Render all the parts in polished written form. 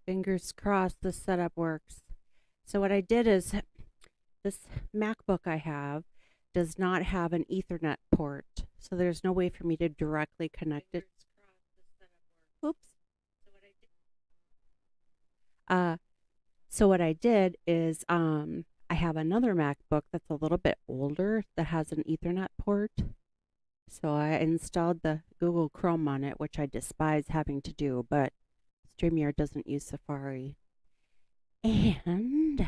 Fingers crossed this setup works. So what I did is this MacBook I have does not have an Ethernet port. So there's no way for me to directly connect it. Oops. Uh, so what I did is I have another MacBook that's a little bit older that has an Ethernet port. So I installed the Google Chrome on it, which I despise having to do, but StreamYard doesn't use Safari. And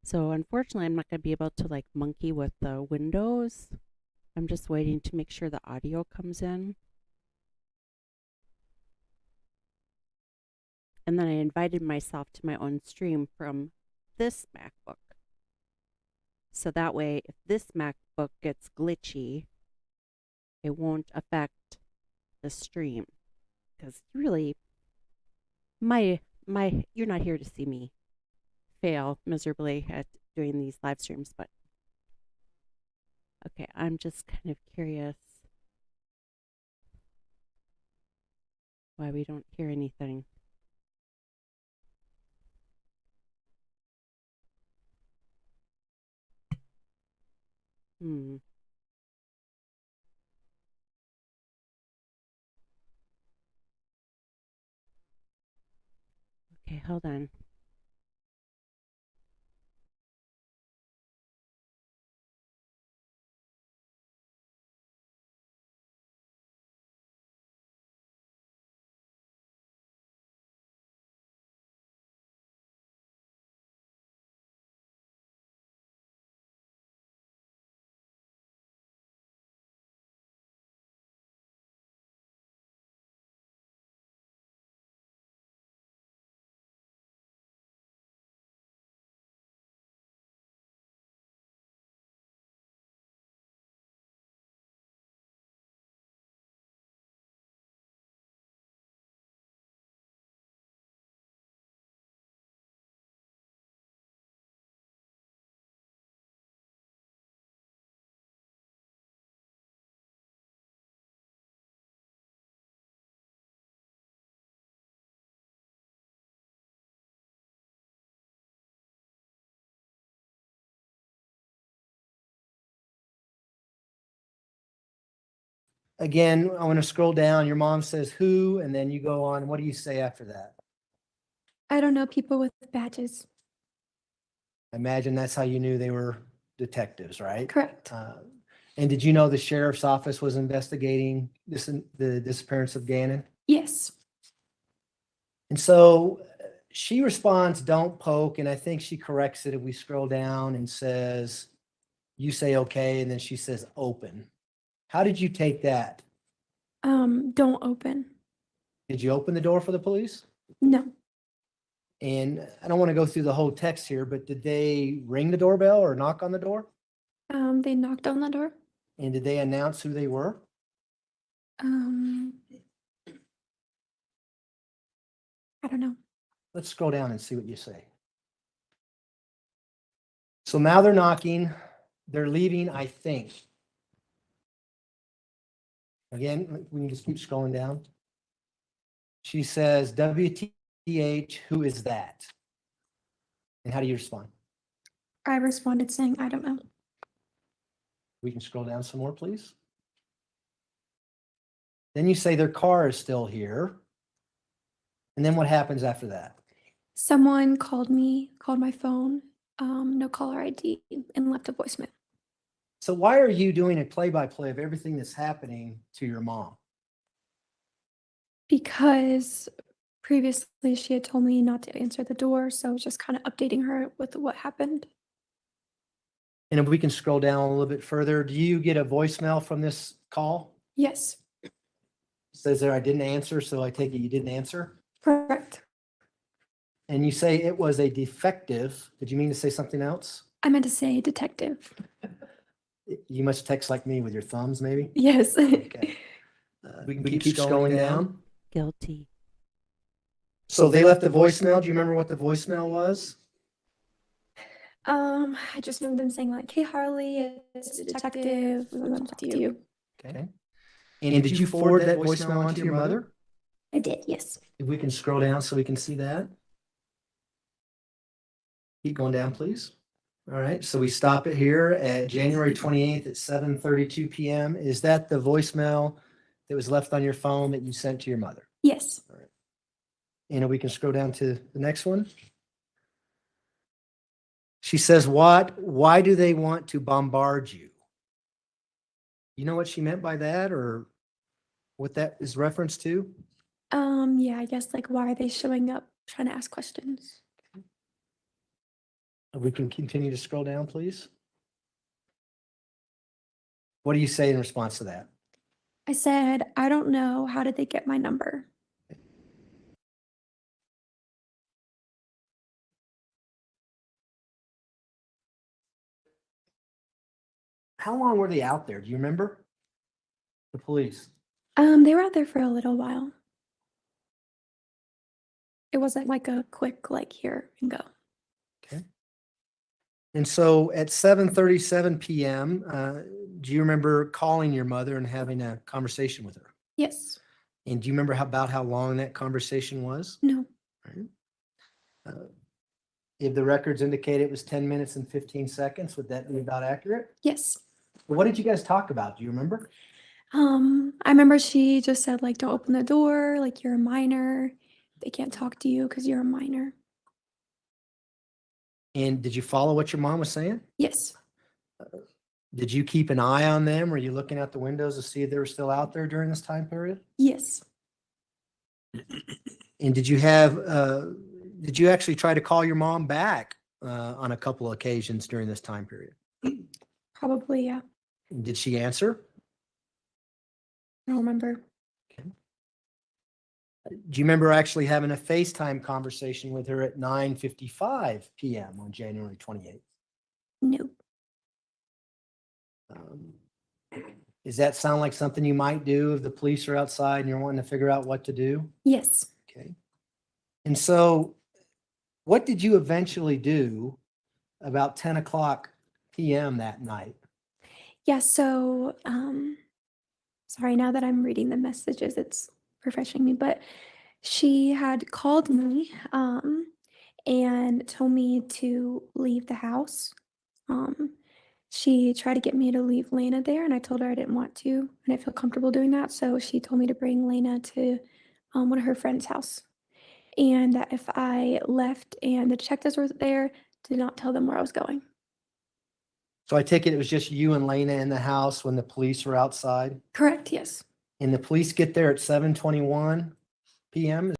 so unfortunately, I'm not going to be able to like monkey with the windows. I'm just waiting to make sure the audio comes in. And then I invited myself to my own stream from this MacBook. So that way, if this MacBook gets glitchy, it won't affect the stream. Because really, you're not here to see me fail miserably at doing these live streams, but okay, I'm just kind of curious why we don't hear anything. Hmm. Okay, hold on. Again, I want to scroll down. Your mom says who, and then you go on. What do you say after that? I don't know people with badges. I imagine that's how you knew they were detectives, right? Correct. And did you know the sheriff's office was investigating the disappearance of Gannon? Yes. And so she responds, "Don't poke," and I think she corrects it if we scroll down and says, "You say okay," and then she says open. How did you take that? Don't open. Did you open the door for the police? No. And I don't want to go through the whole text here, but did they ring the doorbell or knock on the door? They knocked on the door. And did they announce who they were? I don't know. Let's scroll down and see what you say. So now they're knocking, they're leaving, I think. Again, we can just keep scrolling down. She says, WTH, who is that? And how do you respond? I responded saying, I don't know. We can scroll down some more, please. Then you say their car is still here. And then what happens after that? Someone called my phone, no caller ID, and left a voicemail. So why are you doing a play-by-play of everything that's happening to your mom? Because previously she had told me not to answer the door, so I was just kind of updating her with what happened. And if we can scroll down a little bit further, do you get a voicemail from this call? Yes. It says there, I didn't answer, so I take it you didn't answer. Correct. And you say it was a defective. Did you mean to say something else? I meant to say detective. You must text like me with your thumbs, maybe? Yes. Okay. We can keep scrolling down. Guilty. So they left a voicemail. Do you remember what the voicemail was? I just remember them saying like, "Hey Harley, it's a detective. We want to talk to you." Okay. And did you forward that voicemail on to your mother? I did, yes. If we can scroll down so we can see that. Keep going down, please. All right, so we stop it here at January 28th at 7:32 p.m. Is that the voicemail that was left on your phone that you sent to your mother? Yes. And we can scroll down to the next one. She says, why do they want to bombard you? You know what she meant by that or what that is reference to? Yeah, I guess like why are they showing up trying to ask questions? We can continue to scroll down, please. What do you say in response to that? I said, I don't know. How did they get my number? How long were they out there? Do you remember? The police. They were out there for a little while. It wasn't like a quick like here and go. Okay. And so at 7:37 p.m., do you remember calling your mother and having a conversation with her? Yes. And do you remember about how long that conversation was? No. Right. If the records indicate it was 10 minutes and 15 seconds, would that be about accurate? Yes. What did you guys talk about? Do you remember? I remember she just said like don't open the door, like you're a minor. They can't talk to you because you're a minor. And did you follow what your mom was saying? Yes. Did you keep an eye on them? Were you looking out the windows to see if they were still out there during this time period? Yes. And did you actually try to call your mom back on a couple of occasions during this time period? Probably, yeah. Did she answer? I don't remember. Do you remember actually having a FaceTime conversation with her at 9:55 p.m. on January 28th? No. Does that sound like something you might do if the police are outside and you're wanting to figure out what to do? Yes. Okay. And so what did you eventually do about 10 o'clock p.m. that night? Yeah, so sorry, now that I'm reading the messages, it's refreshing me, but she had called me and told me to leave the house. Um, she tried to get me to leave Lena there, and I told her I didn't want to, and I didn't feel comfortable doing that. So she told me to bring Lena to one of her friend's house, and that if I left and the detectives were there, to not tell them where I was going. So I take it was just you and Lena in the house when the police were outside? Correct, yes. And the police get there at 7:21 p.m.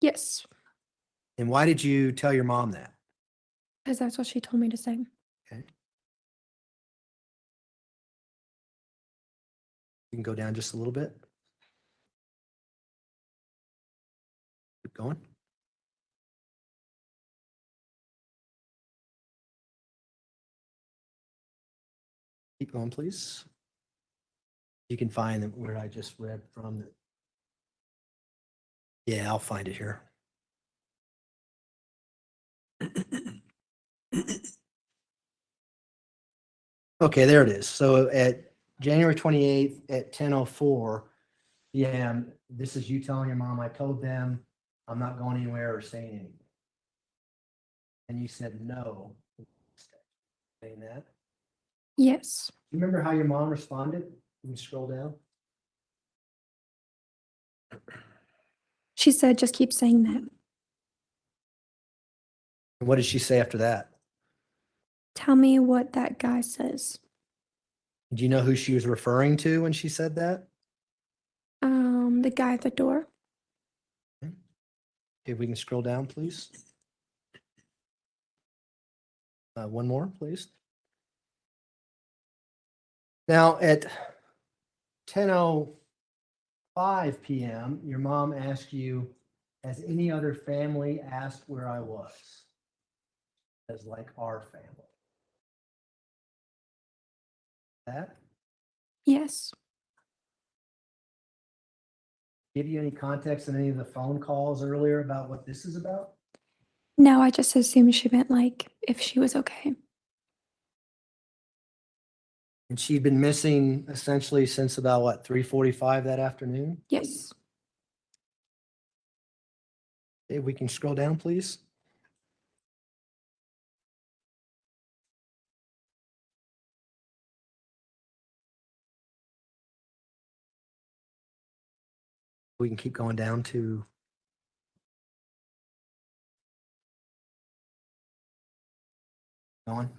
Yes, And why did you tell your mom that? because that's what she told me to say. Okay. You can go down just a little bit. Keep going. Keep going, please. You can find them where I just read from. Yeah, I'll find it here. Okay, there it is. So at January 28th at 10:04 p.m., this is you telling your mom, I told them I'm not going anywhere or saying anything. And you said no. Saying that. Yes. You remember how your mom responded? Can you scroll down? She said, just keep saying that. And what did she say after that? Tell me what that guy says. Do you know who she was referring to when she said that? The guy at the door. If we can scroll down, please. One more, please. Now at 10:05 p.m., your mom asked you, has any other family asked where I was? As like our family. That Yes. give you any context in any of the phone calls earlier about what this is about? No, I just assumed she meant like if she was okay. And she'd been missing essentially since about what, 3:45 that afternoon? Yes. If we can scroll down, please. We can keep going down to going.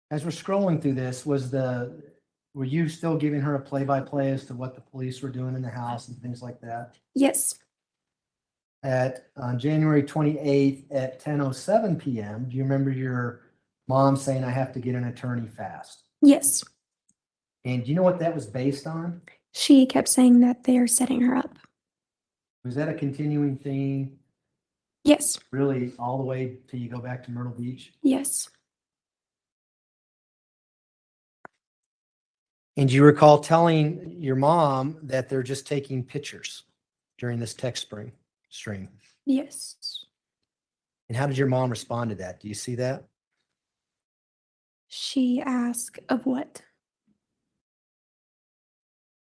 As we're scrolling through this, were you still giving her a play-by-play as to what the police were doing in the house and things like that? Yes. At January 28th at 10:07 p.m., do you remember your mom saying, I have to get an attorney fast? Yes. And do you know what that was based on? She kept saying that they're setting her up. Was that a continuing theme, Yes. really all the way till you go back to Myrtle Beach? Yes. And do you recall telling your mom that they're just taking pictures during this text stream? Yes. And how did your mom respond to that? Do you see that? She asked of what?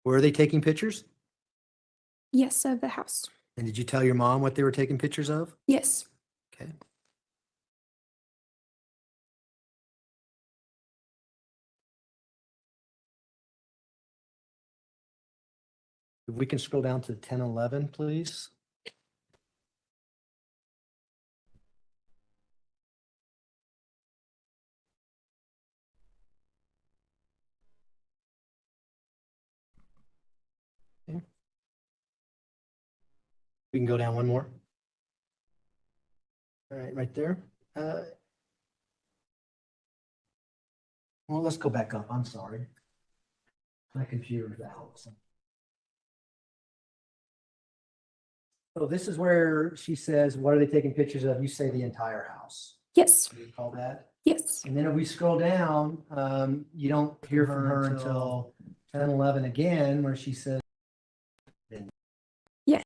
Were they taking pictures? Yes, of the house. And did you tell your mom what they were taking pictures of? Yes. Okay. If we can scroll down to 10:11, please. Okay. We can go down one more. All right, right there. Well, let's go back up. I'm sorry. My computer's out. So this is where she says, what are they taking pictures of? You say the entire house. Yes. Do you recall that? Yes. And then if we scroll down, you don't hear from her until 10:11 again, where she says, Yes.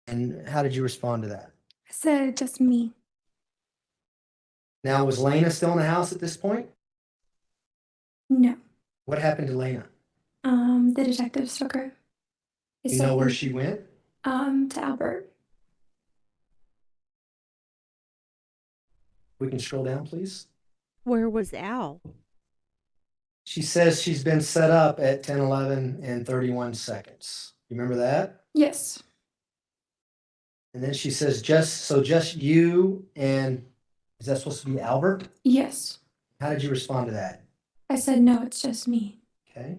and how did you respond to that? I said just me. Now, was Lena still in the house at this point? No. What happened to Lena? The detectives took her. They You know sent where them, she went? to Albert. We can scroll down, please. Where was Al? She says she's been set up at 10:11 and 31 seconds. You remember that? Yes. And then she says, just you and, is that supposed to be Albert? Yes. How did you respond to that? I said, no, it's just me. Okay.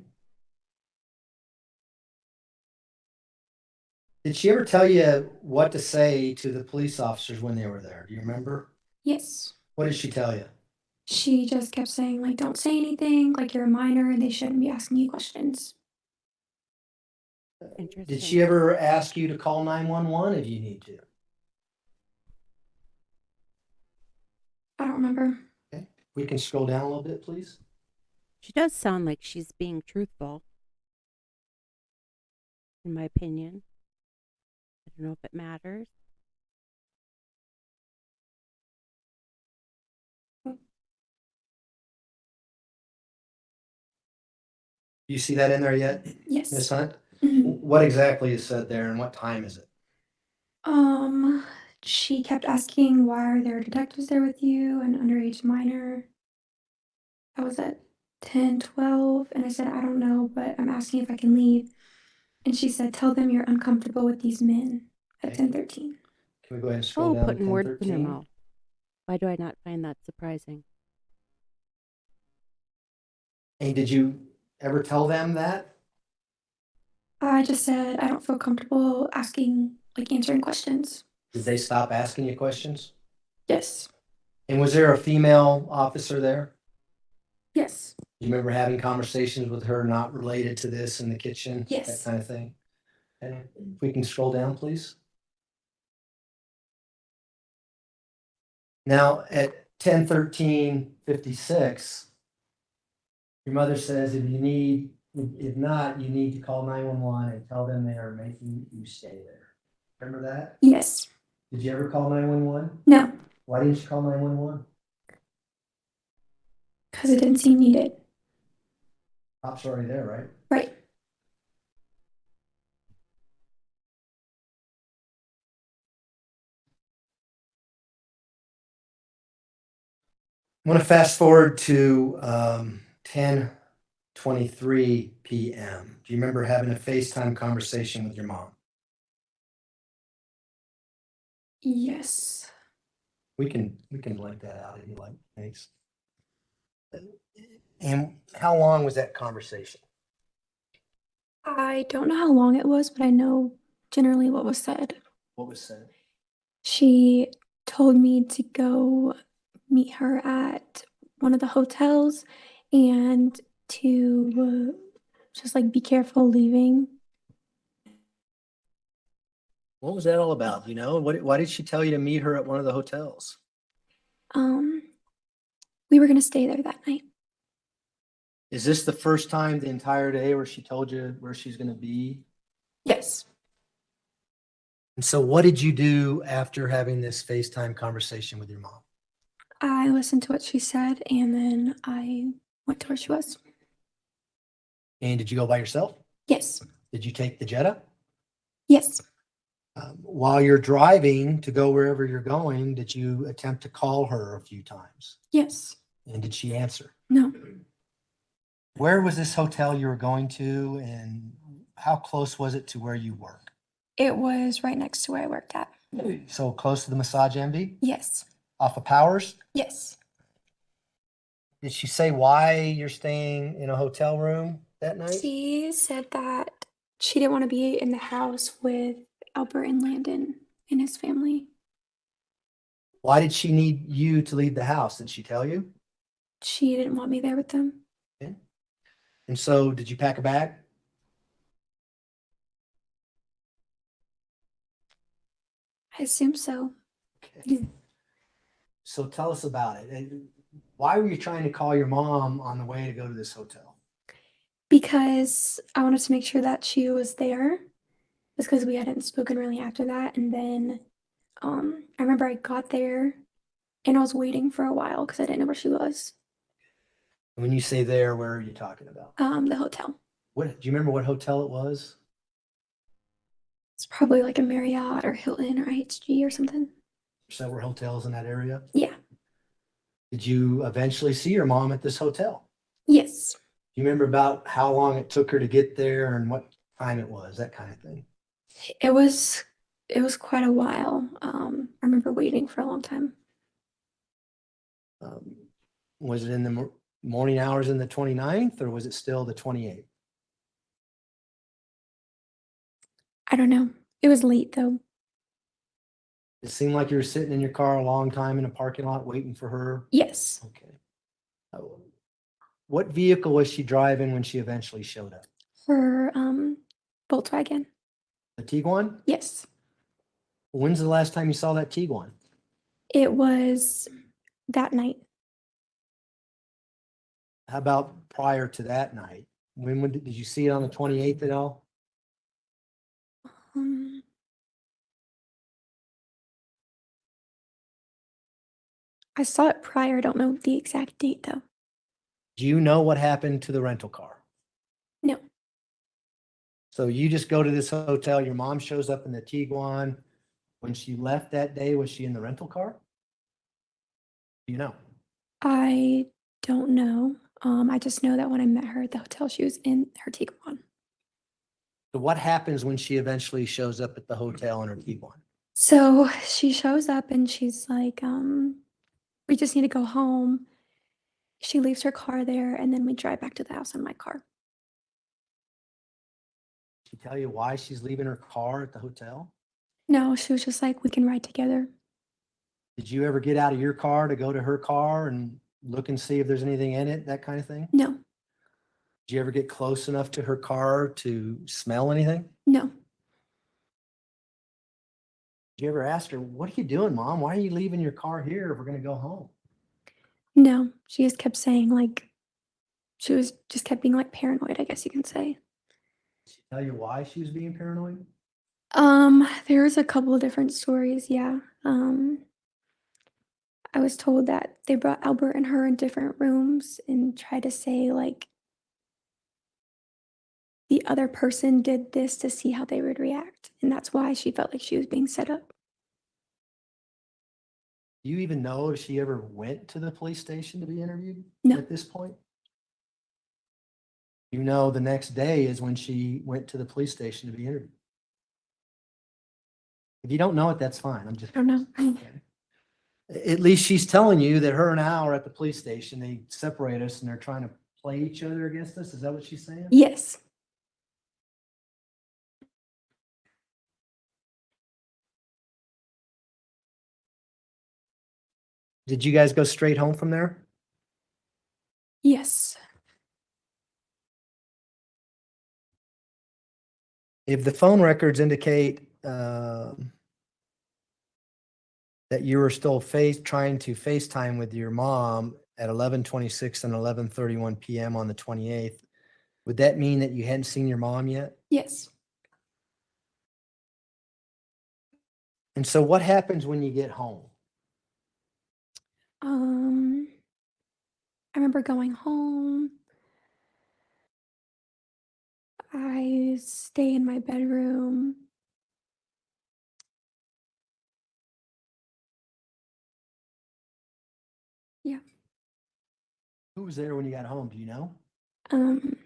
Did she ever tell you what to say to the police officers when they were there? Do you remember? Yes. What did she tell you? She just kept saying, like, don't say anything, like you're a minor and they shouldn't be asking you questions. Interesting. Did she ever ask you to call 911 if you need to? I don't remember. Okay. We can scroll down a little bit, please. She does sound like she's being truthful, in my opinion. I don't know if it matters. Do you see that in there yet, Yes. Miss Hunt? Mhm. What exactly is said there and what time is it? She kept asking, why are there detectives there with you? An underage minor. I was at 10:12, and I said, I don't know, but I'm asking if I can leave. And she said, tell them you're uncomfortable with these men at Okay. 10:13. Can we go ahead and scroll Oh, down to putting words in her 10:13? mouth. Why do I not find that surprising? And did you ever tell them that? I just said, I don't feel comfortable asking, like answering questions. Did they stop asking you questions? Yes. And was there a female officer there? Yes. You remember having conversations with her not related to this in the kitchen? That Yes. kind of thing? Okay. If we can scroll down, please. Now, at 10:13:56, your mother says if not, you need to call 911 and tell them they are making you stay there. Remember that? Yes. Did you ever call 911? No, Why didn't you call 911? because it didn't seem needed. Cops are already there, right? Right. I'm going to fast forward to 10:23 p.m. Do you remember having a FaceTime conversation with your mom? Yes. We can blank that out if you like. Thanks. And how long was that conversation? I don't know how long it was, but I know generally what was said. What was said? She told me to go meet her at one of the hotels and to just like be careful leaving. What was that all about? You know, why did she tell you to meet her at one of the hotels? Um, we were gonna stay there that night. Is this the first time the entire day where she told you where she's going to be? Yes. And so, what did you do after having this FaceTime conversation with your mom? I listened to what she said and then I went to where she was. And did you go by yourself? Yes. Did you take the Jetta? Yes. While you're driving to go wherever you're going, did you attempt to call her a few times? Yes. And did she answer? No. Where was this hotel you were going to, and how close was it to where you work? It was right next to where I worked at. So close to the Massage Envy? Yes. Off of Powers? Yes. Did she say why you're staying in a hotel room that night? She said that she didn't want to be in the house with Albert and Landon and his family. Why did she need you to leave the house? Did she tell you? She didn't want me there with them. Okay. And so did you pack a bag? I assume so. Okay. So tell us about it. And why were you trying to call your mom on the way to go to this hotel? Because I wanted to make sure that she was there. Just because we hadn't spoken really after that. And then I remember I got there and I was waiting for a while because I didn't know where she was. When you say there, where are you talking about? The hotel. What do you remember what hotel it was? It's probably like a Marriott or Hilton or IHG or something. Several hotels in that area. Yeah. Did you eventually see your mom at this hotel? Yes. you remember about how long it took her to get there and what time it was, that kind of thing? It was it was quite a while. I remember waiting for a long time. Um, was it in the morning hours in the 29th, or was it still the 28th? I don't know. It was late though. It seemed like you were sitting in your car a long time in a parking lot waiting for her. Yes. Okay. What vehicle was she driving when she eventually showed up? Her Volkswagen. The Tiguan? Yes. When's the last time you saw that Tiguan? It was that night. How about prior to that night? When did you see it on the 28th at all? Um, I saw it prior. I don't know the exact date though. Do you know what happened to the rental car? No. So you just go to this hotel, your mom shows up in the Tiguan. When she left that day, was she in the rental car? Do you know? I don't know. I just know that when I met her at the hotel, she was in her Tiguan. So what happens when she eventually shows up at the hotel in her Tiguan? So she shows up and she's like, we just need to go home. She leaves her car there and then we drive back to the house in my car. Did she tell you why she's leaving her car at the hotel? No, she was just like, we can ride together. Did you ever get out of your car to go to her car and look and see if there's anything in it, that kind of thing? No, Did you ever get close enough to her car to smell anything? no, Did you ever ask her, what are you doing, Mom? Why are you leaving your car here if we're going to go home? no. She just kept saying like, she was just kept being like paranoid, I guess you can say. Did she tell you why she was being paranoid? There's a couple of different stories, yeah. I was told that they brought Albert and her in different rooms and tried to say like the other person did this to see how they would react. And that's why she felt like she was being set up. Do you even know if she ever went to the police station to be interviewed No. at this point? You know, the next day is when she went to the police station to be interviewed. If you don't know it, that's fine. I'm just. I don't know. Okay. At least she's telling you that her and Al are at the police station. They separate us and they're trying to play each other against us. Is that what she's saying? Yes. Did you guys go straight home from there? Yes. If the phone records indicate that you were still trying to FaceTime with your mom at 11:26 and 11:31 p.m. on the 28th, would that mean that you hadn't seen your mom yet? Yes. And so what happens when you get home? Um, I remember going home. I stay in my bedroom. Yeah. Who was there when you got home? Do you know? Um,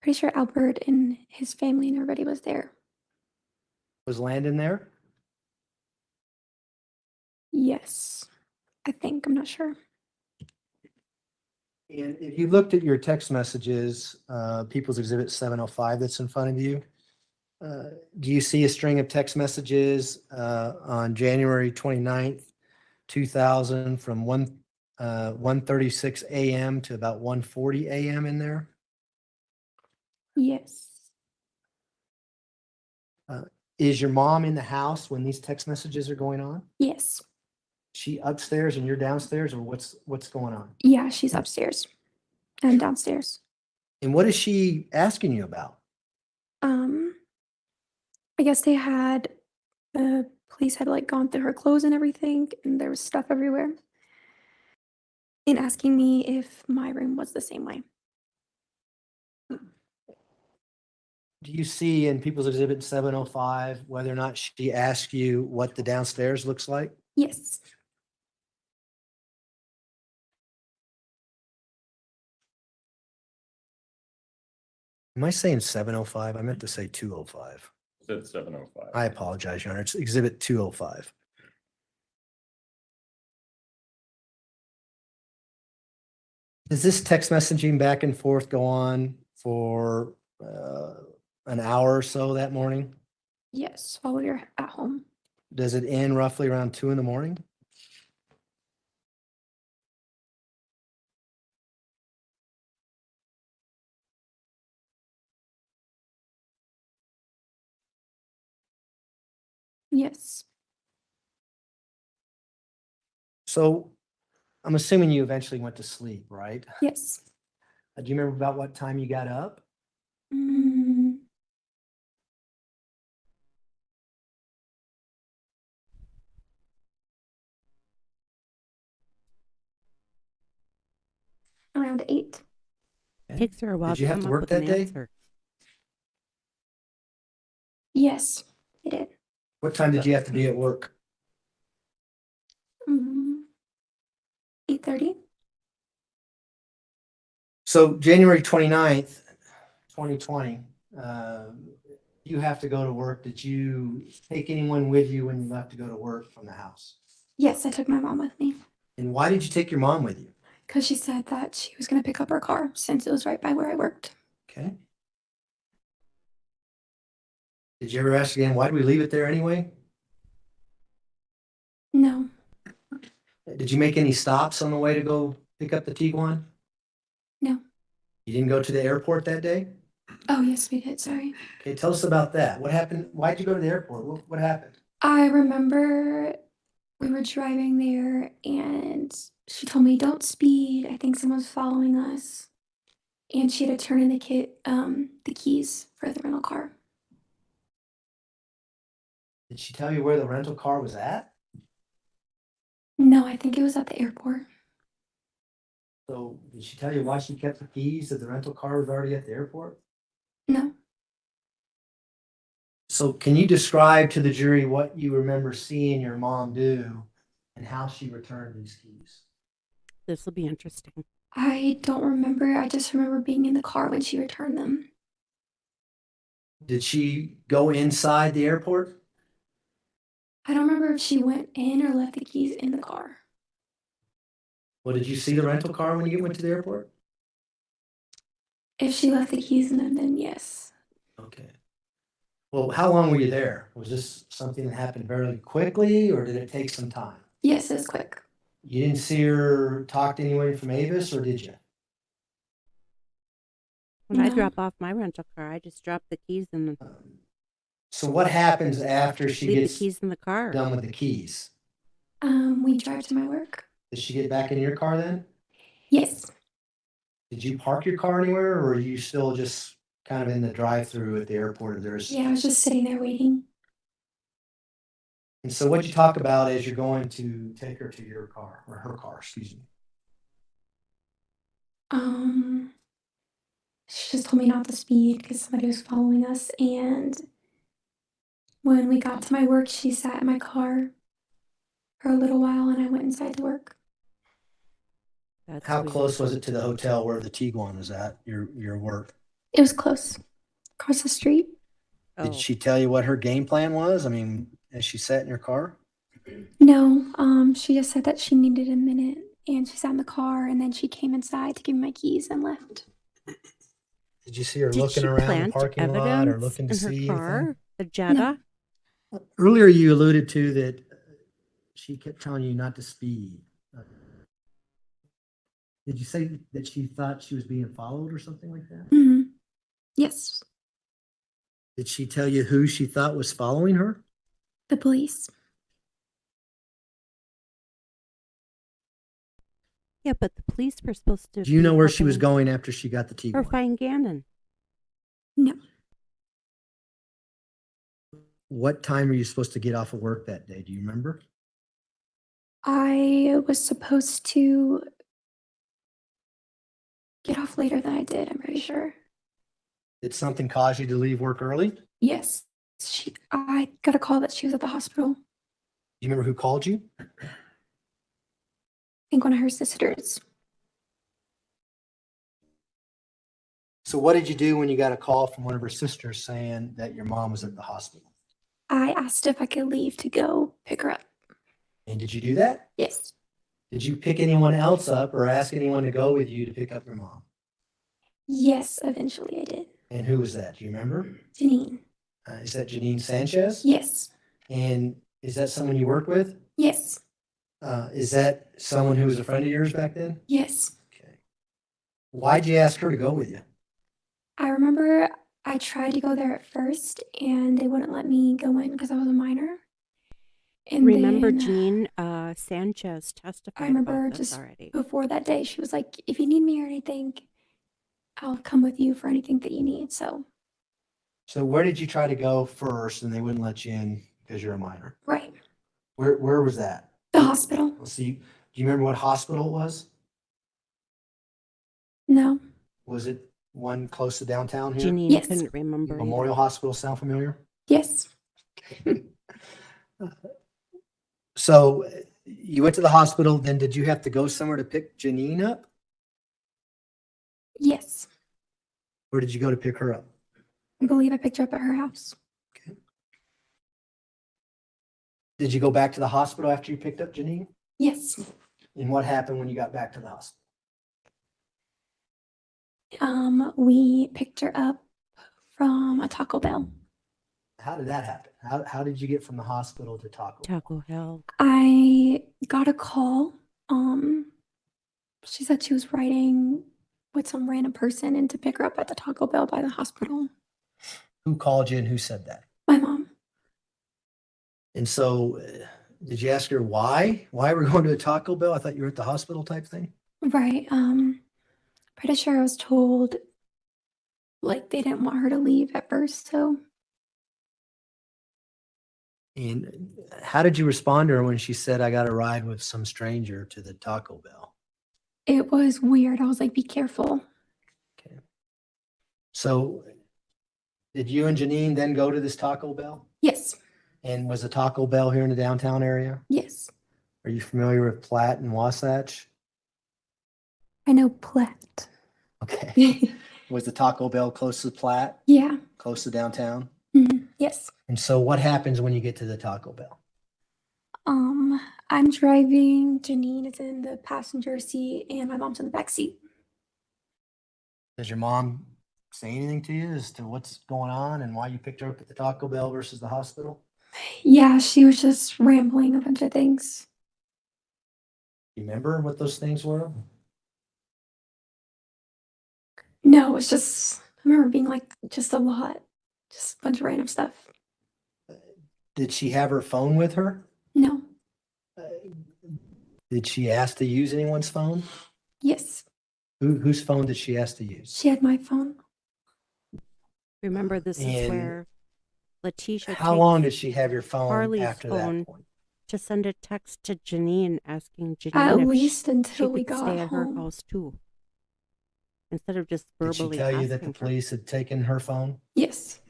Pretty sure Albert and his family and everybody was there. Was Landon there? Yes. I think. I'm not sure. And if you looked at your text messages, People's Exhibit 705 that's in front of you, do you see a string of text messages on January 29th, 2000 from 1:36 a.m. to about 1:40 a.m. in there? Yes. Is your mom in the house when these text messages are going on? Yes. She upstairs and you're downstairs, or what's going on? Yeah, she's upstairs. I'm downstairs. And what is she asking you about? Um, I guess the police had like gone through her clothes and everything, and there was stuff everywhere. And asking me if my room was the same way. Do you see in People's Exhibit 705 whether or not she asked you what the downstairs looks like? Yes. Am I saying 705? I meant to say 205. Said 7:05. I apologize, Your Honor. It's exhibit 205. Does this text messaging back and forth go on for an hour or so that morning? Yes, while we were at home. Does it end roughly around 2 in the morning? Yes. So I'm assuming you eventually went to sleep, right? Yes. Do you remember about what time you got up? Mm, around 8. Takes her a while Did you to have come to up work with an that day? answer. Yes, it did. What time did you have to be at work? 8:30. So January 29th, 2020, you have to go to work. Did you take anyone with you when you left to go to work from the house? Yes, I took my mom with me And why did you take your mom with you? because she said that she was going to pick up her car since it was right by where I worked. Okay. Did you ever ask again, why did we leave it there anyway? No. Did you make any stops on the way to go pick up the Tiguan? No. You didn't go to the airport that day? Oh, yes, we did. Sorry. Okay, tell us about that. What happened? Why'd you go to the airport? What happened? I remember we were driving there and she told me, don't speed. I think someone's following us. And she had to turn in the keys for the rental car. Did she tell you where the rental car was at? No, I think it was at the airport. So did she tell you why she kept the keys if the rental car was already at the airport? No. So can you describe to the jury what you remember seeing your mom do and how she returned these keys? This will be interesting. I don't remember. I just remember being in the car when she returned them. Did she go inside the airport? I don't remember if she went in or left the keys in the car. Well, did you see the rental car when you went to the airport? If she left the keys in them, then yes. Okay. Well, how long were you there? Was this something that happened very quickly or did it take some time? Yes, it's quick. You didn't see her talk to anyone from Avis or did you? When I No. drop off my rental car, I just drop the keys and So what happens after she leave the gets keys in the car. done with the keys? We drive to my work. Did she get back in your car then? Yes. Did you park your car anywhere or are you still just kind of in the drive-through at the airport? Or there's Yeah, I was just sitting there waiting. And so what you talk about as you're going to take her to your car or her car, excuse me. She just told me not to speed because somebody was following us. And when we got to my work, she sat in my car for a little while and I went inside to work. That's How weird. close was it to the hotel where the Tiguan was at, your work? It was close, across the street. Oh, Did she tell you what her game plan was? I mean, as she sat in your car? No, she just said that she needed a minute and she sat in the car and then she came inside to give me my keys and left. Did you see her did looking she around the plant parking lot or evidence looking to in her see car? anything? The Jetta? Earlier you alluded to that she kept telling you not to speed. Did you say that she thought she was being followed or something like that? Mm-hmm. Yes, Did she tell you who she thought was following her? the police. Yeah, but the police were supposed to Do you be know where she was helping going after she got the her Tiguan? find Gannon. No, What time were you supposed to get off of work that day? Do you remember? I was supposed to get off later than I did, I'm pretty sure. Did something cause you to leave work early? Do Yes, I got a call that she was at the hospital. you remember who called you? I think one of her sisters. So what did you do when you got a call from one of her sisters saying that your mom was at the hospital? I asked if I could leave to go pick her up. And did you do that? Yes. Did you pick anyone else up or ask anyone to go with you to pick up your mom? Yes, eventually I did. And who was that? Do you remember? Janine. Is that Janine Sanchez? Yes. And is that someone you work with? Yes. Is that someone who was a friend of yours back then? Yes. Okay. Why'd you ask her to go with you? I remember I tried to go there at first and they wouldn't let me go in because I was a minor. And Remember, then Janine Sanchez I testified remember about this just already. before that day, she was like, if you need me or anything, I'll come with you for anything that you need. So, So where did you try to go first and they wouldn't let you in because you're a minor? right. Where was that? The hospital. Let's see. Do you remember what hospital it was? No. Was it one close to downtown here? Janine Yes. couldn't remember. Memorial Hospital sound familiar? Yes. So you went to the hospital, then did you have to go somewhere to pick Janine up? Yes. Where did you go to pick her up? I believe I picked her up at her house. Okay. Did you go back to the hospital after you picked up Janine? Yes. And what happened when you got back to the hospital? We picked her up from a Taco Bell. How did that happen? How did you get from the hospital to Taco Bell? Taco Hell. I got a call. She said she was riding with some random person and to pick her up at the Taco Bell by the hospital. Who called you and who said that? My mom. And so did you ask her why? Why we're going to a Taco Bell? I thought you were at the hospital type thing. Right. Pretty sure I was told like they didn't want her to leave at first, so And how did you respond to her when she said, I got a ride with some stranger to the Taco Bell? it was weird. I was like, be careful. Okay. So did you and Janine then go to this Taco Bell? Yes. And was a Taco Bell here in the downtown area? Yes. Are you familiar with Platt and Wasatch? I know Platt. Okay. Was the Taco Bell close to Platt, Yeah. close to downtown? Yes. And so what happens when you get to the Taco Bell? I'm driving. Janine is in the passenger seat and my mom's in the back seat. Does your mom say anything to you as to what's going on and why you picked her up at the Taco Bell versus the hospital? Yeah, she was just rambling a bunch of things. You remember what those things were? No, it's just I remember being like just a lot. Just a bunch of random stuff. Did she have her phone with her? No. Did she ask to use anyone's phone? Yes. Whose phone did she ask to use? She had my phone. Remember, this is And where Leticia how long takes did she have your phone Harley's after phone that point? to send a text to Janine asking At Janine if least she until we could got stay at her home. house too. Instead of just Did she verbally tell you that asking the her. police had taken her phone? Yes.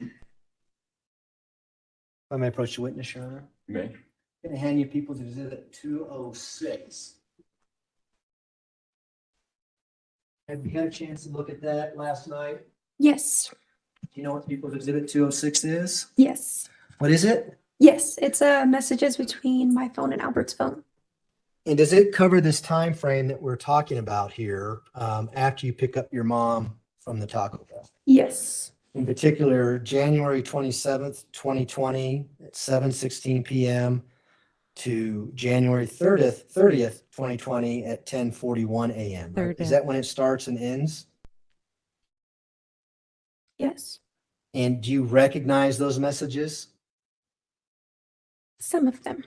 I may approach the witness, Your Honor. You may. I'm going to hand you People's Exhibit 206. Have you had a chance to look at that last night? Yes. Do you know what People's Exhibit 206 is? Yes. What is it? Yes. It's messages between my phone and Albert's phone. And does it cover this time frame that we're talking about here after you pick up your mom from the Taco Bell? Yes. In particular, January 27th, 2020 at 7:16 p.m. to January 30th, 2020 at 10:41 a.m. Right? Is 30th. that when it starts and ends? Yes. And do you recognize those messages? Some of them.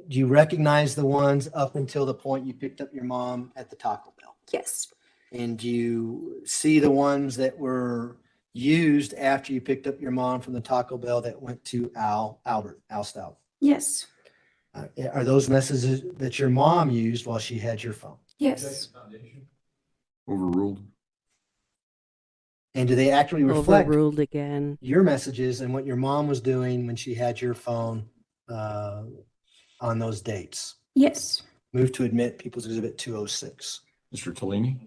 Do you recognize the ones up until the point you picked up your mom at the Taco Bell? Yes. And do you see the ones that were used after you picked up your mom from the Taco Bell that went to Al Stauch? Yes. Are those messages that your mom used while she had your phone? Yes. Overruled. And do they actually reflect Overruled again. your messages and what your mom was doing when she had your phone on those dates? Yes. Move to admit People's Exhibit 206. Mr. Tellini?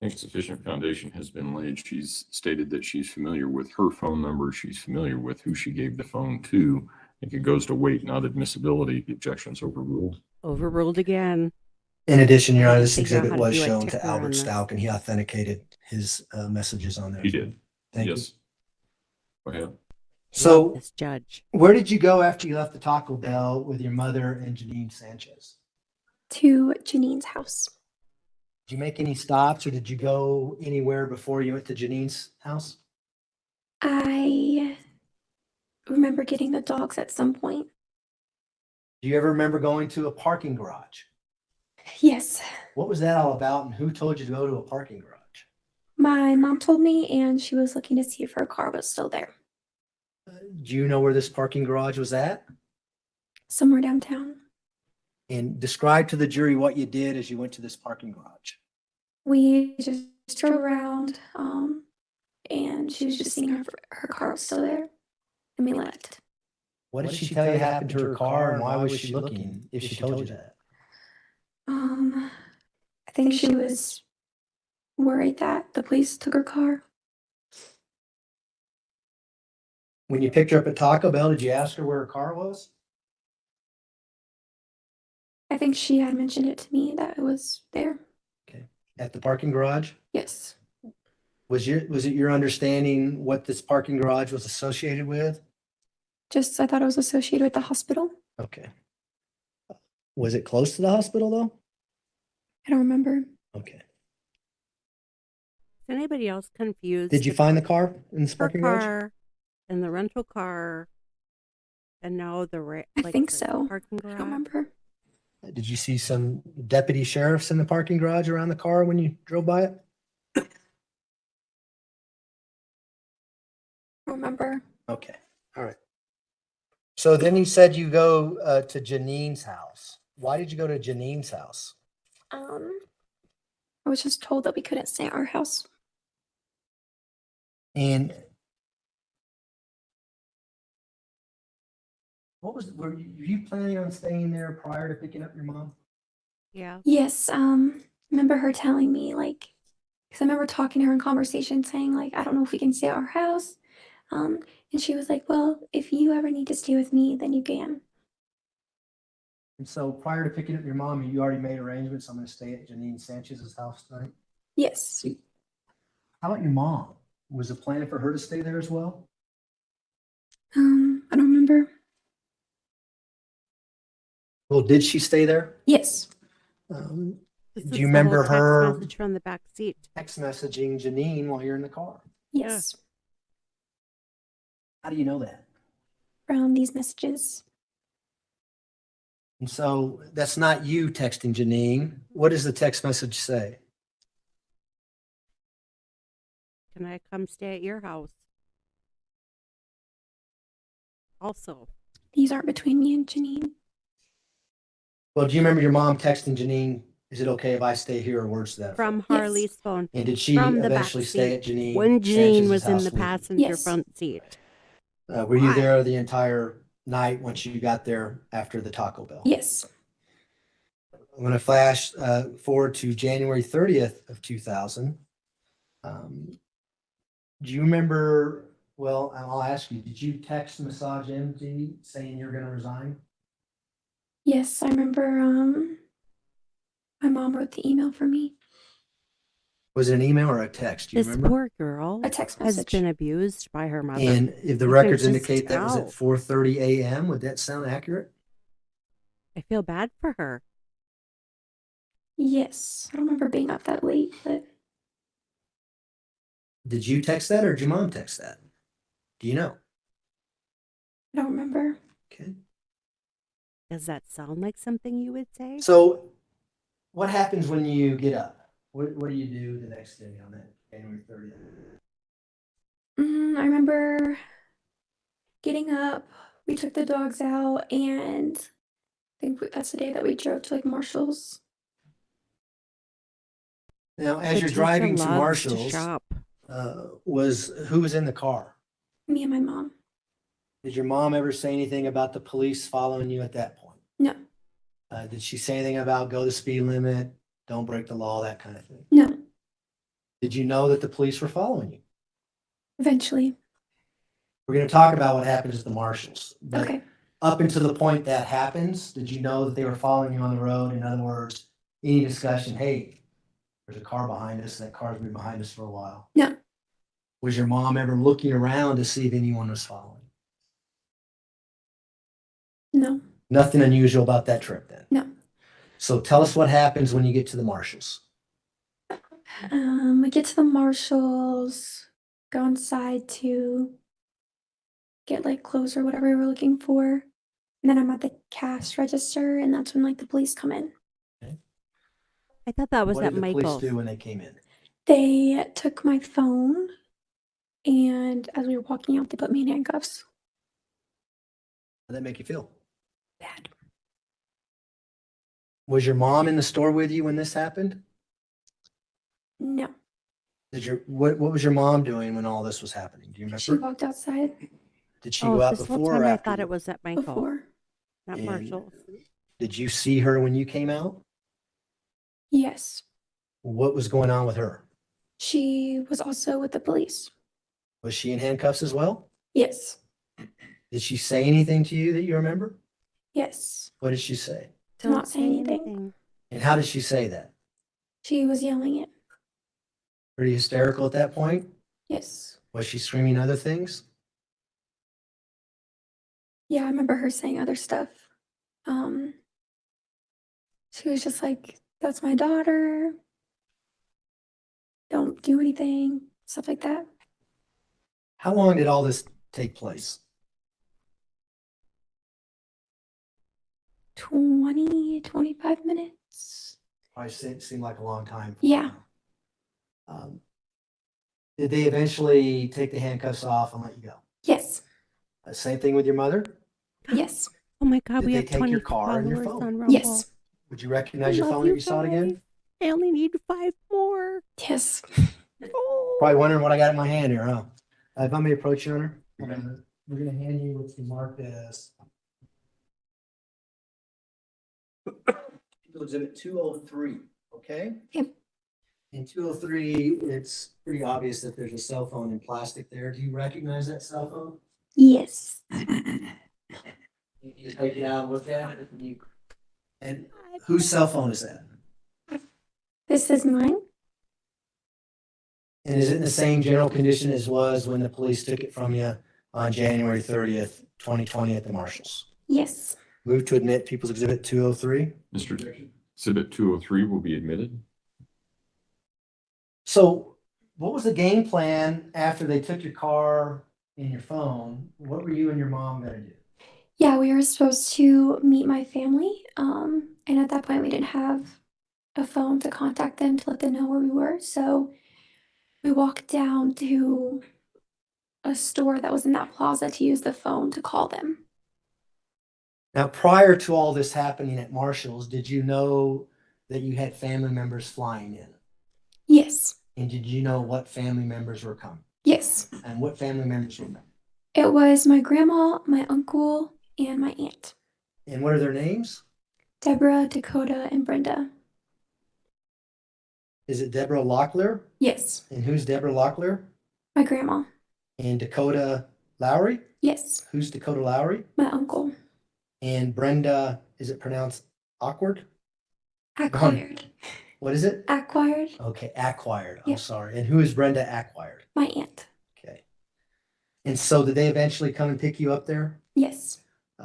I think sufficient foundation has been laid. She's stated that she's familiar with her phone number. She's familiar with who she gave the phone to. I think it goes to weight, not admissibility. The objection's overruled. Overruled again. In addition, Your I Honor, had to this figure out exhibit how to was do a shown to ticker Albert on this. Stauch, and he authenticated his messages on there. He did. Thank you. Yes. Go ahead. Love So this judge. where did you go after you left the Taco Bell with your mother and Janine Sanchez? To Janine's house. Did you make any stops, or did you go anywhere before you went to Janine's house? I remember getting the dogs at some point. Do you ever remember going to a parking garage? Yes. What was that all about, and who told you to go to a parking garage? My mom told me, and she was looking to see if her car was still there. Do you know where this parking garage was at? Somewhere downtown. And describe to the jury what you did as you went to this parking garage. We just drove around, and she was just seeing her car was still there, and we left. What did she tell you happened to her car, and why was she looking if she told you that? I think she was worried that the police took her car. When you picked her up at Taco Bell, did you ask her where her car was? I think she had mentioned it to me that it was there. Okay. At the parking garage? Yes. Was it your understanding what this parking garage was associated with? Just I thought it was associated with the hospital. Okay. Was it close to the hospital though? I don't remember. Okay. Is anybody else confused? Did you find the car in this her parking garage? car and the rental car, and now the I think so. parking I garage? don't remember. Did you see some deputy sheriffs in the parking garage around the car when you drove by it? I don't remember. Okay. All right. So then he said you go to Janine's house. Why did you go to Janine's house? I was just told that we couldn't stay at our house. And were you planning on staying there prior to picking up your mom? Yeah. Yes. Remember her telling me because I remember talking to her in conversation saying I don't know if we can stay at our house. And she was like, well, if you ever need to stay with me, then you can. And so prior to picking up your mom, you already made arrangements. I'm going to stay at Janine Sanchez's house tonight. Yes. How about your mom? Was the plan for her to stay there as well? I don't remember. Well, did she stay there? Yes. Do This you is the remember whole text her message from the back seat? text messaging Janine while you're in the car? Yes. How do you know that? From these messages. And so that's not you texting Janine. What does the text message say? Can I come stay at your house? Also, These aren't between me and Janine. Well, do you remember your mom texting Janine, is it okay if I stay here, or words to that? from Yes. Harley's phone, And did she from the back eventually stay at seat, Janine? when Janine Sanchez's was in house the with you? passenger Yes. front seat. Were you Why? there the entire night once you got there after the Taco Bell? Yes. I'm going to flash forward to January 30th of 2000. Do you remember, well, I'll ask you, did you text Massage MD saying you're going to resign? Yes, I remember my mom wrote the email for me. Was it an email or a text? Do you This remember? poor girl A text has message. been abused by her mother. And if the You can records just indicate that was at tell. 4:30 a.m., would that sound accurate? I feel bad for her. Yes. I don't remember being up that late, but Did you text that or did your mom text that? Do you know? I don't remember. Okay. Does that sound like something you would say? So what happens when you get up? What do you do the next day on that January 30th? I remember getting up. We took the dogs out, and I think that's the day that we drove to Marshall's. Now, as you're Leticia driving to loves Marshall's, shop. who was in the car? Me and my mom. Did your mom ever say anything about the police following you at that point? No. Did she say anything about go the speed limit, don't break the law, that kind of thing? No. Did you know that the police were following you? Eventually. We're going to talk about what happens at the marshals. But Okay. up until the point that happens, did you know that they were following you on the road? In other words, any discussion, hey, there's a car behind us. That car's been behind us for a while. No. Was your mom ever looking around to see if anyone was following? No. Nothing unusual about that trip then? No. So tell us what happens when you get to the marshals. We get to the marshals, go inside to get like clothes or whatever we were looking for. And then I'm at the cash register, and that's when like the police come in. I thought that was What at did the police Michael's. do when they came in? They took my phone, and as we were walking out, they put me in handcuffs. How did that make you feel? Bad. Was your mom in the store with you when this happened? No. What was your mom doing when all this was happening? Do you She remember? walked outside Did she Oh, go out this whole before time or I after thought you? it was at Michael's, before. not And- Marshall's. Did you see her when you came out? Yes. What was going on with her? She was also with the police. Was she in handcuffs as well? Yes. Did she say anything to you that you remember? Yes. What did she say? To not say anything. And how did she say that? She was yelling it. Pretty hysterical at that point? Yes. Was she screaming other things? Yeah, I remember her saying other stuff. She was just like, that's my daughter. Don't do anything, stuff like that. How long did all this take place? 25 minutes. Probably seemed like a long time. Yeah. Did they eventually take the handcuffs off and let you go? Yes. Same thing with your mother? Yes. Oh my God, Did we they have take 20 your car and your followers phone? on Rumble. Yes. Would you recognize I your love phone if you saw it guys. again? I only need 5 more. Yes. Oh. Probably wondering what I got in my hand here, huh? If I may approach you, Hunter, we're gonna hand you what's marked as Exhibit 203, okay? Yep. In 203, it's pretty obvious that there's a cell phone in plastic there. Do you recognize that cell phone? Yes. You just take it out and look at it. And whose cell phone is that? This is mine? And is it in the same general condition as was when the police took it from you on January 30th, 2020 at the Marshalls? Yes. Move to admit People's Exhibit 203. Mr. Exhibit 203 will be admitted. So what was the game plan after they took your car and your phone? What were you and your mom gonna do? Yeah, we were supposed to meet my family. And at that point we didn't have a phone to contact them to let them know where we were. So we walked down to a store that was in that plaza to use the phone to call them. Now, prior to all this happening at Marshall's, did you know that you had family members flying in? Yes. And did you know what family members were coming? Yes. And what family members were coming? It was my grandma, my uncle, and my aunt. And what are their names? Deborah, Dakota, and Brenda. Is it Deborah Locklear? Yes. And who's Deborah Locklear? My grandma. And Dakota Lowry? Yes. Who's Dakota Lowry? My uncle. And Brenda, is it pronounced awkward? Acquired. What is it? Acquired. Okay, acquired. I'm Yeah. sorry. And who is Brenda acquired? My aunt. Okay. And so did they eventually come and pick you up there? Yes.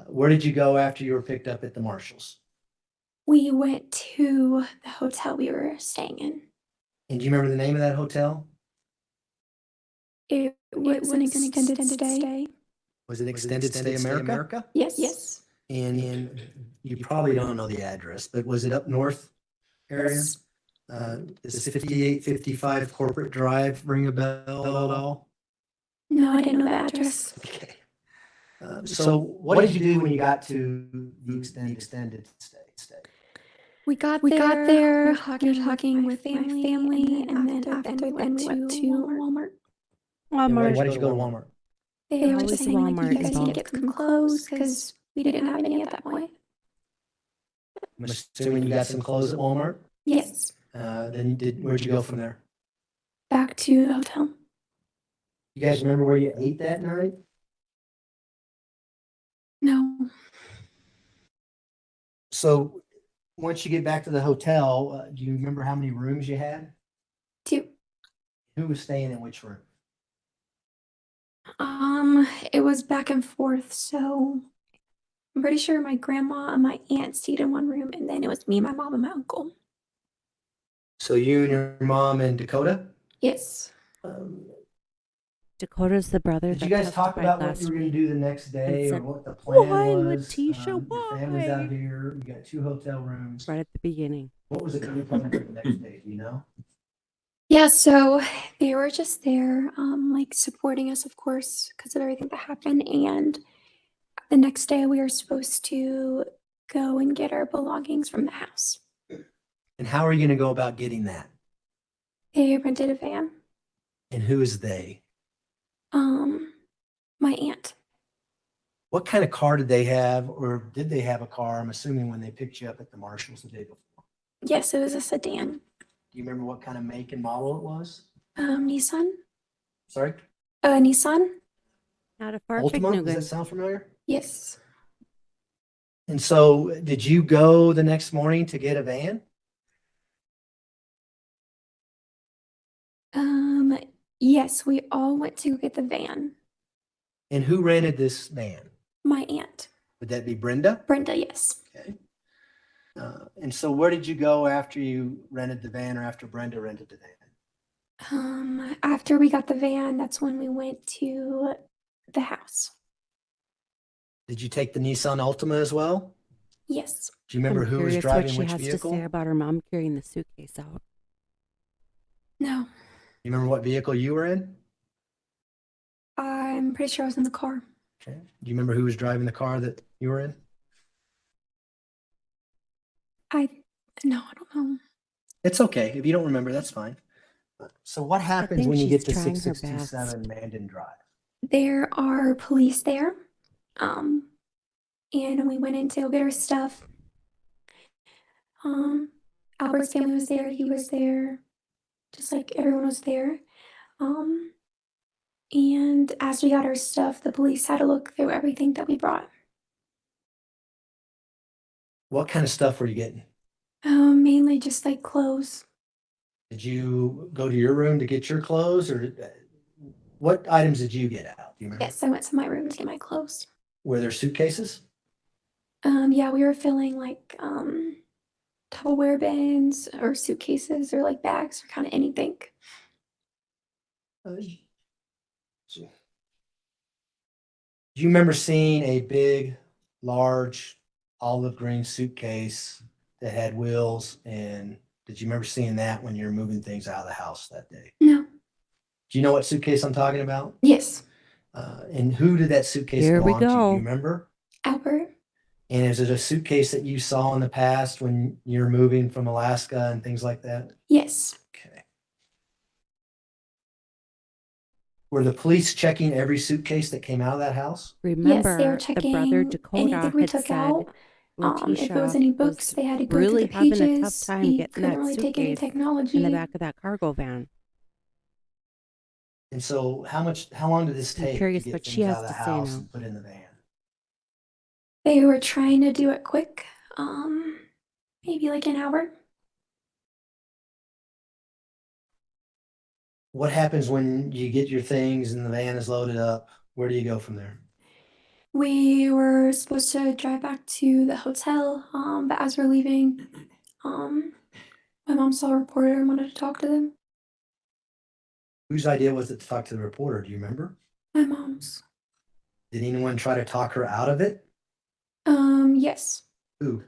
Where did you go after you were picked up at the Marshalls? We went to the hotel we were staying in. And do you remember the name of that hotel? It was an extended stay. Was it Extended Stay America? Yes. Yes. And you probably don't know the address, but was it up north area? Yes. Does 5855 Corporate Drive ring a bell at all? No, I didn't know the address. Okay. So what did you do when you got to the extended stay? We got there talking with my family, and then after we went to Walmart. And why Walmart. did you go to Walmart? They were Always just saying like Walmart you guys need to involved. get some clothes because we didn't have any at that point. I'm assuming you got some clothes at Walmart. Yes. Where'd you go from there? to the hotel. You guys remember where you ate that night? No. So once you get back to the hotel, do you remember how many rooms you had? 2. Who was staying in which room? It was back and forth, so I'm pretty sure my grandma and my aunt stayed in one room, and then it was me, my mom, and my uncle. So you and your mom and Dakota? Yes. Um, Dakota's the brother Did that you guys talk testified about what last you were going week. to do the next day or said, what the plan "Why, was? Leticia, Your family's out why?" here. You got 2 hotel rooms. Right at the beginning. What was it going to be for the next day? Do you know? Yeah, so they were just there, like supporting us, of course, because of everything that happened. And the next day, we were supposed to go and get our belongings from the house. And how are you going to go about getting that? They rented a van. And who is they? My aunt. What kind of car did they have, or did they have a car? I'm assuming when they picked you up at the Marshalls the day before. Yes, it was a sedan. Do you remember what kind of make and model it was? Nissan. Sorry? Nissan. Not a far Ultima? Does that Nugan. sound familiar? Yes. And so did you go the next morning to get a van? Yes, we all went to get the van. And who rented this van? My aunt. Would that be Brenda? Brenda, yes. Okay. And so where did you go after you rented the van or after Brenda rented the van? After we got the van, that's when we went to the house. Did you take the Nissan Altima as well? Yes. Do you remember I'm who was curious what driving she which has to vehicle? say about her mom carrying the suitcase out. No. You remember what vehicle you were in? I'm pretty sure I was in the car. Okay. Do you remember who was driving the car that you were in? No, I don't know. It's okay. If you don't remember, that's fine. So what happens think when you she's get to trying her 6627 Mandan Drive? There are police there. And we went in to go get our stuff. Albert's family was there, he was there, just like everyone was there. And as we got our stuff, the police had to look through everything that we brought. What kind of stuff were you getting? Mainly just like clothes. Did you go to your room to get your clothes or what items did you get out? Do you remember? Yes, I went to my room to get my clothes. Were there suitcases? Yeah, we were filling like Tupperware bins or suitcases or like bags or kind of anything. Do you remember seeing a big, large olive green suitcase that had wheels? And did you remember seeing that when you were moving things out of the house that day? No. Do you know what suitcase I'm talking about? Yes. And who did that suitcase Here we belong to? Do go. you remember? Albert. And is it a suitcase that you saw in the past when you're moving from Alaska and things like that? Yes. Okay. Were the police checking every suitcase that came out of that house? Remember, Yes, they were the checking brother Dakota anything we had took said out. If it was Leticia any books, was they had to go really through the having a tough pages. time He getting couldn't that really take any suitcase technology. in the back of that cargo van. And so how long did this I'm take to curious get what she things has out of the to say house now. and put in the van? They were trying to do it quick. Maybe like an hour. What happens when you get your things and the van is loaded up? Where do you go from there? We were supposed to drive back to the hotel, but as we're leaving, my mom saw a reporter and wanted to talk to them. Whose idea was it to talk to the reporter? Do you remember? My mom's. Did anyone try to talk her out of it? Yes. Who?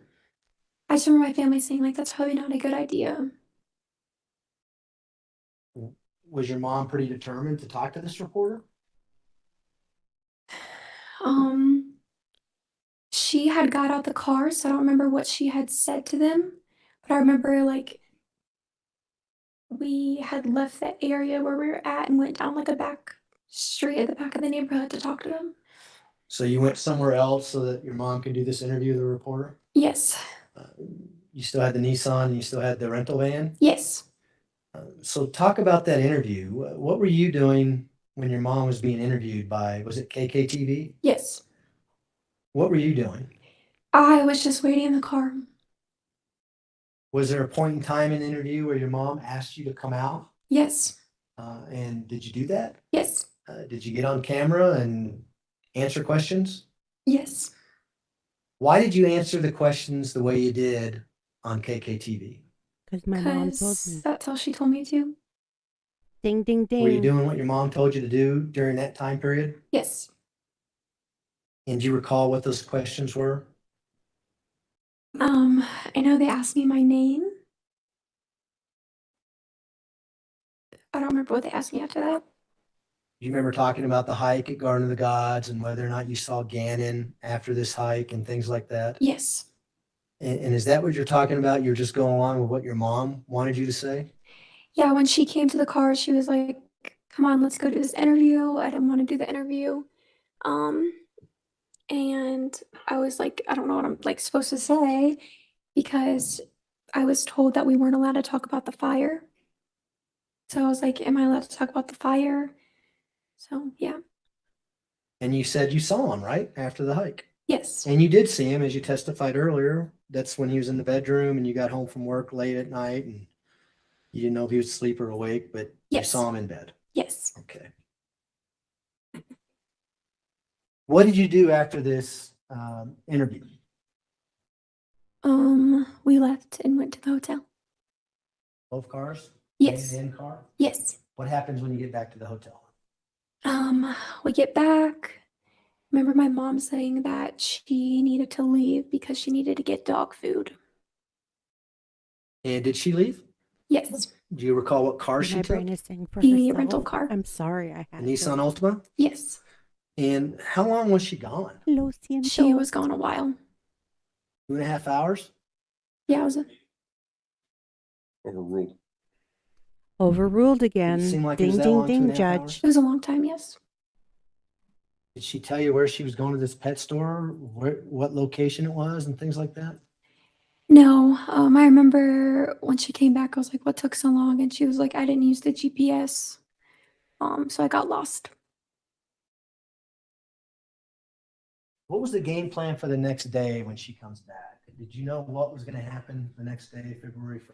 I just remember my family saying like that's probably not a good idea. Was your mom pretty determined to talk to this reporter? She had got out the car, so I don't remember what she had said to them, but I remember like we had left that area where we were at and went down like a back street at the back of the neighborhood to talk to them. So you went somewhere else so that your mom could do this interview with the reporter? Yes. You still had the Nissan and you still had the rental van? Yes. So talk about that interview. What were you doing when your mom was being interviewed by, was it KKTV? Yes. What were you doing? I was just waiting in the car. Was there a point in time in the interview where your mom asked you to come out? Yes. And did you do that? Yes. Did you get on camera and answer questions? Yes. Why did you answer the questions the way you did on KKTV? Because my mom told Because me. that's all she told me to. Ding, ding, ding. Were you doing what your mom told you to do during that time period? Yes. And do you recall what those questions were? I know they asked me my name. I don't remember what they asked me after that. You remember talking about the hike at Garden of the Gods and whether or not you saw Gannon after this hike and things like that? Yes. And is that what you're talking about? You're just going along with what your mom wanted you to say? Yeah, when she came to the car, she was like, come on, let's go do this interview. I didn't want to do the interview. Um, and I was like, I don't know what I'm like supposed to say because I was told that we weren't allowed to talk about the fire. So I was like, am I allowed to talk about the fire? So yeah. And you said you saw him, right? After the hike. Yes. And you did see him, as you testified earlier. That's when he was in the bedroom and you got home from work late at night and you didn't know if he was asleep or awake, but you Yes. saw him in bed. Yes. Okay. What did you do after this interview? We left and went to the hotel. Both cars? Yes. Van and car? Yes. What happens when you get back to the hotel? We get back. Remember my mom saying that she needed to leave because she needed to get dog food. And did she leave? Yes. Do you recall what car My she took? brain is saying for The herself. rental car. I'm sorry, I A had Nissan to. Altima? Yes. And how long was she gone? Lo siento. She was gone a while. 2.5 hours? Yeah, it was Overruled. Overruled again. seem like it was Ding, that ding, long, ding, 2.5 hours? judge. it was a long time, yes. Did she tell you where she was going to this pet store, what location it was and things like that? No, I remember when she came back, I was like, what took so long? And she was like, I didn't use the GPS. So I got lost. What was the game plan for the next day when she comes back? Did you know what was going to happen the next day, February 1st?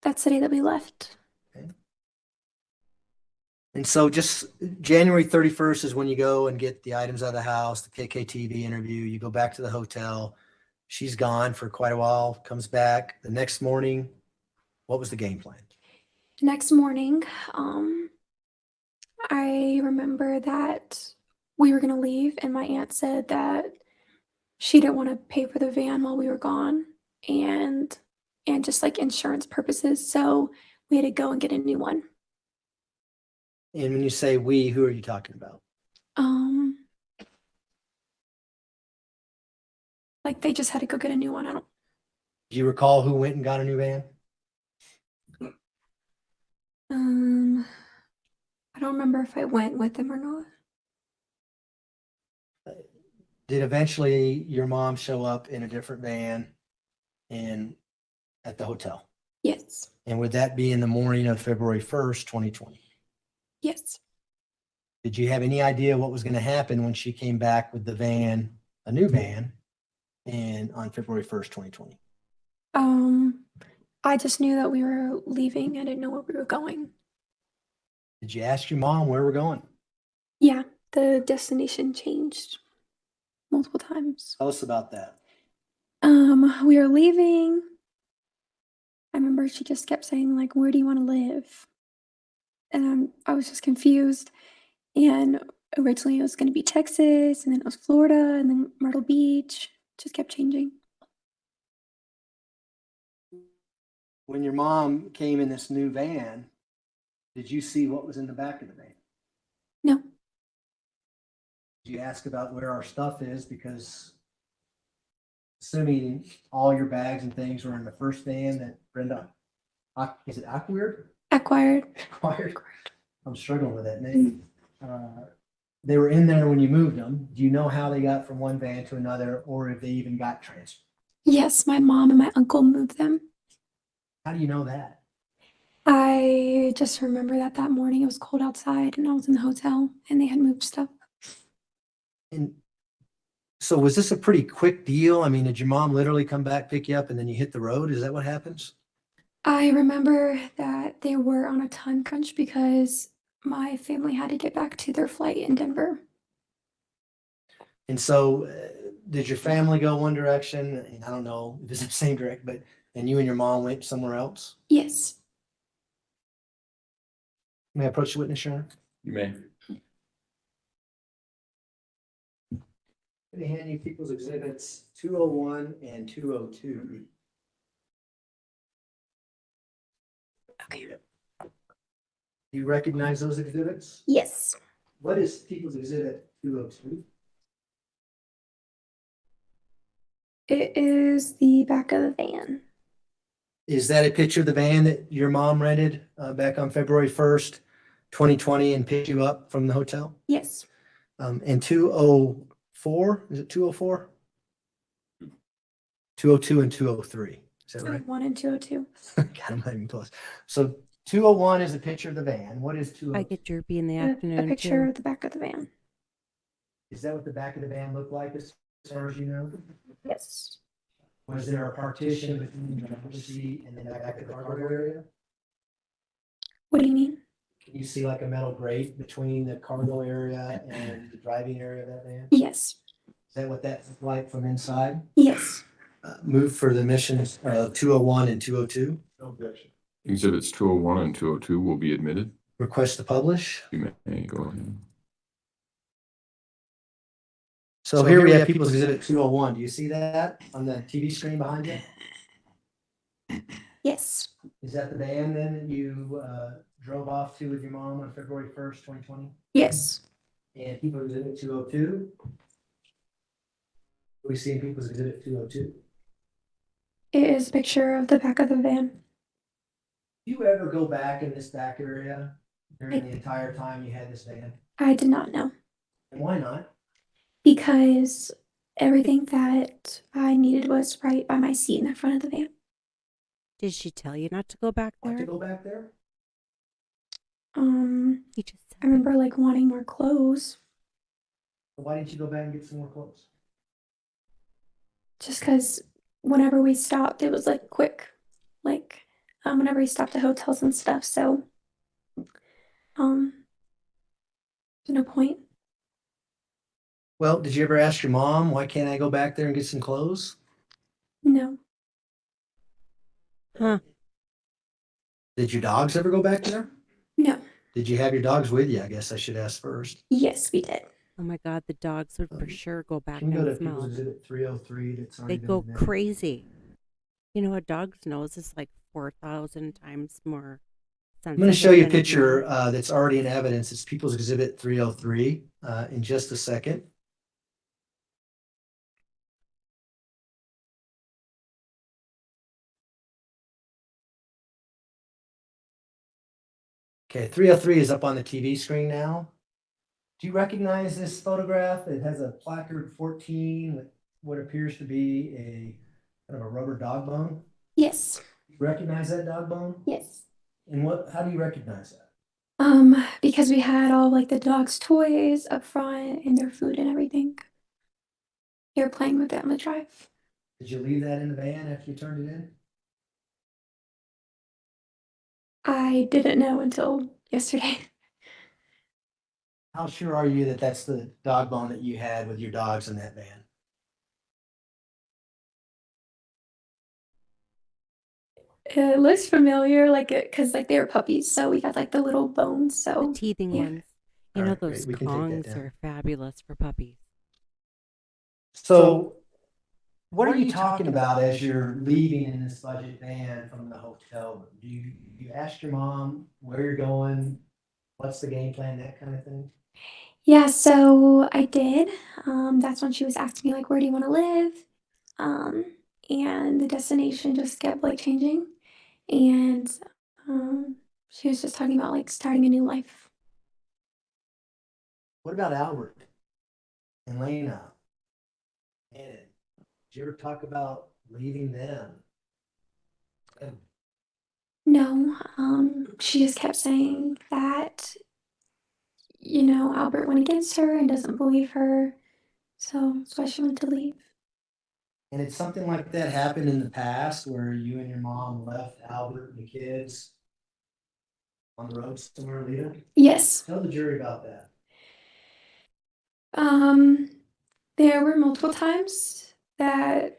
That's the day that we left. And so just January 31st is when you go and get the items out of the house, the KKTV interview, you go back to the hotel. She's gone for quite a while, comes back the next morning. What was the game plan? Next morning, I remember that we were going to leave, and my aunt said that she didn't want to pay for the van while we were gone and just like insurance purposes. So we had to go and get a new one. And when you say we, who are you talking about? Like they just had to go get a new one. Do you recall who went and got a new van? I don't remember if I went with them or not. Did eventually your mom show up in a different van and at the hotel? Yes. And would that be in the morning of February 1st, 2020? Yes. Did you have any idea what was going to happen when she came back with the van, a new van, and on February 1st, 2020? I just knew that we were leaving. I didn't know where we were going. Did you ask your mom where we're going? Yeah, the destination changed multiple times. Tell us about that. We were leaving. I remember she just kept saying, like, where do you want to live? And I was just confused. And originally it was going to be Texas, and then it was Florida, and then Myrtle Beach. Just kept changing. When your mom came in this new van, did you see what was in the back of the van? No. Did you ask about where our stuff is? Because assuming all your bags and things were in the first van that Brenda, is it acquired? Acquired. I'm struggling with that name. They were in there when you moved them. Do you know how they got from one van to another, or if they even got transferred? Yes, my mom and my uncle moved them. How do you know that? I just remember that that morning it was cold outside and I was in the hotel and they had moved stuff. And so was this a pretty quick deal? I mean, did your mom literally come back, pick you up, and then you hit the road? Is that what happens? I remember that they were on a time crunch because my family had to get back to their flight in Denver. And so did your family go one direction? And I don't know if it's the same direct, but and you and your mom went somewhere else? Yes. May I approach the witness, Sharon? You may. They hand you people's exhibits 201 and 202. Okay. Do you recognize those exhibits? Yes. What is people's exhibit 202? It is the back of the van. Is that a picture of the van that your mom rented back on February 1st, 2020 and picked you up from the hotel? Yes. And 204, is it 204? 202 and 203, is that right? 201 and 202. God, I'm not even close. So 201 is a picture of the van. What is I 202? get Droopy in the A afternoon picture too. of the back of the van. Is that what the back of the van looked like as far as you know? Yes. Was there a partition between the driver's seat and the back of the cargo area? What do you mean? Can you see like a metal grate between the cargo area and the driving area of that van? Yes. Is that what that looked like from inside? Yes. Move for the missions 201 and 202. No objection. Exhibits 201 and 202 will be admitted. Request to publish. You may go ahead. So here we have people's exhibit 201. Do you see that on the TV screen behind you? Yes. Is that the van then that you drove off to with your mom on February 1st, 2020? Yes. And people's exhibit 202? We see in people's exhibit 202. It is a picture of the back of the van. Do you ever go back in this back area during the entire time you had this van? I did not know And why not? because everything that I needed was right by my seat in the front of the van. Did she tell you not to go back Want to there? go back there? He just I remember like wanting more clothes Why didn't you go back and get some more clothes? just because whenever we stopped, it was like quick, like whenever we stopped at hotels and stuff. So, there's no point. Well, did you ever ask your mom, why can't I go back there and get some clothes? No. Huh. Did your dogs ever go back there? No. Did you have your dogs with you? I guess I should ask first. Yes, we did. Oh my God, the dogs would for sure go back Can you go to and people's smell. exhibit 303 that's already They been go admitted? crazy. You know, a dog's nose is like 4,000 times more I'm going to show you a sensitive than picture human. that's already in evidence. It's people's exhibit 303 in just a second. Okay, 303 is up on the TV screen now. Do you recognize this photograph? It has a placard 14 with what appears to be a kind of a rubber dog bone. Yes. You recognize that dog bone? Yes. And how do you recognize that? Because we had all like the dog's toys up front and their food and everything. They were playing with it on the drive. Did you leave that in the van after you turned it in? I didn't know until yesterday. How sure are you that that's the dog bone that you had with your dogs in that van? It looks familiar, like it, because like they were puppies, so we got like the little bones. The So teething yeah. ones. You All know, right, great. those We can take that Kongs down. are fabulous for puppies. So what are you talking about as you're leaving in this budget van from the hotel room? Do you ask your mom where you're going? What's the game plan, that kind of thing? Yeah, so I did. That's when she was asking me like, where do you want to live? And the destination just kept like changing. And she was just talking about like starting a new life. What about Albert and Lena? And did you ever talk about leaving them? No, she just kept saying that, Albert went against her and doesn't believe her. So that's why she wanted to leave. And it's something like that happened in the past where you and your mom left Albert and the kids on the road somewhere later? Yes. Tell the jury about that. There were multiple times that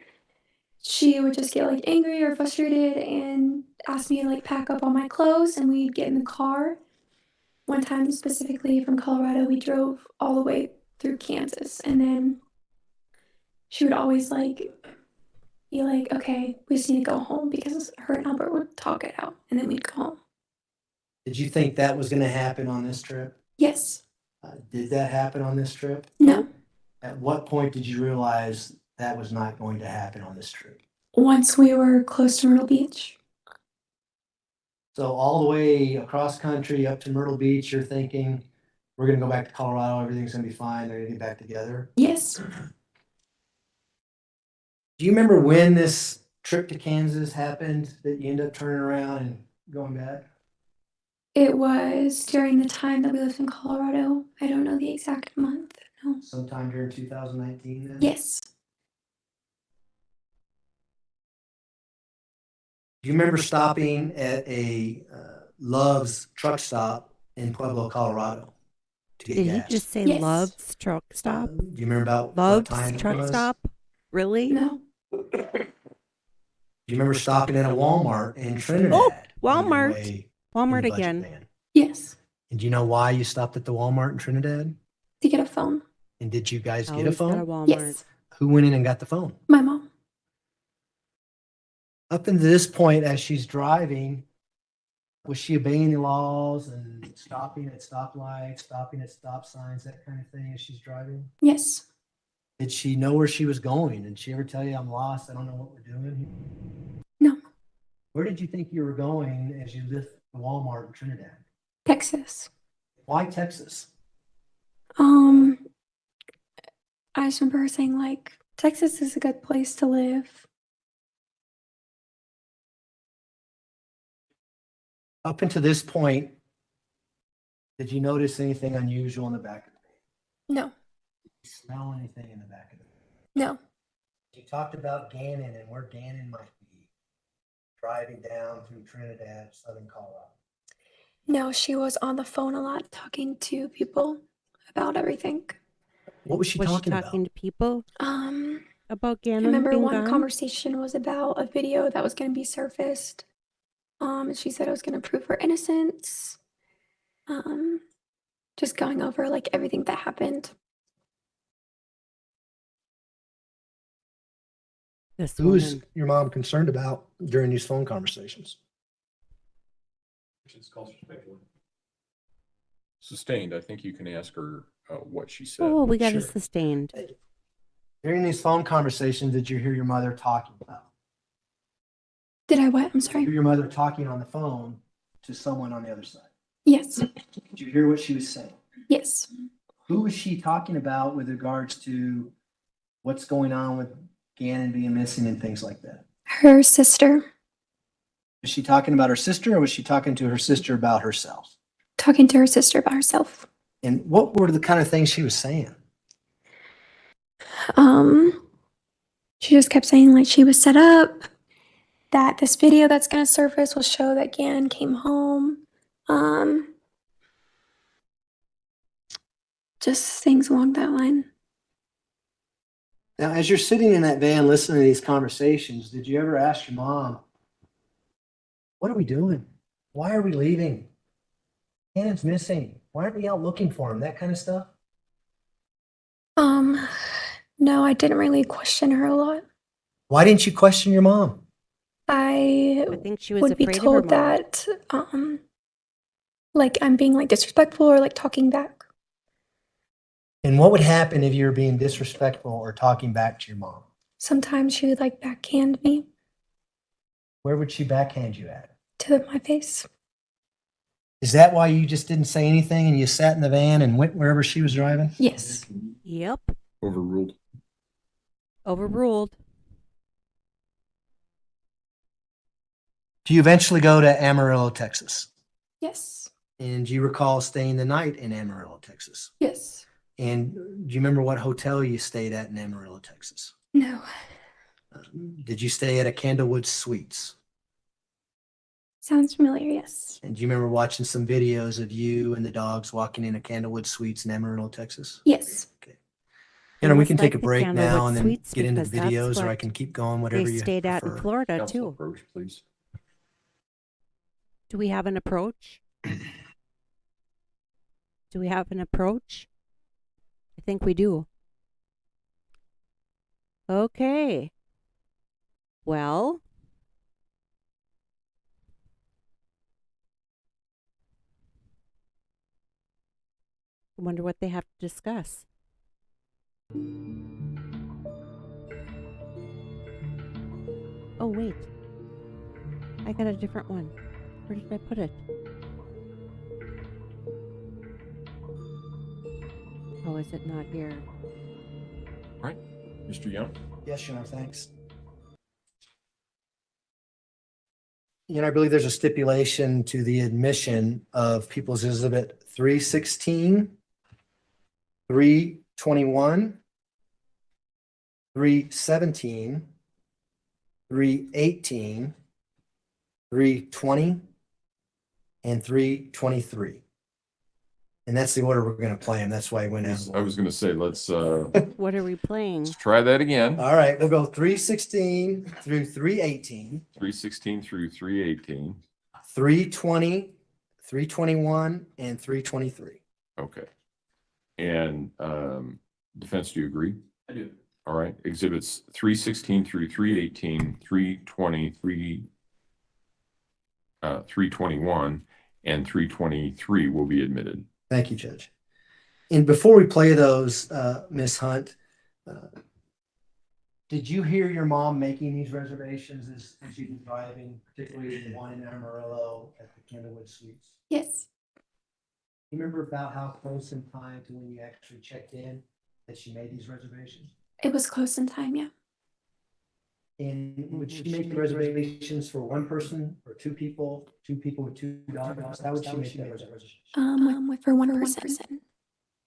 she would just get like angry or frustrated and ask me to like pack up all my clothes and we'd get in the car. One time specifically from Colorado, we drove all the way through Kansas and then she would always like be like, okay, we just need to go home because her and Albert would talk it out and then we'd go home. Did you think that was going to happen on this trip? Yes. Did that happen on this trip? No. At what point did you realize that was not going to happen on this trip? Once we were close to Myrtle Beach. So all the way across country up to Myrtle Beach, you're thinking, we're going to go back to Colorado, everything's going to be fine, they're going to get back together? Yes. Do you remember when this trip to Kansas happened that you ended up turning around and going back? It was during the time that we lived in Colorado. I don't know the exact month. No. Sometime during 2019 then? Yes. Do you remember stopping at a Love's truck stop in Pueblo, Colorado to get Did he gas? just say Yes. Love's truck stop? Do you remember about what Love's time it truck was? stop? Really? No. Do you remember stopping at a Walmart in Trinidad? Oh, on your Walmart. way in Walmart the budget again. van? Yes. And do you know why you stopped at the Walmart in Trinidad? To get a phone. And did you guys get a Always got phone? a Walmart. Yes. Who went in and got the phone? My mom. Up until this point, as she's driving, was she obeying the laws and stopping at stoplights, stopping at stop signs, that kind of thing as she's driving? Yes. Did she know where she was going? Did she ever tell you, I'm lost, I don't know what we're doing here? No. Where did you think you were going as you left the Walmart in Trinidad? Texas. Why Texas? I just remember her saying like, Texas is a good place to live. Up until this point, did you notice anything unusual in the back of the van? No. Did you smell anything in the back of the van? No. You talked about Gannon and where Gannon might be driving down through Trinidad, southern Colorado. No, she was on the phone a lot talking to people about everything. What was she Was she talking talking about? to people I about Gannon remember being one gone? conversation was about a video that was going to be surfaced. And she said it was going to prove her innocence. Just going over like everything that happened. This Who is woman. your mom concerned about during these phone conversations? Sustained. I think you can ask her what she said. Oh, we got Sure. it sustained. During these phone conversations, did you hear your mother talking about? Did I what? I'm Did you sorry. hear your mother talking on the phone to someone on the other side? Yes. Did you hear what she was saying? Yes. Who was she talking about with regards to what's going on with Gannon being missing and things like that? Her sister. Was she talking about her sister or was she talking to her sister about herself? Talking to her sister about herself. And what were the kind of things she was saying? She just kept saying like she was set up, that this video that's gonna surface will show that Gannon came home. Just things along that line. Now, as you're sitting in that van listening to these conversations, did you ever ask your mom, what are we doing? Why are we leaving? Gannon's missing. Why aren't we out looking for him? That kind of stuff? No, I didn't really question her a lot. Why didn't you question your mom? I think she was would be afraid of her told mom. that like I'm being like disrespectful or like talking back. And what would happen if you were being disrespectful or talking back to your mom? Sometimes she would like backhand me Where would she backhand you at? to my face. Is that why you just didn't say anything and you sat in the van and went wherever she was driving? Yes. Yep. Overruled. Overruled. Do you eventually go to Amarillo, Texas? Yes. And do you recall staying the night in Amarillo, Texas? Yes. And do you remember what hotel you stayed at in Amarillo, Texas? No. Did you stay at a Candlewood Suites? Sounds familiar. Yes. And do you remember watching some videos of you and the dogs walking in a Candlewood Suites in Amarillo, Texas? Yes. Okay. It And we was can take a like the break now Candlewood and then Suites get into the because that's videos, or I what can keep going, they whatever you stayed at in prefer. Florida Council too. approach, please. Do we have an approach? Do we have an approach? I think we do. Okay. Well, I wonder what they have to discuss. Oh, wait. I got a different one. Where did I put it? Oh, is it not here? All right, Mr. Young. Yes, Your Honor, thanks. I believe there's a stipulation to the admission of People's Exhibit 316, 321, 317, 318, 320, and 323. And that's the order we're going to play them. That's why I went out. I was going to say, let's What are we playing? try that again. All right, we'll go 316 through 318, 316 through 318. 320, 321, and 323. Okay. And defense, do you agree? I do. All right. Exhibits 316 through 318, 320, 321, and 323 will be admitted. Thank you, Judge. And before we play those, Ms. Hunt, did you hear your mom making these reservations as you were driving, particularly the one in Amarillo at the Candlewood Suites? Yes. You remember about how close in time to when you actually checked in that she made these reservations? It was close in time. Yeah. And would she make the reservations for one person or two people with two dogs? How would she make that reservation? For one person.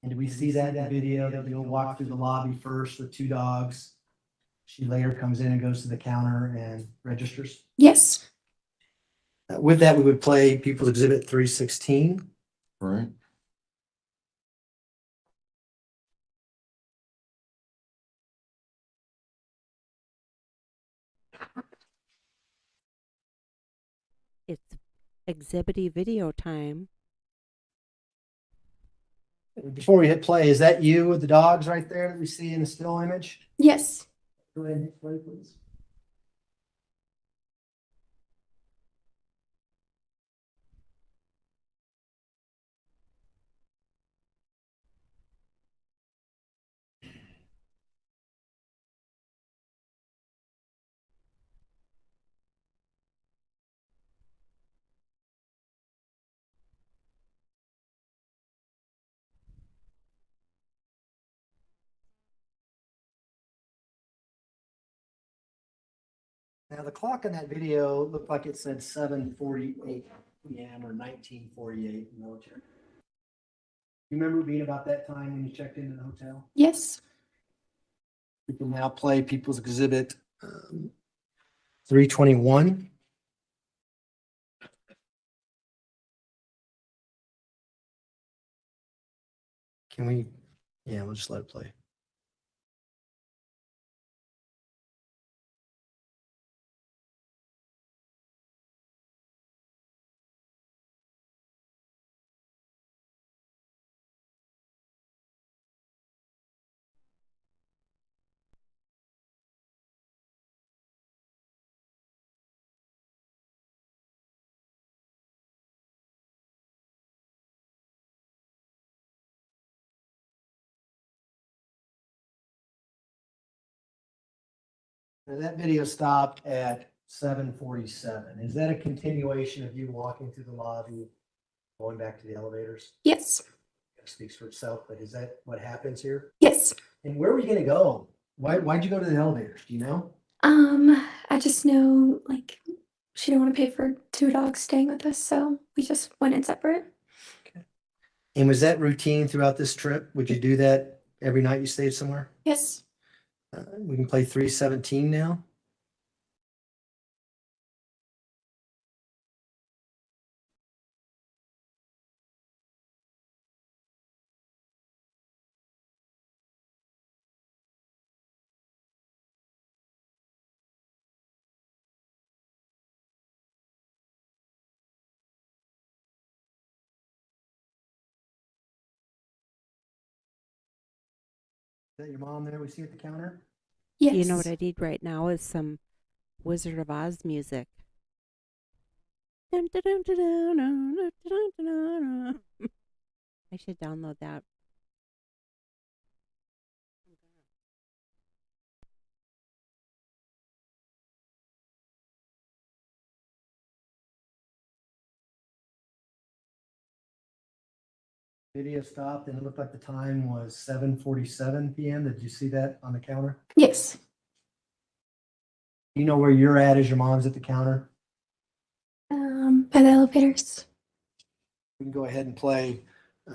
And do we see that in the video that you'll walk through the lobby first with two dogs? She later comes in and goes to the counter and registers. Yes. With that, we would play People's Exhibit 316. All right. It's exhibity video time. Before we hit play, is that you with the dogs right there that we see in the still image? Yes. Go ahead and hit play, please. Now, the clock in that video looked like it said 7:48 p.m. or 1948 in military. You remember being about that time when you checked into the hotel? Yes. We can now play People's Exhibit 321. Can we? Yeah, we'll just let it play. Now, that video stopped at 7:47. Is that a continuation of you walking through the lobby, going back to the elevators? Yes. It speaks for itself, but is that what happens here? Yes. And where were you gonna go? Why'd you go to the elevators? Do you know? I just know she didn't want to pay for 2 dogs staying with us, so we just went in separate. And was that routine throughout this trip? Would you do that every night you stayed somewhere? Yes. We can play 317 now. Is that your mom there we see at the counter? Yes. You know what I need right now is some Wizard of Oz music. Dun, dun, dun, dun, dun, dun, dun, dun, dun, dun. I should download that. Video stopped and it looked like the time was 7:47 p.m. Did you see that on the counter? Yes. You know where you're at as your mom's at the counter? By the elevators. We can go ahead and play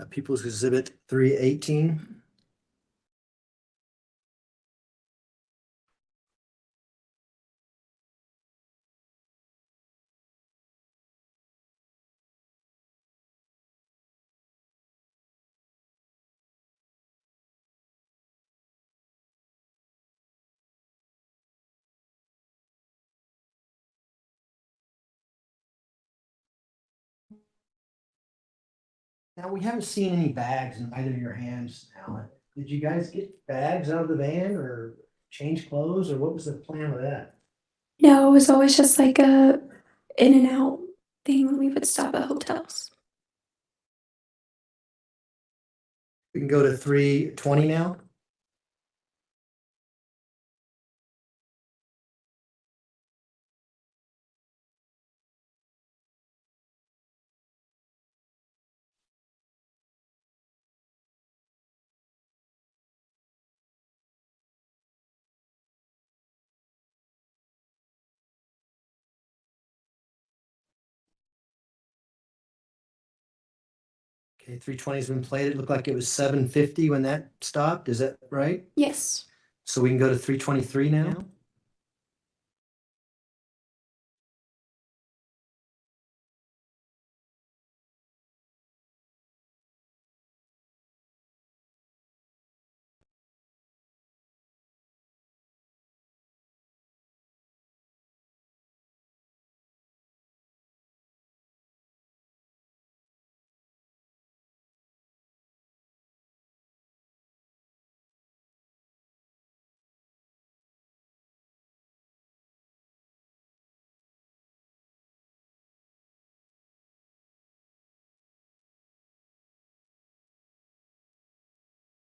People's Exhibit 318. Now, we haven't seen any bags in either of your hands, Alan. Did you guys get bags out of the van or change clothes, or what was the plan with that? No, it was always just like a in and out thing when we would stop at hotels. We can go to 320 now. Okay, 320's been played. It looked like it was 7:50 when that stopped. Is that right? Yes. So we can go to 323 now.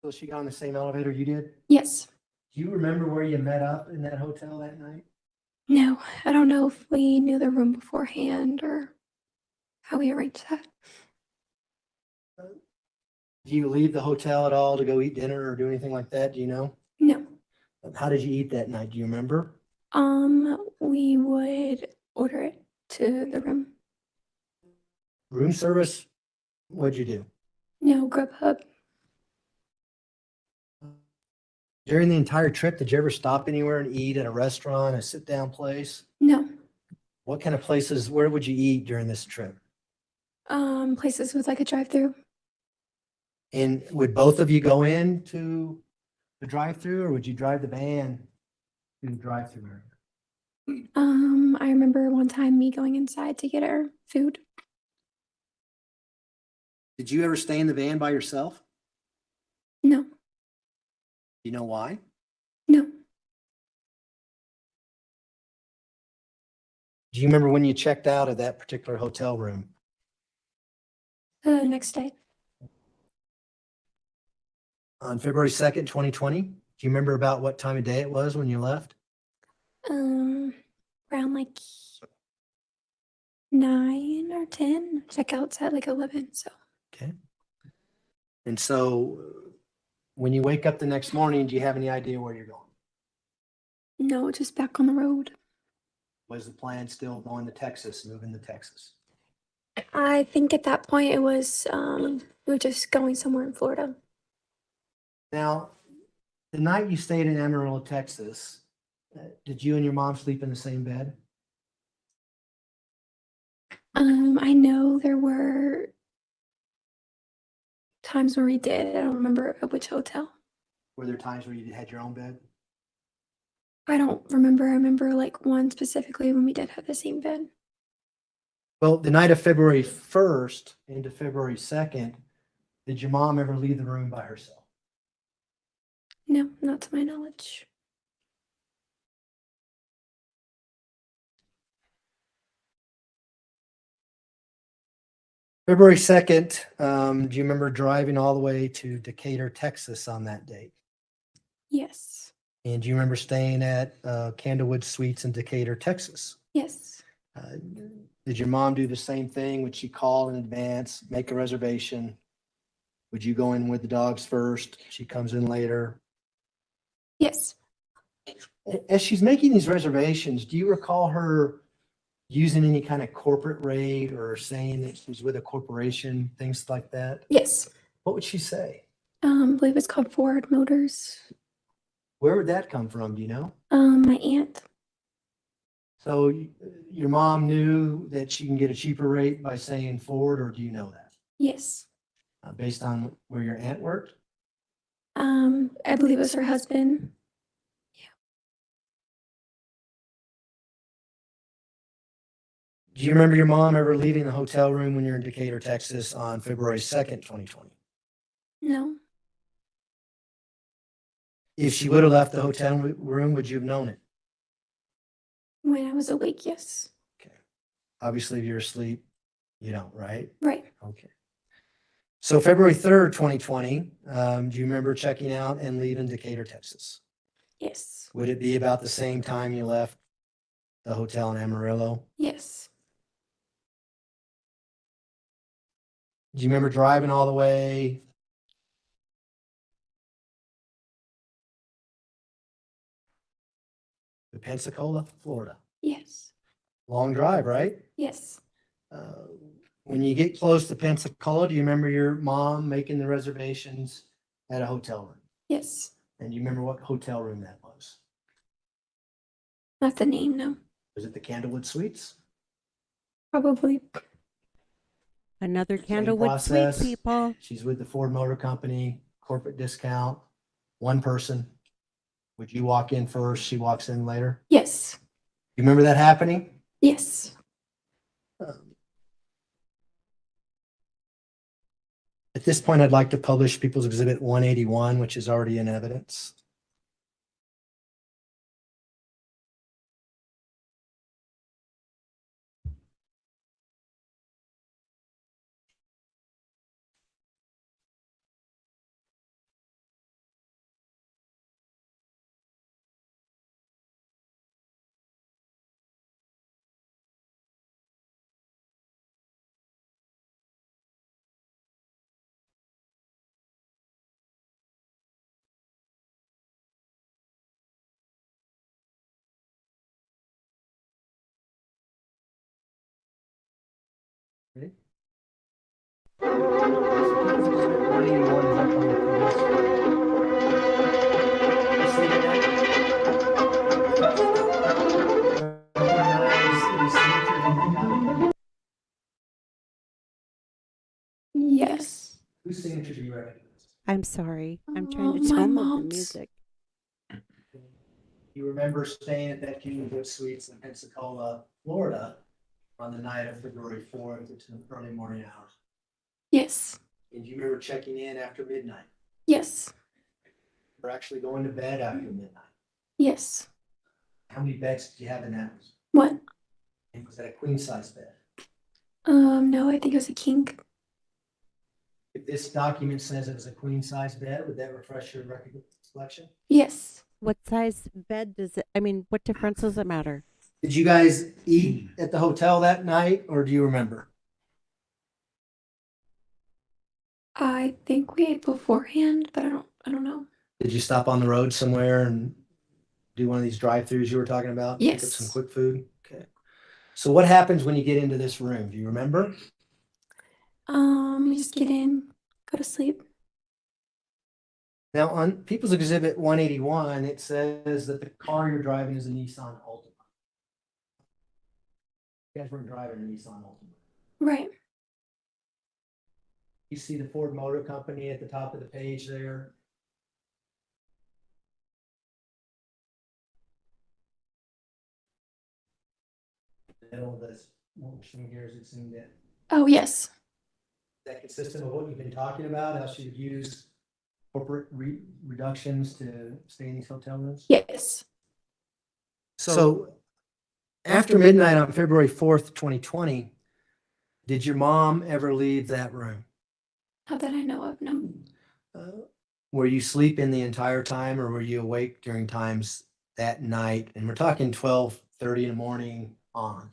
So she got on the same elevator you did? Yes. Do you remember where you met up in that hotel that night? No, I don't know if we knew the room beforehand or how we arranged that. Do you leave the hotel at all to go eat dinner or do anything like that? Do you know? No. How did you eat that night? Do you remember? We would order it to the room. Room service? What'd you do? No, Grubhub. During the entire trip, did you ever stop anywhere and eat at a restaurant, a sit-down place? No. What kind of places, where would you eat during this trip? Places with like a drive-through. And would both of you go in to the drive-through or would you drive the van to the drive-through area? I remember one time me going inside to get our food. Did you ever stay in the van by yourself? No. You know why? No. Do you remember when you checked out of that particular hotel room? The next day. On February 2nd, 2020? Do you remember about what time of day it was when you left? Around like 9 or 10. Checkout's at like 11. So Okay. And so when you wake up the next morning, do you have any idea where you're going? no, just back on the road. Was the plan still going to Texas, moving to Texas? I think at that point it was we were just going somewhere in Florida. Now, the night you stayed in Amarillo, Texas, did you and your mom sleep in the same bed? I know there were times where we did. I don't remember at which hotel. Were there times where you had your own bed? I don't remember. I remember like one specifically when we did have the same bed. Well, the night of February 1st into February 2nd, did your mom ever leave the room by herself? No, not to my knowledge. February 2nd, do you remember driving all the way to Decatur, Texas on that date? Yes. And do you remember staying at Candlewood Suites in Decatur, Texas? Yes. Did your mom do the same thing? Would she call in advance, make a reservation? Would you go in with the dogs first? She comes in later. Yes. As she's making these reservations, do you recall her using any kind of corporate rate or saying that she's with a corporation, things like that? Yes. What would she say? I believe it's called Ford Motors. Where would that come from? Do you know? My aunt. So your mom knew that she can get a cheaper rate by saying Ford, or do you know that? Yes. Based on where your aunt worked? I believe it was her husband. Do you remember your mom ever leaving the hotel room when you're in Decatur, Texas on February 2nd, 2020? No. If she would have left the hotel room, would you have known it? When I was awake, yes. Okay. Obviously, if you're asleep, you don't, right? Right. Okay. So February 3rd, 2020, do you remember checking out and leaving Decatur, Texas? Yes. Would it be about the same time you left the hotel in Amarillo? Yes. Do you remember driving all the way to Pensacola, Florida? Yes. Long drive, right? Yes. When you get close to Pensacola, do you remember your mom making the reservations at a hotel room? Yes. And do you remember what hotel room that was? Not the name, no. Was it the Candlewood Suites? Probably. Another Same Candlewood Suite, process. people. She's with the Ford Motor Company, corporate discount, one person. Would you walk in first? She walks in later? Yes. You remember that happening? Yes. At this point, I'd like to publish People's Exhibit 181, which is already in evidence. Ready? People's Exhibit 181 is up on the previous slide. You see that? Recognize any signatures in the document? Yes. Whose signature do you recognize? I'm sorry. I'm trying to My download the mom's. music. You remember staying at that Candlewood Suites in Pensacola, Florida on the night of February 4th into the early morning hours? Yes. And you remember checking in after midnight? Yes. Or actually going to bed after midnight? Yes. How many beds did you have in that? What? And was that a queen size bed? No, I think it was a king. If this document says it was a queen size bed, would that refresh your recollection? Yes. What size bed does it, I mean, what difference does it matter? Did you guys eat at the hotel that night, or do you remember? I think we ate beforehand, but I don't know. Did you stop on the road somewhere and do one of these drive-throughs you were talking about? Pick up some Yes. quick food? Okay. So what happens when you get into this room? Do you remember? We just get in, go to sleep. Now, on People's Exhibit 181, it says that the car you're driving is a Nissan Altima. You guys weren't driving a Nissan Altima. Right. You see the Ford Motor Company at the top of the page there. Middle of this motion gears, it seemed Oh, yes. that consistent with what you've been talking about, how she would use corporate reductions to stay in these hotel rooms? Yes. So after midnight on February 4th, 2020, did your mom ever leave that room? Not that I know of, no. Were you sleeping the entire time or were you awake during times that night? And we're talking 12:30 in the morning on.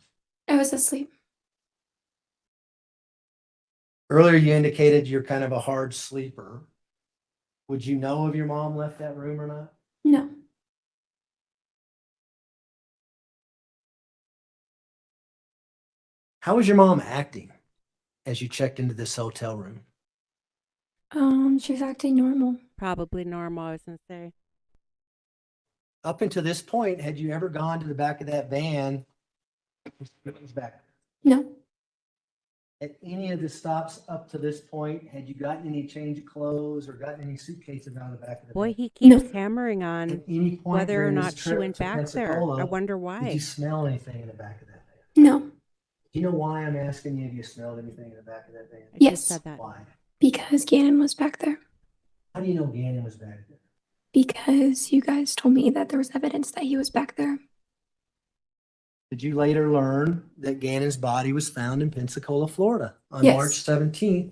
I was asleep. Earlier, you indicated you're kind of a hard sleeper. Would you know if your mom left that room or not? No. How was your mom acting as you checked into this hotel room? She was acting normal. Probably normal, I was going to say. Up until this point, had you ever gone to the back of that van? It was back. No. At any of the stops up to this point, had you gotten any change of clothes or gotten any suitcases out of the back of the Boy, van? he keeps No. hammering At on any point whether or during this not she trip went to back there. I Pensacola, wonder did why. you smell anything in the back of that van? No. Do you know why I'm asking you if you smelled anything in the back of that van? I Yes. just said that. Why? Because Gannon was back there. How do you know Gannon was back there? Because you guys told me that there was evidence that he was back there. Did you later learn that Gannon's body was found in Pensacola, Florida on Yes. March 17th,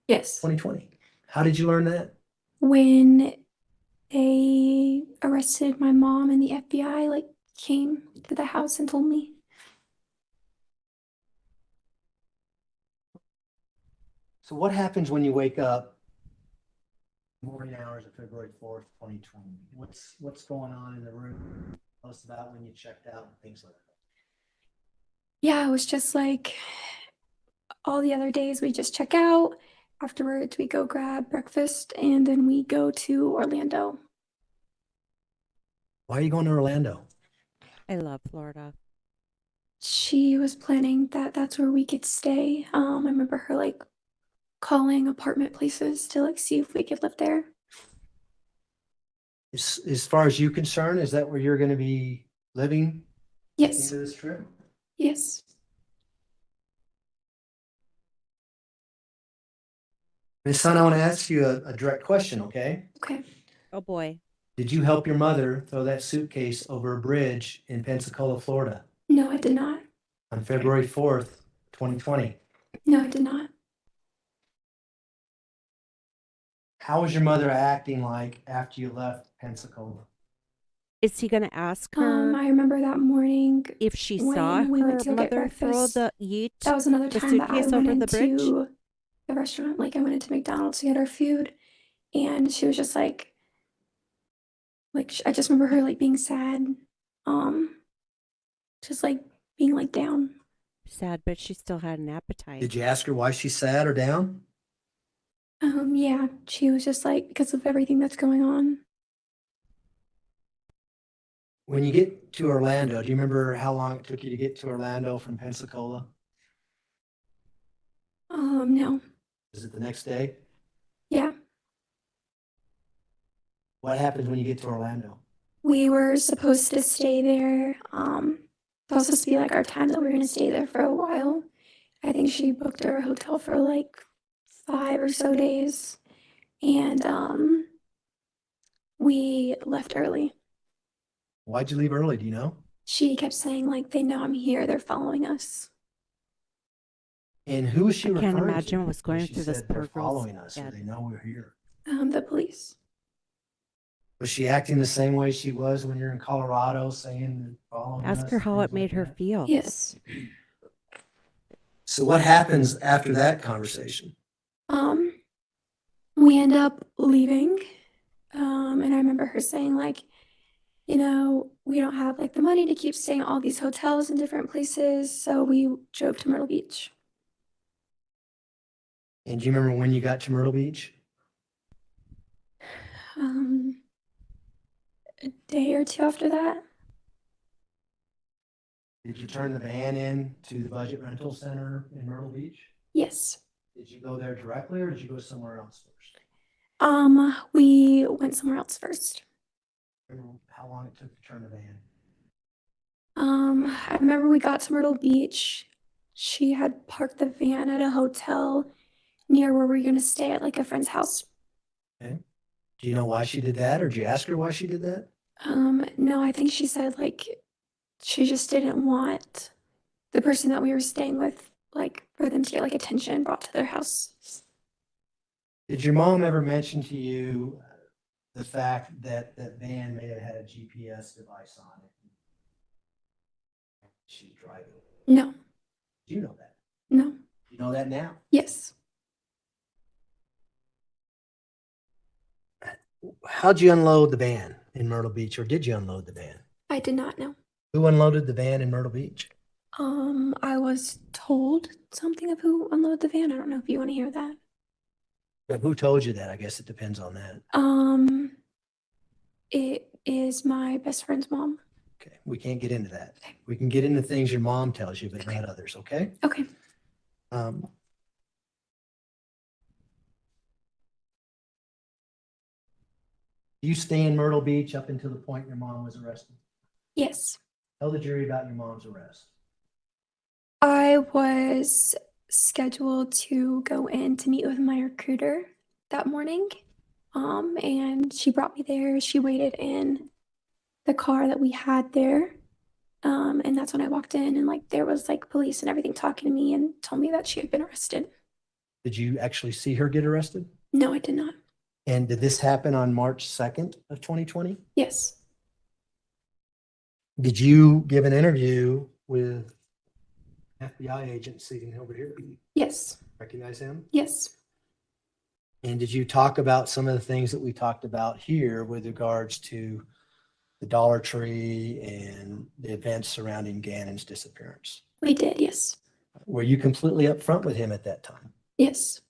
Yes. 2020? How did you learn that? When they arrested my mom and the FBI came to the house and told me. So what happens when you wake up morning hours of February 4th, 2020? What's going on in the room? Tell us about when you checked out and things like that. Yeah, it was just like all the other days we just check out. Afterwards, we go grab breakfast and then we go to Orlando. Why are you going to Orlando? I love Florida. She was planning that that's where we could stay. I remember her calling apartment places to see if we could live there. As far as you concerned, is that where you're going to be living at the end Yes. of this trip? Yes. Miss Sun, I want to ask you a direct question, okay? Okay. Oh boy. Did you help your mother throw that suitcase over a bridge in Pensacola, Florida No, I did not. on February 4th, 2020? No, I did not. How was your mother acting like after you left Pensacola? Is he going to ask her I remember that morning if she when saw we her went to go get mother throw breakfast. the yeet? That was another the time that I suitcase went over the bridge? into the restaurant. I went into McDonald's to get our food, and she was just I just remember her being sad, just being down. Sad, but she still had an appetite. Did you ask her why she's sad or down? Yeah, she was just because of everything that's going on. When you get to Orlando, do you remember how long it took you to get to Orlando from Pensacola? No. Is it the next day? Yeah. What happens when you get to Orlando? We were supposed to stay there. It was supposed to be our time that we were going to stay there for a while. I think she booked our hotel for 5 or so days. And we left early. Why'd you leave early? Do you know? She kept saying they know I'm here. They're following us. And who was she I can't referring imagine to what's when going she through this said they're poor girl's following us or head? they know we're here? The police. Was she acting the same way she was when you're in Colorado saying they're following us Ask her and how things it made like her that? feel. Yes. So what happens after that conversation? We end up leaving. And I remember her saying we don't have like the money to keep staying at all these hotels in different places, so we drove to Myrtle Beach. And do you remember when you got to Myrtle Beach? Um, a day or two after that. Did you turn the van in to the Budget Rental Center in Myrtle Beach? Yes. Did you go there directly or did you go somewhere else first? We went somewhere else first. Remember how long it took to turn the van? I remember we got to Myrtle Beach. She had parked the van at a hotel near where we were going to stay at like a friend's house. Okay. Do you know why she did that, or did you ask her why she did that? No, I think she said like she just didn't want the person that we were staying with, like for them to get like attention brought to their house. Did your mom ever mention to you the fact that that van may have had a GPS device on it? She's driving. No, Do you know that? no, You know that now? yes. How'd you unload the van in Myrtle Beach, or did you unload the van? I did not know. Who unloaded the van in Myrtle Beach? I was told something of who unloaded the van. I don't know if you want to hear that. But who told you that? I guess it depends on that. It is my best friend's mom. Okay, we can't get into that. We can get into things your mom tells you, but not others, okay? Okay. Um, you stay in Myrtle Beach up until the point your mom was arrested? Yes. Tell the jury about your mom's arrest. I was scheduled to go in to meet with my recruiter that morning. And she brought me there. She waited in the car that we had there. And that's when I walked in and like there was like police and everything talking to me and told me that she had been arrested. Did you actually see her get arrested? No, I did not. And did this happen on March 2nd of 2020? Yes. Did you give an interview with FBI agent sitting over here? Yes. Recognize him? Yes. And did you talk about some of the things that we talked about here with regards to the Dollar Tree and the events surrounding Gannon's disappearance? We did. Yes. Were you completely upfront with him at that time? Yes.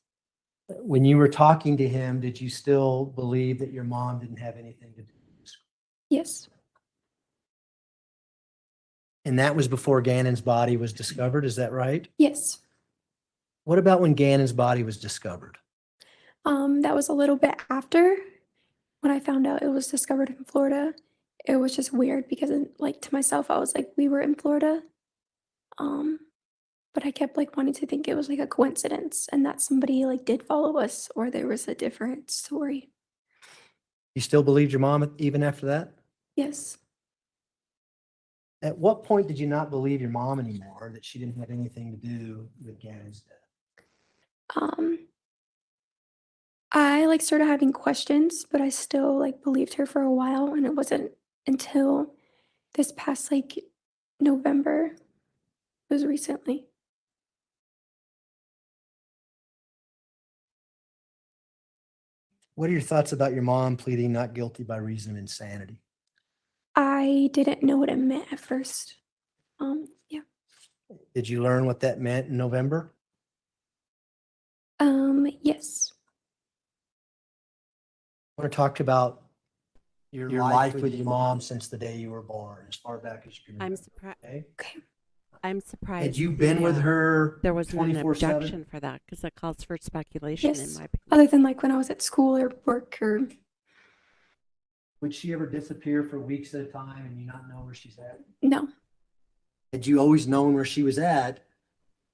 When you were talking to him, did you still believe that your mom didn't have anything to do with this? Yes. And that was before Gannon's body was discovered, is that right? Yes. What about when Gannon's body was discovered? That was a little bit after when I found out it was discovered in Florida. It was just weird because like to myself, I was like, we were in Florida. But I kept like wanting to think it was like a coincidence and that somebody like did follow us or there was a different story. You still believed your mom even after that? Yes. At what point did you not believe your mom anymore, that she didn't have anything to do with Gannon's death? I like started having questions, but I still like believed her for a while. And it wasn't until this past like November, it was recently. What are your thoughts about your mom pleading not guilty by reason of insanity? I didn't know what it meant at first. Yeah. Did you learn what that meant in November? Yes. I want to talk about your life with your mom since the day you were born, as far back as you can I'm remember. surprised. Okay? Okay. I'm surprised. Had you been with her There was not an 24/7? objection for that because it calls for speculation, in Yes. my opinion. Other than like when I was at school or work or Would she ever disappear for weeks at a time and you not know where she's at? no. Had you always known where she was at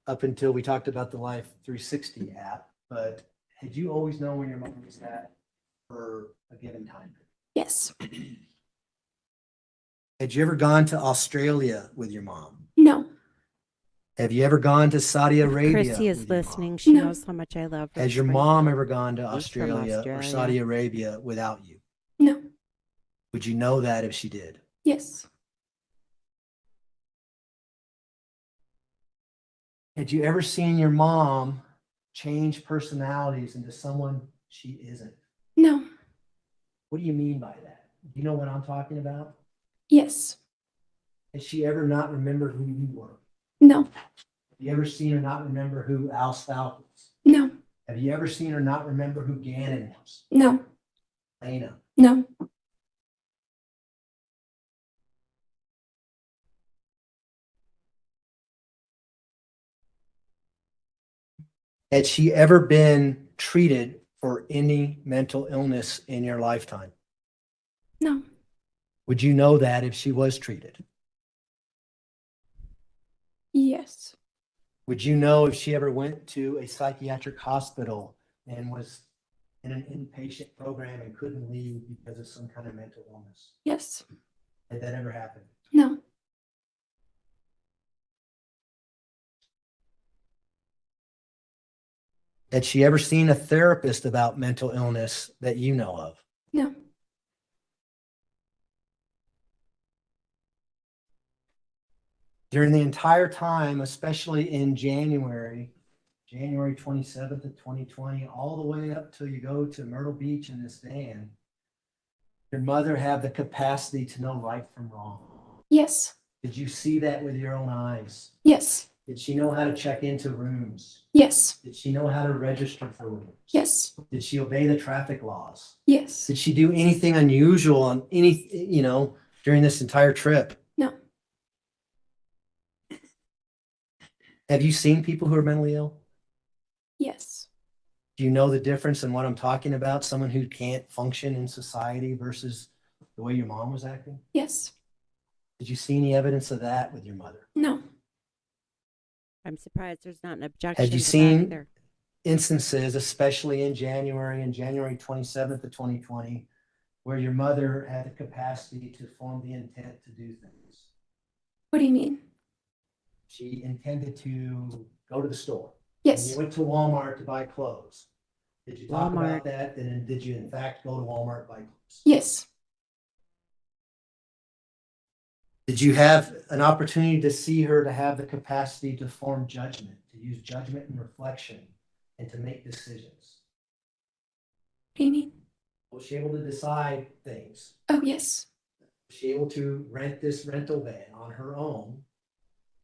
up until we talked about the Life 360 app, but had you always known where your mom was at for a given time? Yes. Had you ever gone to Australia with your mom? No. Have you ever gone to Saudi If Arabia? Christy is with your mom? listening, she No. knows how much I love her. Has your Springfield. mom ever gone to He's from Australia or Australia. Saudi Arabia without you? No. Would you know that if she did? Yes. Had you ever seen your mom change personalities into someone she isn't? No. What do you mean by that? Do you know what I'm talking about? Yes. Has she ever not remembered who you were? No. Have you ever seen her not remember who Al Stauch was? No. Have you ever seen her not remember who Gannon was? No. Lena. No. Had she ever been treated for any mental illness in your lifetime? No. Would you know that if she was treated? Yes. Would you know if she ever went to a psychiatric hospital and was in an inpatient program and couldn't leave because of some kind of mental illness? Yes. Did that ever happen? No. Had she ever seen a therapist about mental illness that you know of? No. During the entire time, especially in January 27th of 2020, all the way up till you go to Myrtle Beach in this van, your mother have the capacity to know right from wrong. Yes. Did you see that with your own eyes? Yes. Did she know how to check into rooms? Yes. Did she know how to register for rooms? Yes. Did she obey the traffic laws? Yes. Did she do anything unusual on any, during this entire trip? No. Have you seen people who are mentally ill? Yes. Do you know the difference in what I'm talking about? Someone who can't function in society versus the way your mom was acting? Yes. Did you see any evidence of that with your mother? No. I'm surprised there's not an objection Had you to that seen either. instances, especially in January and January 27th of 2020, where your mother had the capacity to form the intent to do things? What do you mean? She intended to go to the store. And you Yes. went to Walmart to buy clothes. Did you talk Walmart. about that? And did you in fact go to Walmart buy clothes? Yes. Did you have an opportunity to see her to have the capacity to form judgment, to use judgment and reflection, and to make decisions? What do you mean? Was she able to decide things? Oh, yes. Was she able to rent this rental van on her own,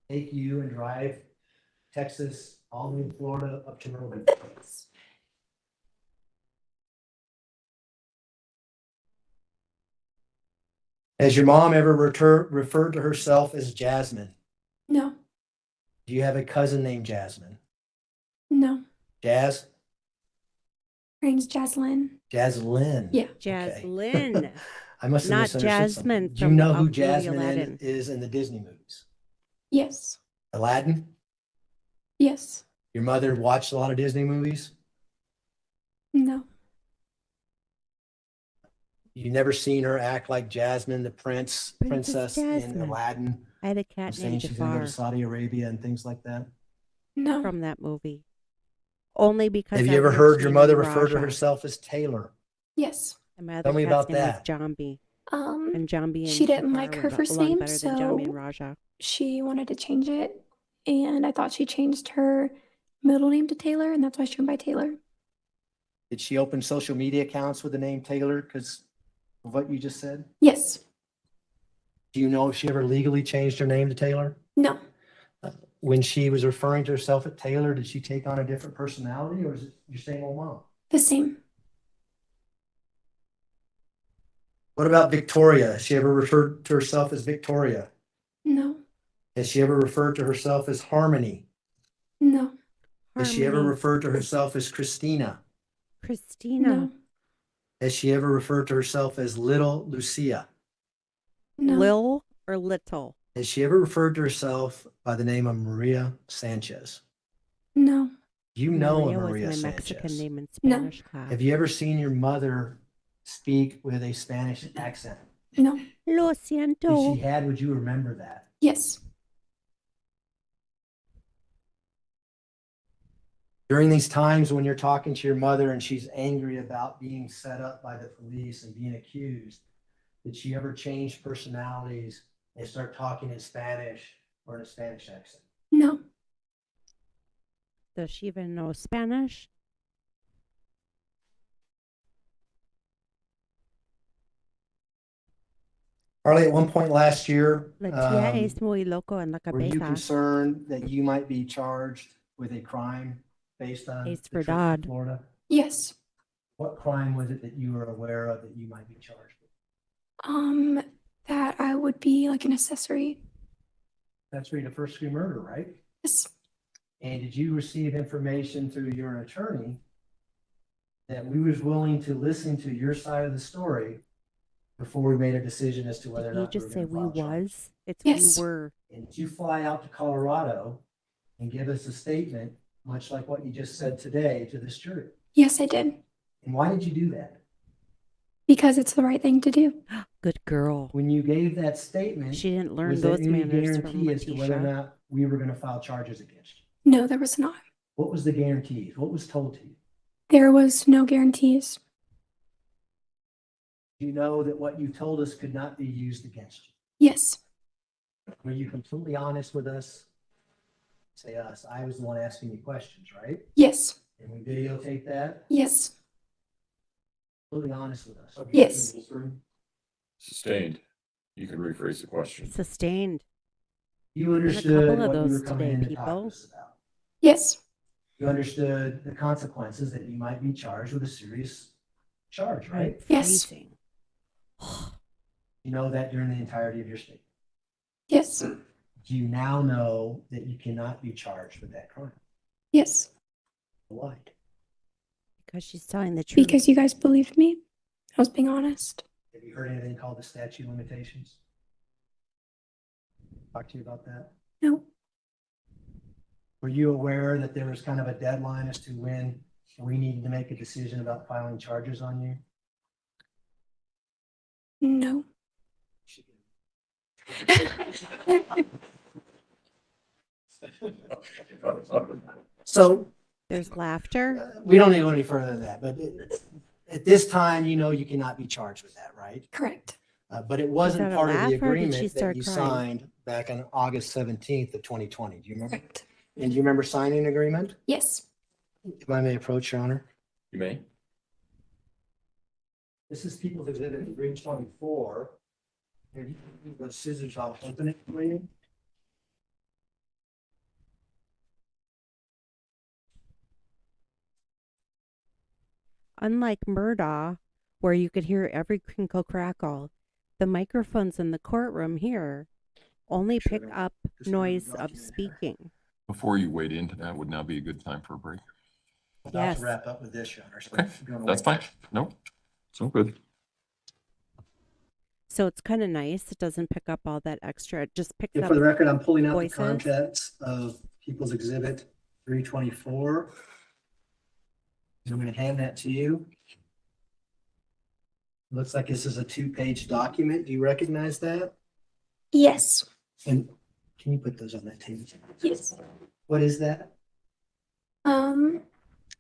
take you and drive Texas, all the way to Florida, up to Myrtle Beach? Has your mom ever referred to herself as Jasmine? No. Do you have a cousin named Jasmine? No. Jazz? Her name's Jaslyn. Jaslyn. Yeah. Okay. Jaslyn. I must have Not misunderstood Jasmine something. Do you from know who Movie Jasmine Aladdin. is in the Disney movies? Yes. Aladdin? Yes. Your mother watched a lot of Disney movies? No. You never seen her act like Jasmine, the princess in Jasmine. Aladdin? I had a I'm cat saying named she's gonna go to Jafar Saudi Arabia and things like that. No. from that movie. Only because Have that you ever one's heard your name mother is refer to Raja. herself as Taylor? Yes. And my Tell other me cat's about name was that. Jambi. Um, And Jambi and she didn't Jafar like were her first along name, better than Jambi and so Raja. she wanted to change it, and I thought she changed her middle name to Taylor, and that's why she went by Taylor. Did she open social media accounts with the name Taylor because of what you just said? Yes. Do you know if she ever legally changed her name to Taylor? No. When she was referring to herself as Taylor, did she take on a different personality or is it your same old mom? The same. What about Victoria? Has she ever referred to herself as Victoria? No. Has she ever referred to herself as Harmony? No. Has she ever Harmony. referred to herself as Christina? Christina. No. Has she ever referred to herself as Little Lucia? No. Lil or Little? Has she ever referred to herself by the name of Maria Sanchez? No. You know Maria a Maria was my Mexican Sanchez. name in No. Spanish class. Have you ever seen your mother speak with a Spanish accent? No. Lo If she siento. had, would you remember that? Yes. During these times when you're talking to your mother and she's angry about being set up by the police and being accused, did she ever change personalities and start talking in Spanish or in a Spanish accent? No. Does she even know Spanish? Harley, at one point last year, Letecia es muy loco en la were you cabeza. concerned that you might be charged with a crime based on Es the trip to verdad. Florida? Yes. What crime was it that you were aware of that you might be charged with? That I would be like an accessory. That's for the first degree murder, right? Yes. And did you receive information through your attorney that we was willing to listen to your side of the story before we made a decision as to whether or Did you not we were just say going to we file charges? was? It's Yes. we were. And did you fly out to Colorado and give us a statement, much like what you just said today to this jury? Yes, I did. And why did you do that? Because it's the right thing to do. Good girl. When you gave that statement, She didn't learn was there those any manners from guarantee as to whether or Leticia. not we were going to file charges against you? No, there was not. What was the guarantees? What was told to you? There was no guarantees. You know that what you told us could not be used against you. Yes. Were you completely honest with us? Say us. I was the one asking you questions, right? Yes. And we videotape that. Yes. Completely honest with us. Yes. Sustained. You can rephrase the question. Sustained. You of understood what you those were coming in today, to talk people. to us about. Yes. You understood the consequences that you might be charged with a serious charge, right? Yes. Freezing. You know that during the entirety of your statement. Yes. You now know that you cannot be charged with that crime. Yes. Why? Because she's telling the truth. Because you guys believed me. I was being honest. Have you heard anything called the statute of limitations? Talk to you about that. No. Were you aware that there was kind of a deadline as to when we needed to make a decision about filing charges on you? No. So There's laughter. we don't need to go any further than that, but at this time, you know, you cannot be charged with that, right? Correct. But it wasn't that a part of laugh the or did she agreement start that you crying? signed back on August 17th of 2020. Do you remember? Correct. And do you remember signing an agreement? Yes. If I may approach, Your Honor. You may. This is People's Exhibit 324. Here, you can use those scissors, I'll open it for you. Unlike Murdaugh, where you could hear every crinkle crackle, the microphones in the courtroom here only Sure pick don't. up Just noise have a of document here. speaking. Before you wade into that, would now be a good time for a break? About Yes. to wrap up with this, Your Honor. So Okay, if you wanna that's wait. fine. No, it's all good. So it's kind of nice. It doesn't pick up all that extra. It just picks And up. for the record, I'm pulling out voices. the contents of People's Exhibit 324. And I'm going to hand that to you. Looks like this is a 2-page document. Do you recognize that? Yes. And can you put those on that table? Yes. What is that?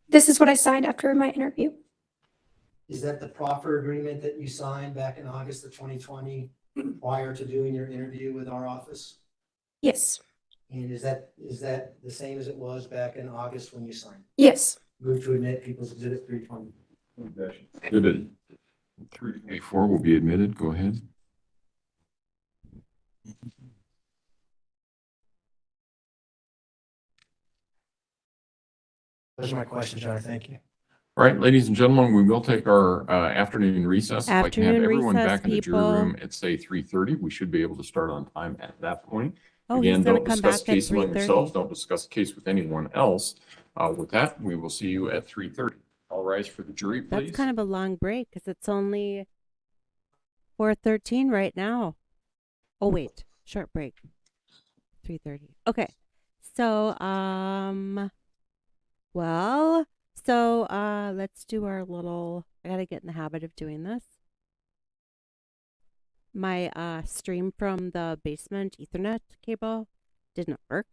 This is what I signed after my interview. Is that the proffer agreement that you signed back in August of 2020 prior to doing your interview with our office? Yes. And is that the same as it was back in August when you signed? Yes. Move to admit People's Exhibit 320. Exhibit 324 will be admitted. Go ahead. Those are my questions, Your Honor. Thank you. All right, ladies and gentlemen, we will take our afternoon recess. If I can have Afternoon everyone recess, back in the jury people. room at say 3:30, we should be able to start on time at that point. Oh, Again, he's going don't to come discuss back at case among yourselves. 3:30. Don't discuss the case with anyone else. With that, we will see you at 3:30. All rise for the jury, please. That's kind of a long break because it's only 4:13 right now. Oh wait, short break. 3:30. Okay. So let's do our little. I gotta get in the habit of doing this. My stream from the basement Ethernet cable did not work.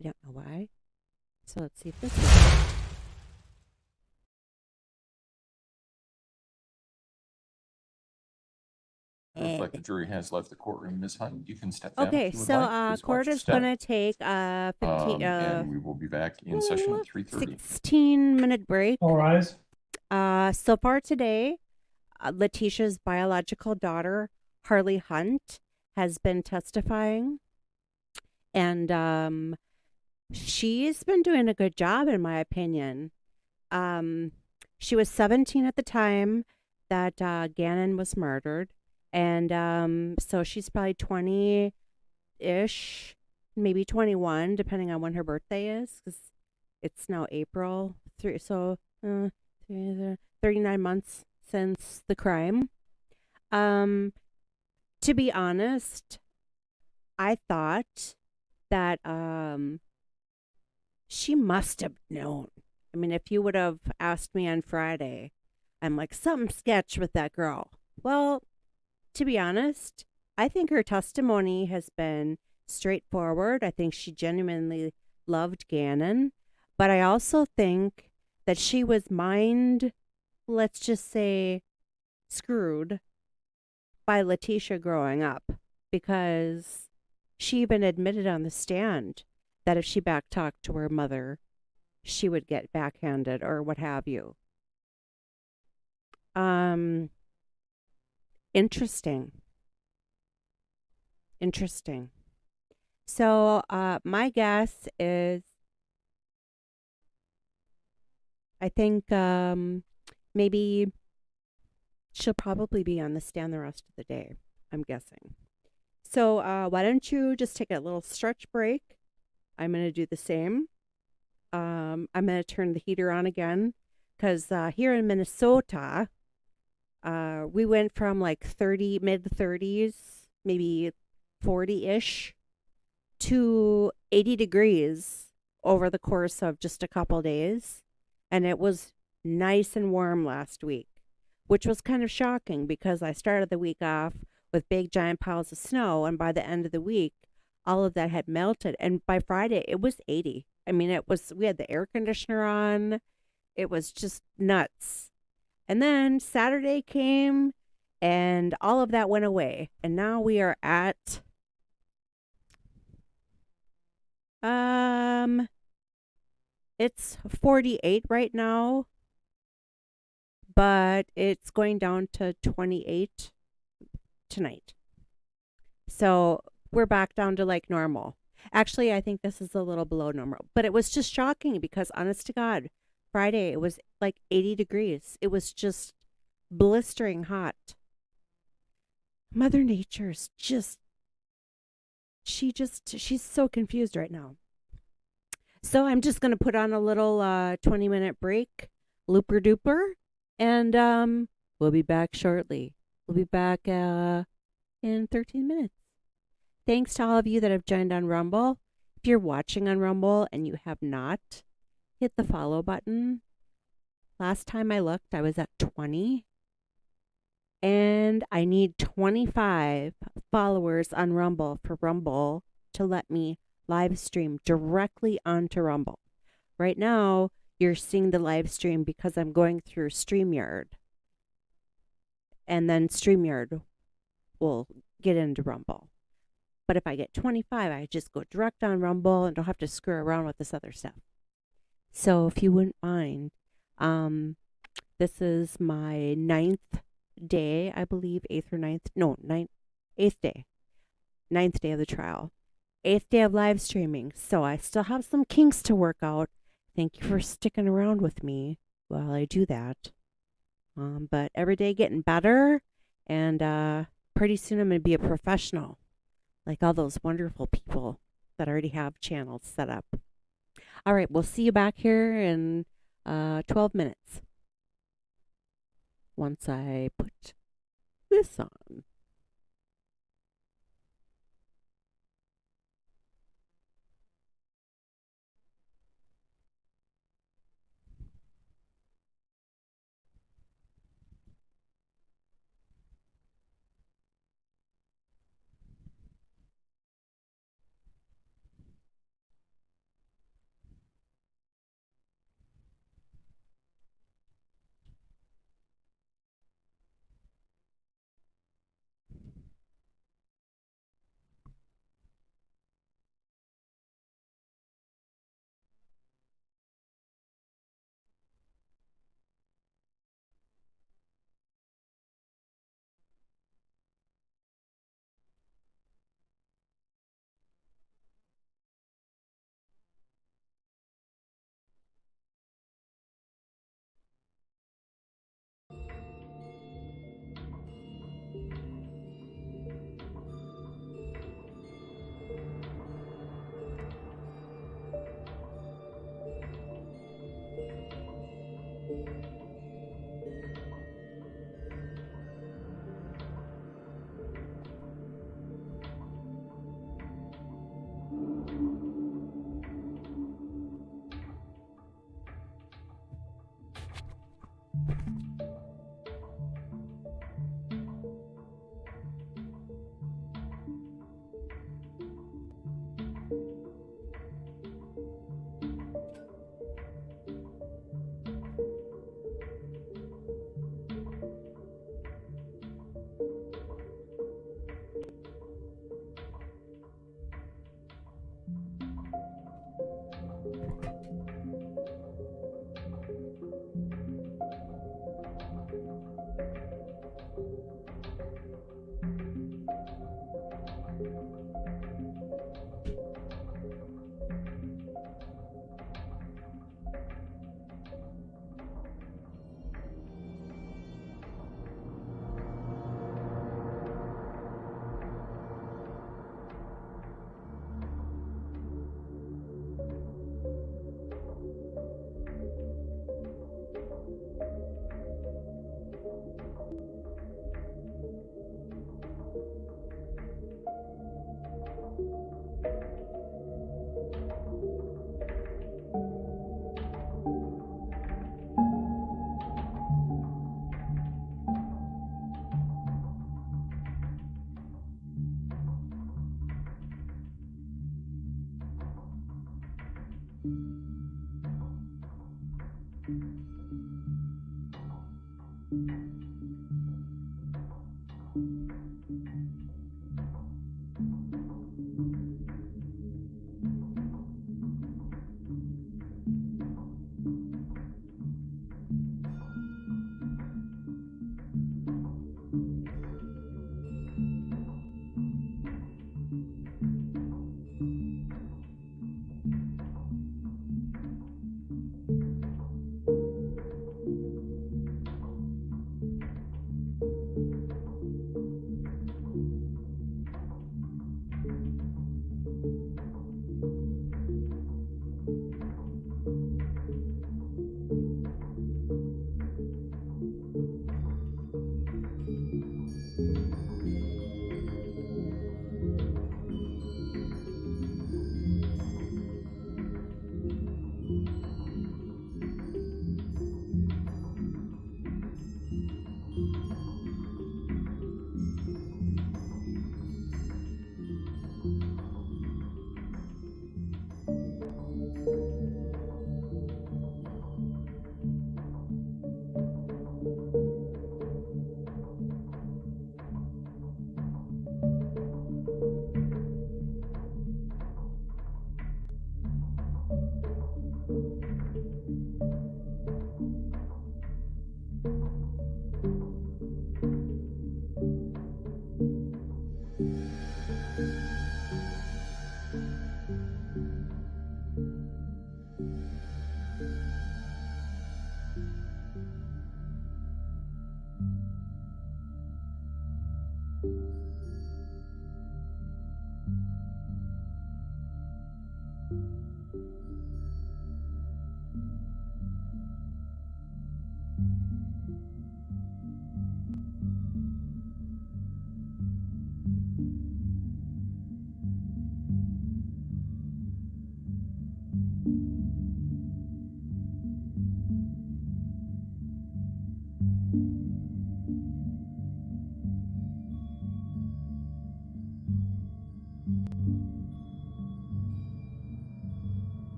I don't know why. So let's see if this works. Looks like the jury has left the courtroom. Ms. Hunt, you can step down. Okay, if you would so like. Please court watch is the going to step. take 15 And we will be back in session at 3:30. 16-minute break. All rise. So far today, Leticia's biological daughter, Harley Hunt has been testifying, and she's been doing a good job, in my opinion. Um, she was 17 at the time that Gannon was murdered, and so she's probably 20-ish, maybe 21, depending on when her birthday is, because it's now April. 39 months since the crime. Um, to be honest, I thought that she must have known. I mean, if you would have asked me on Friday, I'm like, something sketch with that girl. Well, to be honest, I think her testimony has been straightforward. I think she genuinely loved Gannon. But I also think that she was let's just say, screwed by Leticia growing up, because she even admitted on the stand that if she backtalked to her mother, she would get backhanded or what have you. Um, interesting. Interesting. So, my guess is I think maybe she'll probably be on the stand the rest of the day, I'm guessing. So, why don't you just take a little stretch break? I'm going to do the same. I'm going to turn the heater on again because here in Minnesota, we went from like mid 30s, maybe 40-ish, to 80 degrees over the course of just a couple days. And it was nice and warm last week, which was kind of shocking because I started the week off with big giant piles of snow. And by the end of the week, all of that had melted. And by Friday, it was 80. I mean, we had the air conditioner on. It was just nuts. And then Saturday came and all of that went away. And now we are at it's 48 right now, but it's going down to 28 tonight. So we're back down to like normal. Actually, I think this is a little below normal, but it was just shocking because honest to God, Friday it was like 80 degrees. It was just blistering hot. Mother Nature's she's so confused right now. So I'm just going to put on a little 20-minute break, looper duper, and we'll be back shortly. We'll be back in 13 minutes. Thanks to all of you that have joined on Rumble. If you're watching on Rumble and you have not, hit the follow button. Last time I looked, I was at 20. And I need 25 followers on Rumble for Rumble to let me live stream directly onto Rumble. Right now, you're seeing the live stream because I'm going through StreamYard. And then StreamYard will get into Rumble. But if I get 25, I just go direct on Rumble and don't have to screw around with this other stuff. So if you wouldn't mind, this is my 9th day, I believe, 8th or 9th. No, 8th day. 9th day of the trial. 8th day of live streaming. So I still have some kinks to work out. Thank you for sticking around with me while I do that. But every day getting better. And pretty soon I'm going to be a professional. Like all those wonderful people that already have channels set up. All right, we'll see you back here in 12 minutes. Once I put this on.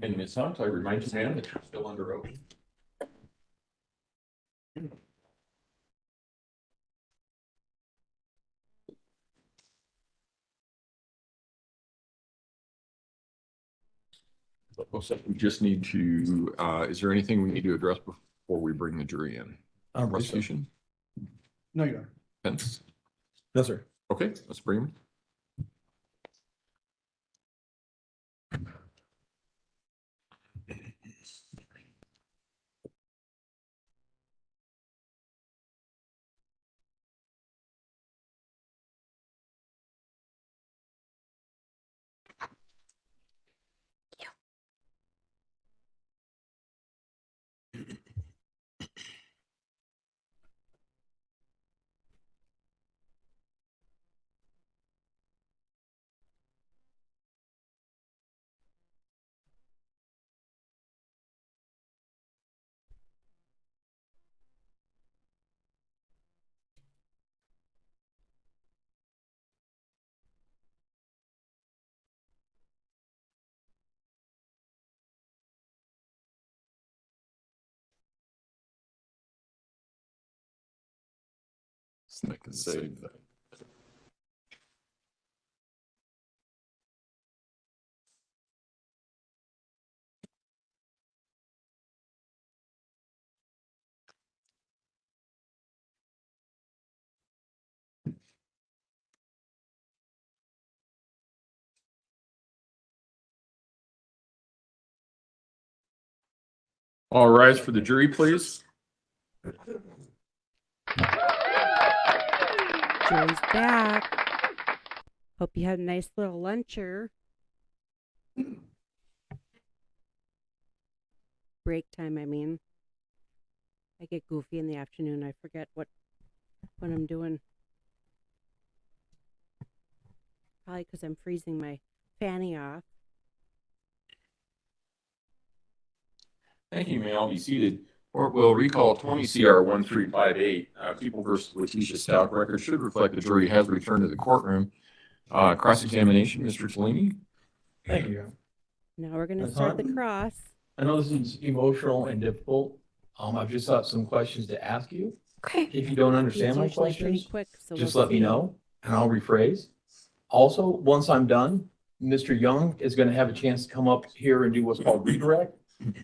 And Ms. Hunt, I remind you, ma'am, that you're still under oath. We just need to, is there anything we need to address before we bring the jury in? Prosecution? No, you are. Defense? No, sir. Okay, let's bring them. So I can save that. All rise for the jury, please. Jury's back. Hope you had a nice little luncher. Break time, I mean. I get goofy in the afternoon. I forget what I'm doing. Probably because I'm freezing my fanny off. Thank you, may all be seated. Court will recall 20 CR 1358, People versus Leticia Stauch record should reflect the jury has returned to the courtroom. Cross-examination, Mr. Tellini. Thank you. Now we're going to Ms. start the Hunt? cross. I know this is emotional and difficult. I've just got some questions to ask you. Okay. If you don't It's understand my usually pretty questions, quick, so just we'll let me see. know and I'll rephrase. Also, once I'm done, Mr. Young is going to have a chance to come up here and do what's called redirect.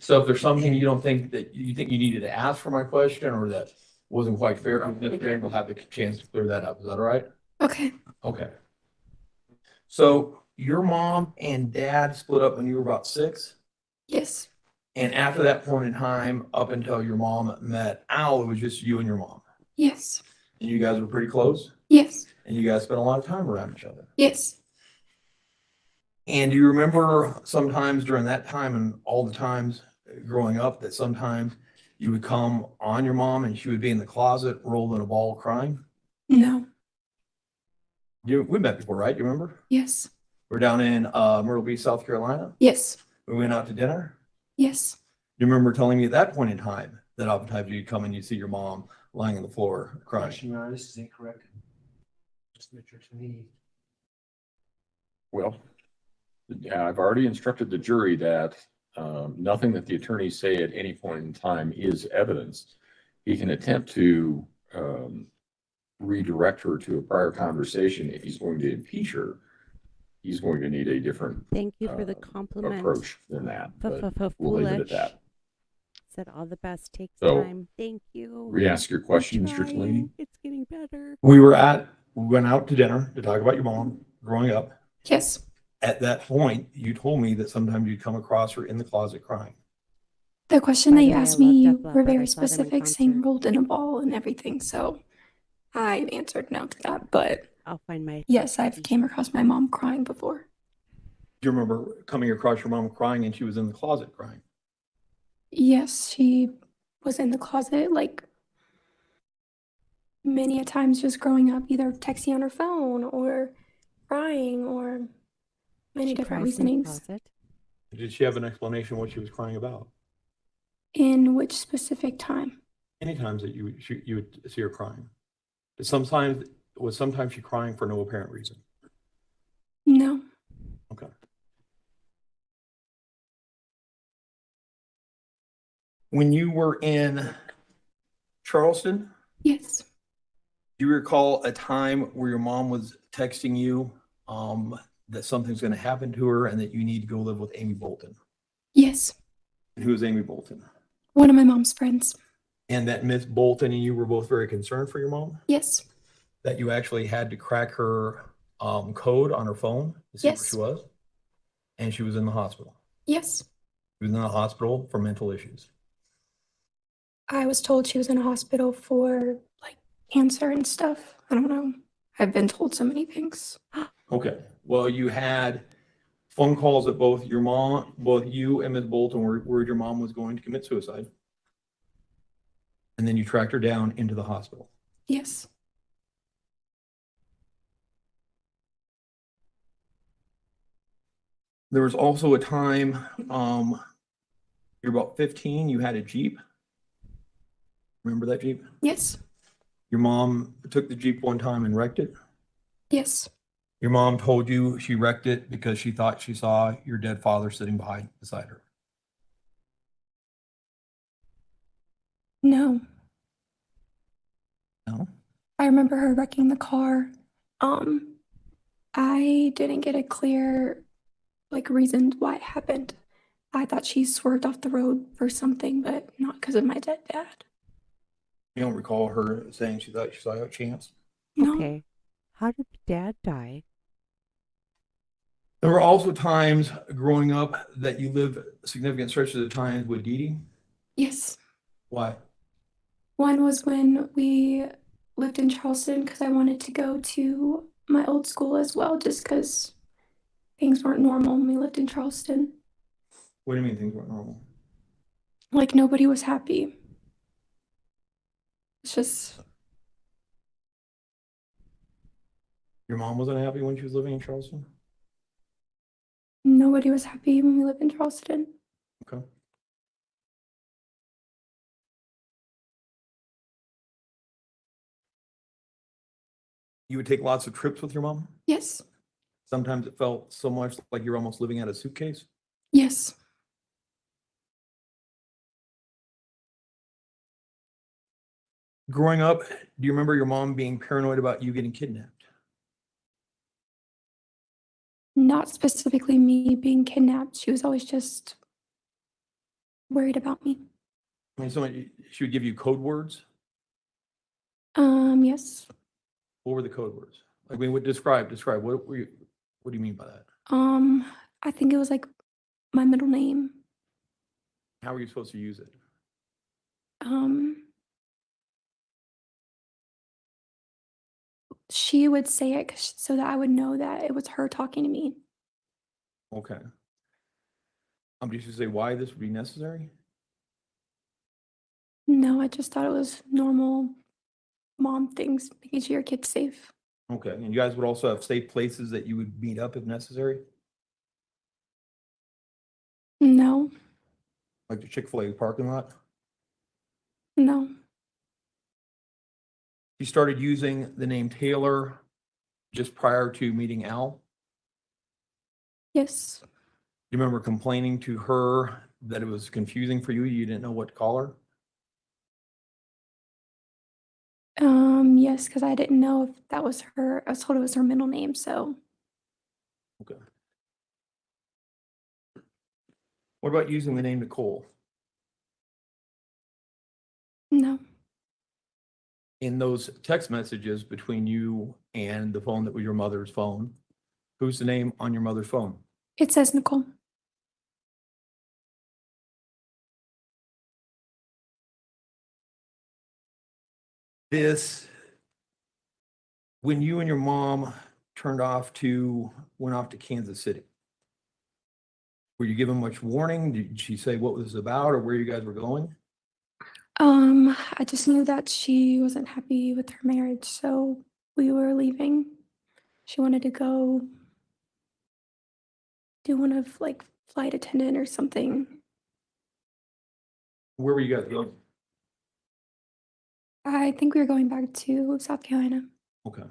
So if there's something you don't think that you think you needed to ask for my question or that wasn't quite fair, Mr. Young will have the chance to clear that up. Is that all right? Okay. Okay. So your mom and dad split up when you were about 6? Yes. And after that point in time, up until your mom met Al, it was just you and your mom. Yes. And you guys were pretty close. Yes. And you guys spent a lot of time around each other. Yes. And do you remember sometimes during that time and all the times growing up that sometimes you would come on your mom and she would be in the closet rolled in a ball crying? No. We met before, right? You remember? Yes. We're down in Myrtle Beach, South Carolina. Yes. We went out to dinner. Yes. You remember telling me at that point in time that oftentimes you'd come and you'd see your mom lying on the floor crying. Question, Your Honor, this is incorrect. Just Mr. Tony. Well, I've already instructed the jury that nothing that the attorneys say at any point in time is evidence. He can attempt to redirect her to a prior conversation. If he's going to impeach her, he's going to need a different Thank you for the compliment. approach than that. But we'll leave it at Foolish. that. Said all the best takes So, time. Thank you. Re-ask your question, Mr. Trying. Tellini. It's getting better. We went out to dinner to talk about your mom growing up. Yes. At that point, you told me that sometimes you'd come across her in the closet crying. The question By that the you way, I asked love me Def were Leppard. I very saw them in specific, saying concert. rolled in a ball and everything. So I answered no to that. But I'll find my. yes, I've came across my mom crying before. Do you remember coming across your mom crying and she was in the closet crying? Yes, she was in the closet like many a times just growing up, either texting on her phone or crying or many She different cries in the reasonings. closet. Did she have an explanation what she was crying about? In which specific time? Any times that you would see her crying? Was sometimes she crying for no apparent reason? No. Okay. When you were in Charleston, Yes. do you recall a time where your mom was texting you that something's going to happen to her and that you need to go live with Amy Bolton? Yes. And who is Amy Bolton? One of my mom's friends. And that Miss Bolton and you were both very concerned for your mom? Yes. That you actually had to crack her code on her phone to see where Yes. she was? And she was in the hospital. Yes. She was in the hospital for mental issues. I was told she was in a hospital for like cancer and stuff. I don't know. I've been told so many things. Okay, well, you had phone calls that both your mom, both you and Ms. Bolton were worried your mom was going to commit suicide. And then you tracked her down into the hospital. Yes. There was also a time, you're about 15, you had a Jeep. Remember that Jeep? Yes. Your mom took the Jeep one time and wrecked it. Yes. Your mom told you she wrecked it because she thought she saw your dead father sitting beside her. No. No? I remember her wrecking the car. I didn't get a clear like reason why it happened. I thought she swerved off the road for something, but not because of my dead dad. You don't recall her saying she thought she saw a chance? No. Okay. How did Dad die? There were also times growing up that you lived significant stretches of time with Dee Dee. Yes. Why? One was when we lived in Charleston because I wanted to go to my old school as well, just because things weren't normal when we lived in Charleston. What do you mean things weren't normal? Like nobody was happy. It's just, Your mom wasn't happy when she was living in Charleston? nobody was happy when we lived in Charleston. Okay. You would take lots of trips with your mom? Yes. Sometimes it felt so much like you're almost living out of a suitcase. Yes. Growing up, do you remember your mom being paranoid about you getting kidnapped? Not specifically me being kidnapped. She was always just worried about me. I mean, she would give you code words. Yes. What were the code words? Like, we would describe. What were you? What do you mean by that? I think it was like my middle name. How were you supposed to use it? She would say it so that I would know that it was her talking to me. Okay. Did you say why this would be necessary? No, I just thought it was normal mom things, making sure your kid's safe. Okay, and you guys would also have safe places that you would meet up if necessary, No, like the Chick-fil-A parking lot? no, You started using the name Taylor just prior to meeting Al. yes, You remember complaining to her that it was confusing for you? You didn't know what to call her? yes, because I didn't know if that was her. I was told it was her middle name, so Okay. What about using the name Nicole? no. In those text messages between you and the phone that was your mother's phone, who's the name on your mother's phone? It says Nicole. When you and your mom went off to Kansas City, were you given much warning? Did she say what was about or where you guys were going? I just knew that she wasn't happy with her marriage, so we were leaving. She wanted to go do one of like flight attendant or something. Where were you guys going? I think we were going back to South Carolina. Okay.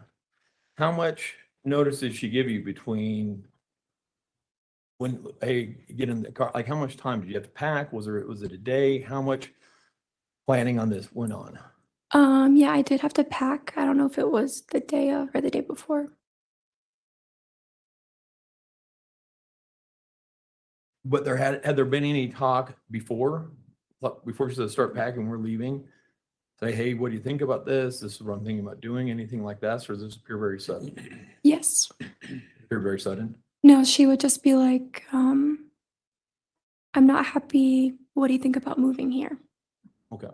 How much notice did she give you between when, hey, get in the car, like how much time did you have to pack? Was it a day? How much planning on this went on? Yeah, I did have to pack. I don't know if it was the day of or the day before. But had there been any talk before, like, before she said start packing, we're leaving? Say, hey, what do you think about this? This is what I'm thinking about doing, anything like that, or does this appear very sudden? Yes. Appear very sudden? No, she would just be like, I'm not happy. What do you think about moving here? Okay.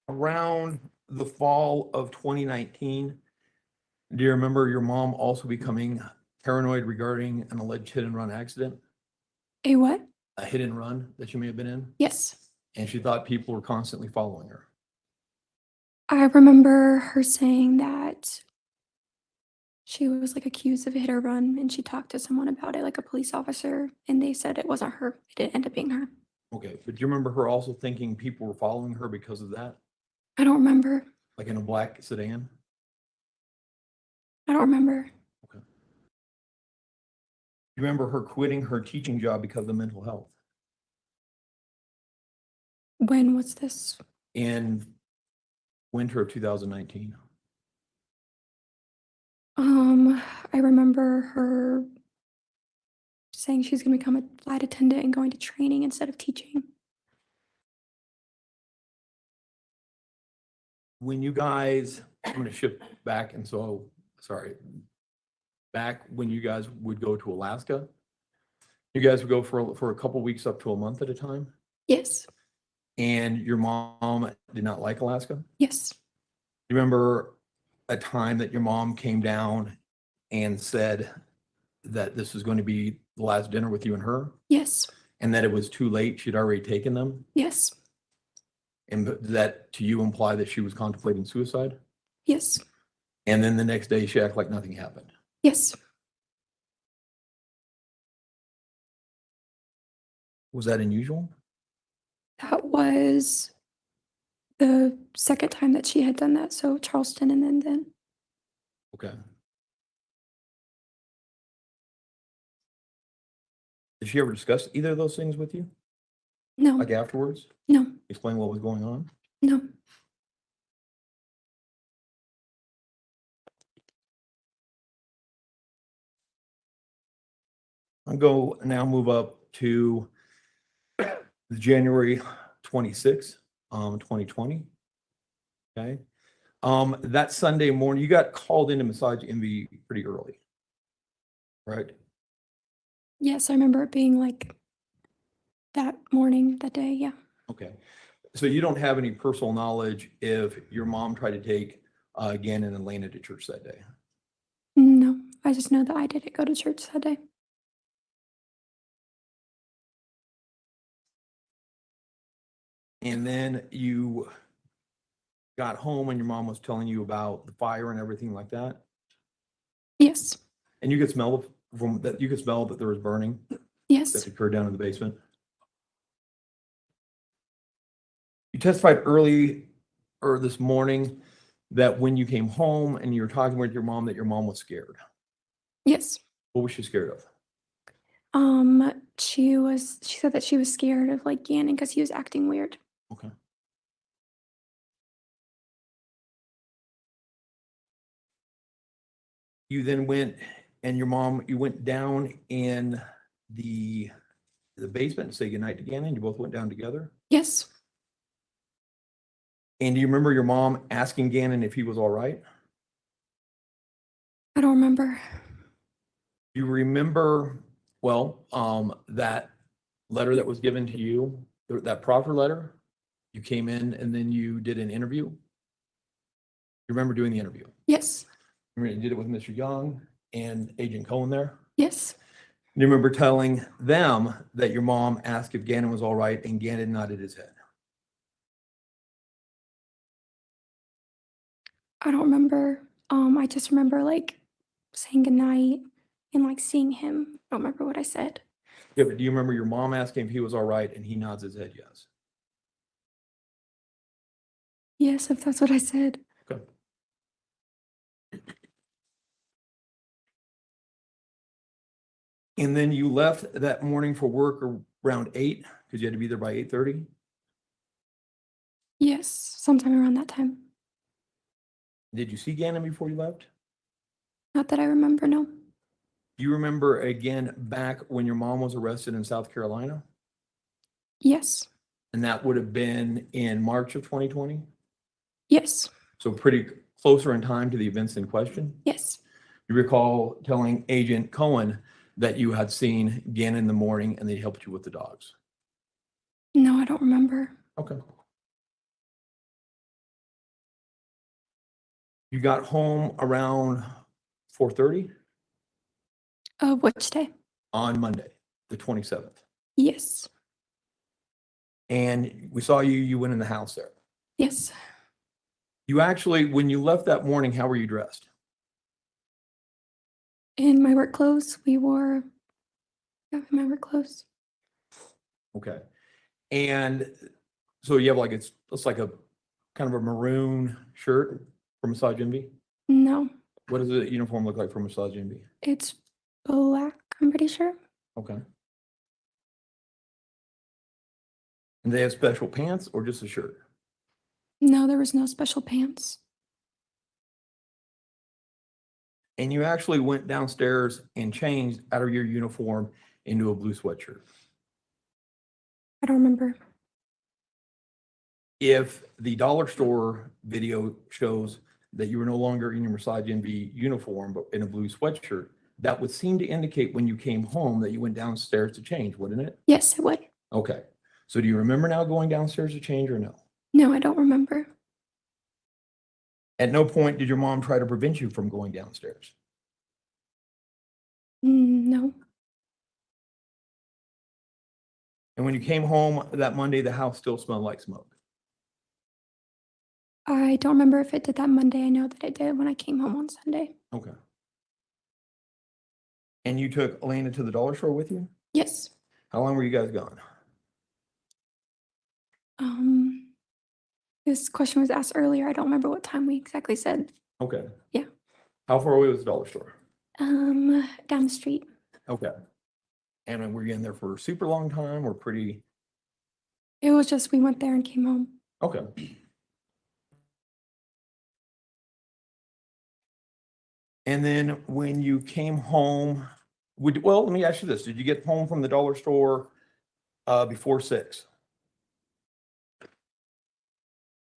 Around the fall of 2019, do you remember your mom also becoming paranoid regarding an alleged hit and run accident? A what? A hit and run that you may have been in? Yes. And she thought people were constantly following her. I remember her saying that she was like accused of a hit or run and she talked to someone about it, like a police officer, and they said it wasn't her. It didn't end up being her. Okay, but do you remember her also thinking people were following her because of that? I don't remember. Like in a black sedan? I don't remember. Okay. You remember her quitting her teaching job because of mental health? When was this? In winter of 2019. I remember her saying she's gonna become a flight attendant and going to training instead of teaching. When you guys, I'm gonna shift back, and so, sorry. Back when you guys would go to Alaska, you guys would go for a couple weeks up to a month at a time, Yes. and your mom did not like Alaska? Yes. You remember a time that your mom came down and said that this was going to be the last dinner with you and her, Yes. and that it was too late, she'd already taken them? Yes. And did that to you imply that she was contemplating suicide? Yes. And then the next day she acted like nothing happened? Yes. Was that unusual? That was the second time that she had done that. So Charleston and then. Okay. Did she ever discuss either of those things with you, No. like afterwards? No. Explain what was going on? No. I'll go now move up to January 26th, 2020. Okay. That Sunday morning, you got called into Massage Envy pretty early, right? Yes, I remember it being like that morning, that day. Yeah. Okay. So you don't have any personal knowledge if your mom tried to take Gannon and Lena to church that day? No, I just know that I didn't go to church that day. And then you got home and your mom was telling you about the fire and everything like that? Yes. And you could smell from that, you could smell that there was burning Yes. that occurred down in the basement? You testified early or this morning that when you came home and you were talking with your mom, that your mom was scared. Yes. What was she scared of? She said that she was scared of like Gannon because he was acting weird. Okay. You then went and your mom, you went down in the basement and say goodnight to Gannon. You both went down together. Yes. And do you remember your mom asking Gannon if he was all right? I don't remember. You remember, well, that letter that was given to you, that proffer letter? You came in and then you did an interview? You remember doing the interview? Yes. Remember you did it with Mr. Young and Agent Cohen there? Yes. Do you remember telling them that your mom asked if Gannon was all right and Gannon nodded his head? I don't remember. I just remember like saying goodnight and like seeing him. I don't remember what I said. Yeah, but do you remember your mom asking if he was all right and he nods his head yes? Yes, if that's what I said. Okay. And then you left that morning for work around 8 because you had to be there by 8:30. Yes, sometime around that time. Did you see Gannon before you left? Not that I remember, no. Do you remember again back when your mom was arrested in South Carolina? Yes. And that would have been in March of 2020? Yes. So pretty closer in time to the events in question? Yes. You recall telling Agent Cohen that you had seen Gannon in the morning and they helped you with the dogs? No, I don't remember. Okay. You got home around 4:30 Which day? on Monday, the 27th. Yes. And we saw you went in the house there. Yes. You actually, when you left that morning, how were you dressed? In my work clothes, we wore, yeah, my work clothes. Okay. And so you have like, it's like a kind of a maroon shirt for Massage Envy? No, What does the uniform look like for Massage Envy? it's black, I'm pretty sure. Okay. And they have special pants or just a shirt? No, there was no special pants. And you actually went downstairs and changed out of your uniform into a blue sweatshirt. I don't remember. If the dollar store video shows that you were no longer in your Massage Envy uniform, but in a blue sweatshirt, that would seem to indicate when you came home that you went downstairs to change, wouldn't it? Yes, it would. Okay. So do you remember now going downstairs to change or no? No, I don't remember. At no point did your mom try to prevent you from going downstairs? No, And when you came home that Monday, the house still smelled like smoke? I don't remember if it did that Monday. I know that it did when I came home on Sunday. Okay. And you took Elena to the dollar store with you? Yes. How long were you guys gone? This question was asked earlier. I don't remember what time we exactly said. Okay. Yeah. How far away was the dollar store? Down the street. Okay. And then were you in there for a super long time or pretty? It was just we went there and came home. Okay. And then when you came home, well, let me ask you this. Did you get home from the dollar store before 6?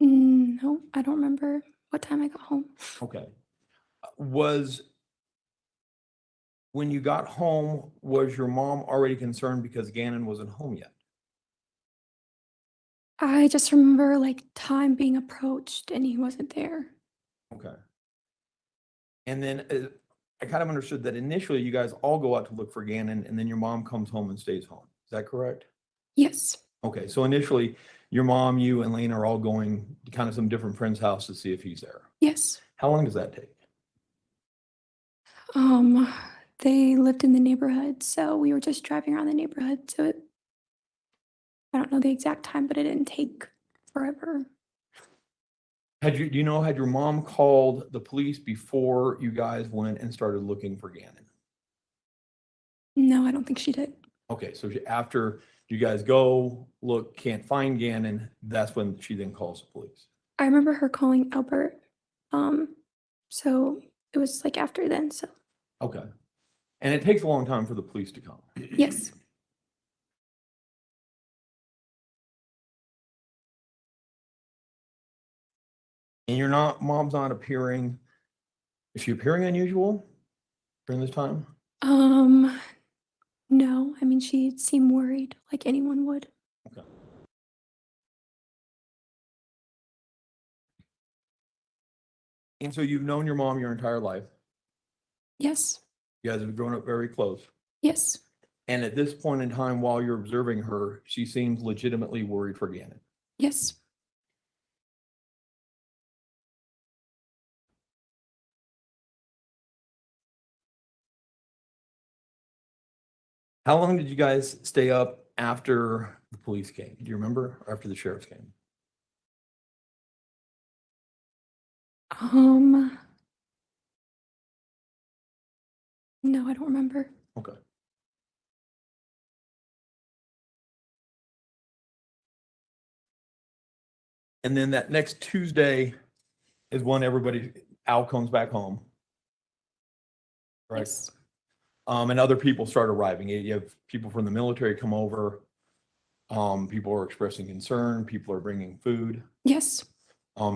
No, I don't remember what time I got home. Okay. When you got home, was your mom already concerned because Gannon wasn't home yet? I just remember like time being approached and he wasn't there. Okay. And then I kind of understood that initially you guys all go out to look for Gannon and then your mom comes home and stays home. Is that correct? Yes. Okay. So initially your mom, you and Lena are all going to kind of some different friend's house to see if he's there. Yes. How long does that take? They lived in the neighborhood, so we were just driving around the neighborhood. So I don't know the exact time, but it didn't take forever. Do you know, had your mom called the police before you guys went and started looking for Gannon? No, I don't think she did. Okay, so after you guys go, look, can't find Gannon, that's when she then calls the police. I remember her calling Albert. So it was like after then, so Okay. And it takes a long time for the police to come. yes. And mom's not appearing, is she appearing unusual during this time? No, I mean, she seemed worried like anyone would. Okay. And so you've known your mom your entire life. Yes. You guys have grown up very close. Yes. And at this point in time, while you're observing her, she seems legitimately worried for Gannon. Yes. How long did you guys stay up after the police came? Do you remember? Or after the sheriffs came? No, I don't remember. Okay. And then that next Tuesday is when Al comes back home. Right? Yes. And other people start arriving. You have people from the military come over. People are expressing concern. People are bringing food. Yes.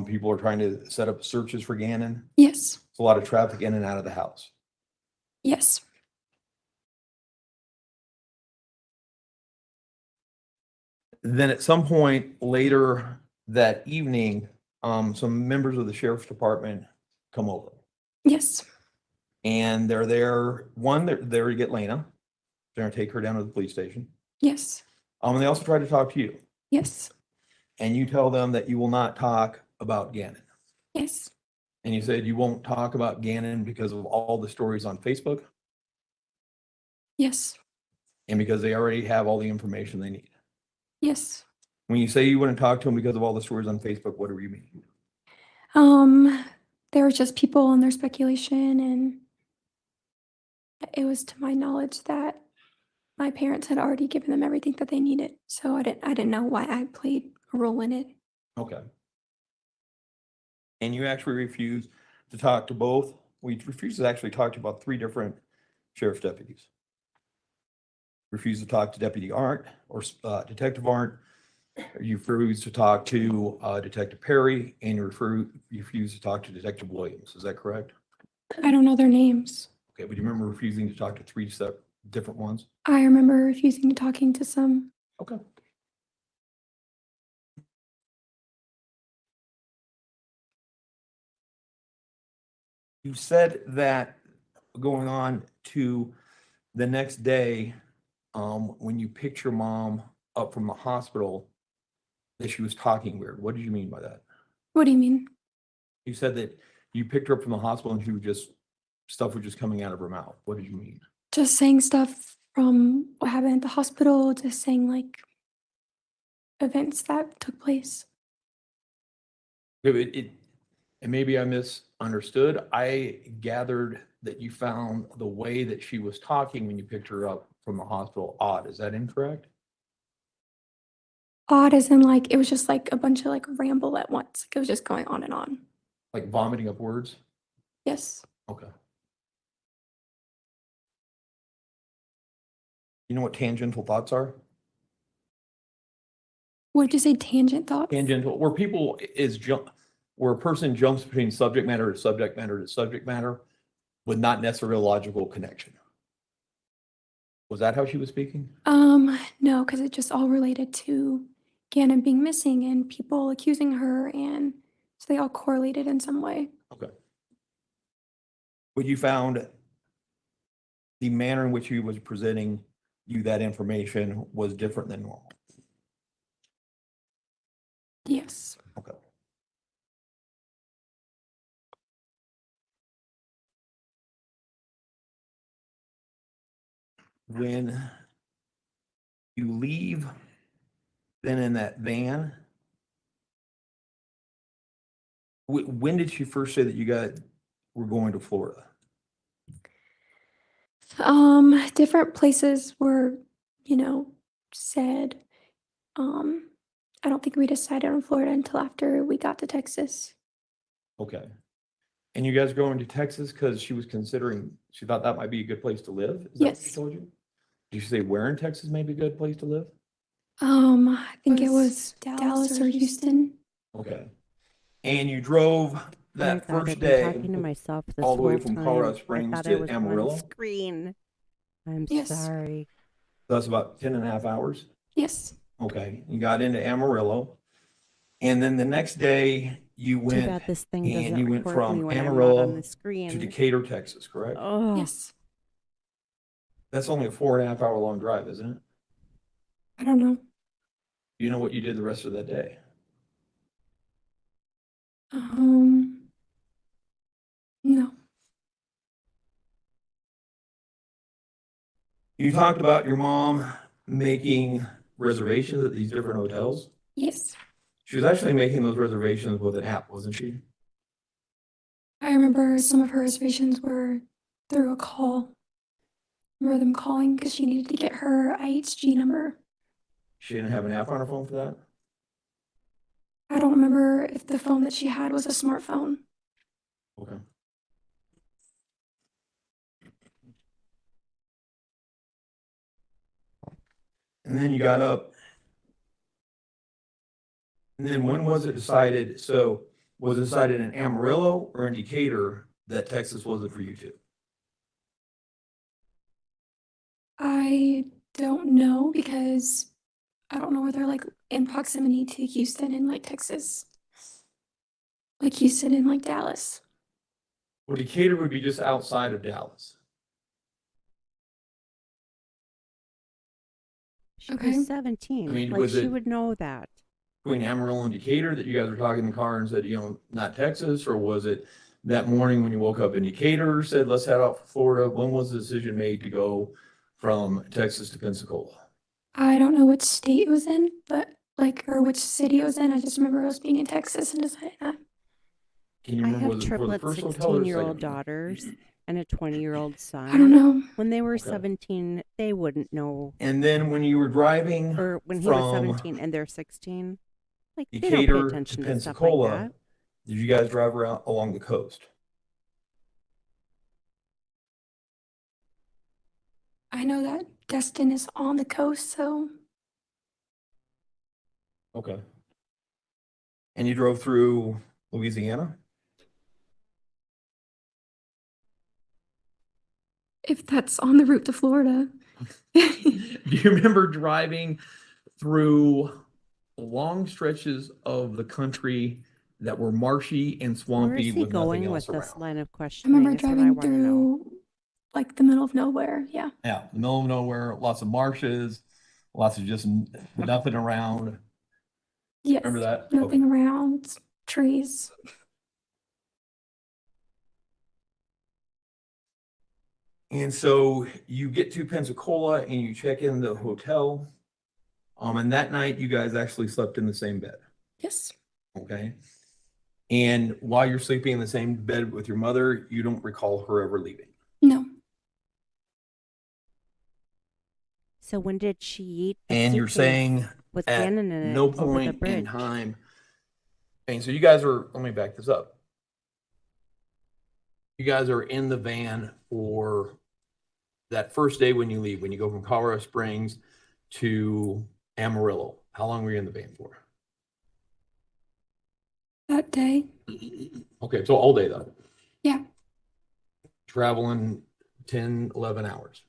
People are trying to set up searches for Gannon. Yes. It's a lot of traffic in and out of the house. Yes. Then at some point later that evening, some members of the sheriff's department come over. Yes. And they're there, they're there to get Lena. They're gonna take her down to the police station. Yes. And they also try to talk to you. Yes. And you tell them that you will not talk about Gannon. Yes. And you said you won't talk about Gannon because of all the stories on Facebook Yes. and because they already have all the information they need. Yes. When you say you wouldn't talk to them because of all the stories on Facebook, what do you mean? There were just people and their speculation, and it was to my knowledge that my parents had already given them everything that they needed. So I didn't know why I played a role in it. Okay. And you actually refused to talk to both. We refused to actually talk to about 3 different sheriff's deputies. Refused to talk to Deputy Arndt or Detective Arndt. You refused to talk to Detective Perry, and you refused to talk to Detective Williams. Is that correct? I don't know their names. Okay, but you remember refusing to talk to 3 different ones? I remember refusing to talking to some. Okay. You said that going on to the next day, when you picked your mom up from the hospital, that she was talking weird. What did you mean by that? What do you mean? You said that you picked her up from the hospital and stuff was just coming out of her mouth. What did you mean? Just saying stuff from what happened at the hospital, just saying like events that took place. And maybe I misunderstood. I gathered that you found the way that she was talking when you picked her up from the hospital odd. Is that incorrect? Odd as in like it was just like a bunch of like ramble at once. Like, it was just going on and on. Like vomiting up words? Yes. Okay. You know what tangential thoughts are? What did you say? Tangent thoughts? Tangential, where a person jumps between subject matter to subject matter to subject matter with not necessarily a logical connection. Was that how she was speaking? No, because it just all related to Gannon being missing and people accusing her, and so they all correlated in some way. Okay. But you found the manner in which he was presenting you that information was different than normal. Yes. Okay. When you leave, then in that van, when did she first say that were going to Florida? Different places were, said. I don't think we decided on Florida until after we got to Texas. Okay. And you guys going to Texas because she thought that might be a good place to live? Is that what she Yes. told you? Did you say where in Texas may be a good place to live? I think it was Dallas or Houston. Okay. And you drove Oh my that God, first I've been day talking to myself this all the way whole from time. Colorado I Springs thought to I was on Amarillo? screen. I'm Yes. sorry. That's about 10 and a half hours. Yes. Okay. You got into Amarillo. And then the next day you Too went bad this thing and doesn't you went record me from when I'm not on Amarillo the to screen. Decatur, Texas, correct? Oh, Yes. That's only a 4.5 hour long drive, isn't it? I don't know. You know what you did the rest of that day? No. You talked about your mom making reservations at these different hotels. Yes. She was actually making those reservations with an app, wasn't she? I remember some of her reservations were through a call. I remember them calling because she needed to get her IHG number. She didn't have an app on her phone for that? I don't remember if the phone that she had was a smartphone. Okay. And then you got up. And then when was it decided? So was it decided in Amarillo or in Decatur that Texas wasn't for you two? I don't know because I don't know where they're like in proximity to Houston and like Texas. Like Houston and like Dallas. Well, Decatur would be just outside of Dallas. She Okay. was 17. I mean, like was she it- would know that. Between Amarillo and Decatur that you guys were talking in the car and said, not Texas? Or was it that morning when you woke up in Decatur, said, let's head out for Florida? When was the decision made to go from Texas to Pensacola? I don't know which state it was in, but like, or which city it was in. I just remember us being in Texas and decided that. Can you I remember, have was it for the triplet first hotel or the 16-year-old second? daughters and a 20-year-old I don't son. know. When they were Okay. 17, they wouldn't know. And then when you were driving Or when he was from 17 and they're 16, like they don't pay Decatur to attention to stuff like Pensacola, that. did you guys drive around along the coast? I know that Destin is on the coast, so Okay. And you drove through Louisiana? if that's on the route to Florida. Do you remember driving through long stretches of the country that were marshy and Where swampy is he with nothing going else with this around? line of I questioning? remember Is what I driving want to know. through like the middle of nowhere. Yeah. Yeah, the middle of nowhere, lots of marshes, lots of just nothing around. Yes. Remember that? Nothing around, trees. And so you get to Pensacola and you check in the hotel. And that night you guys actually slept in the same bed. Yes. Okay. And while you're sleeping in the same bed with your mother, you don't recall her ever leaving. No. So when did she eat the And you're suitcase saying with at Gannon in it no over the point in bridge? time. And so you guys are, let me back this up. You guys are in the van for that first day when you leave, when you go from Colorado Springs to Amarillo. How long were you in the van for? That day. Okay, so all day though. Yeah. Traveling 10, 11 hours.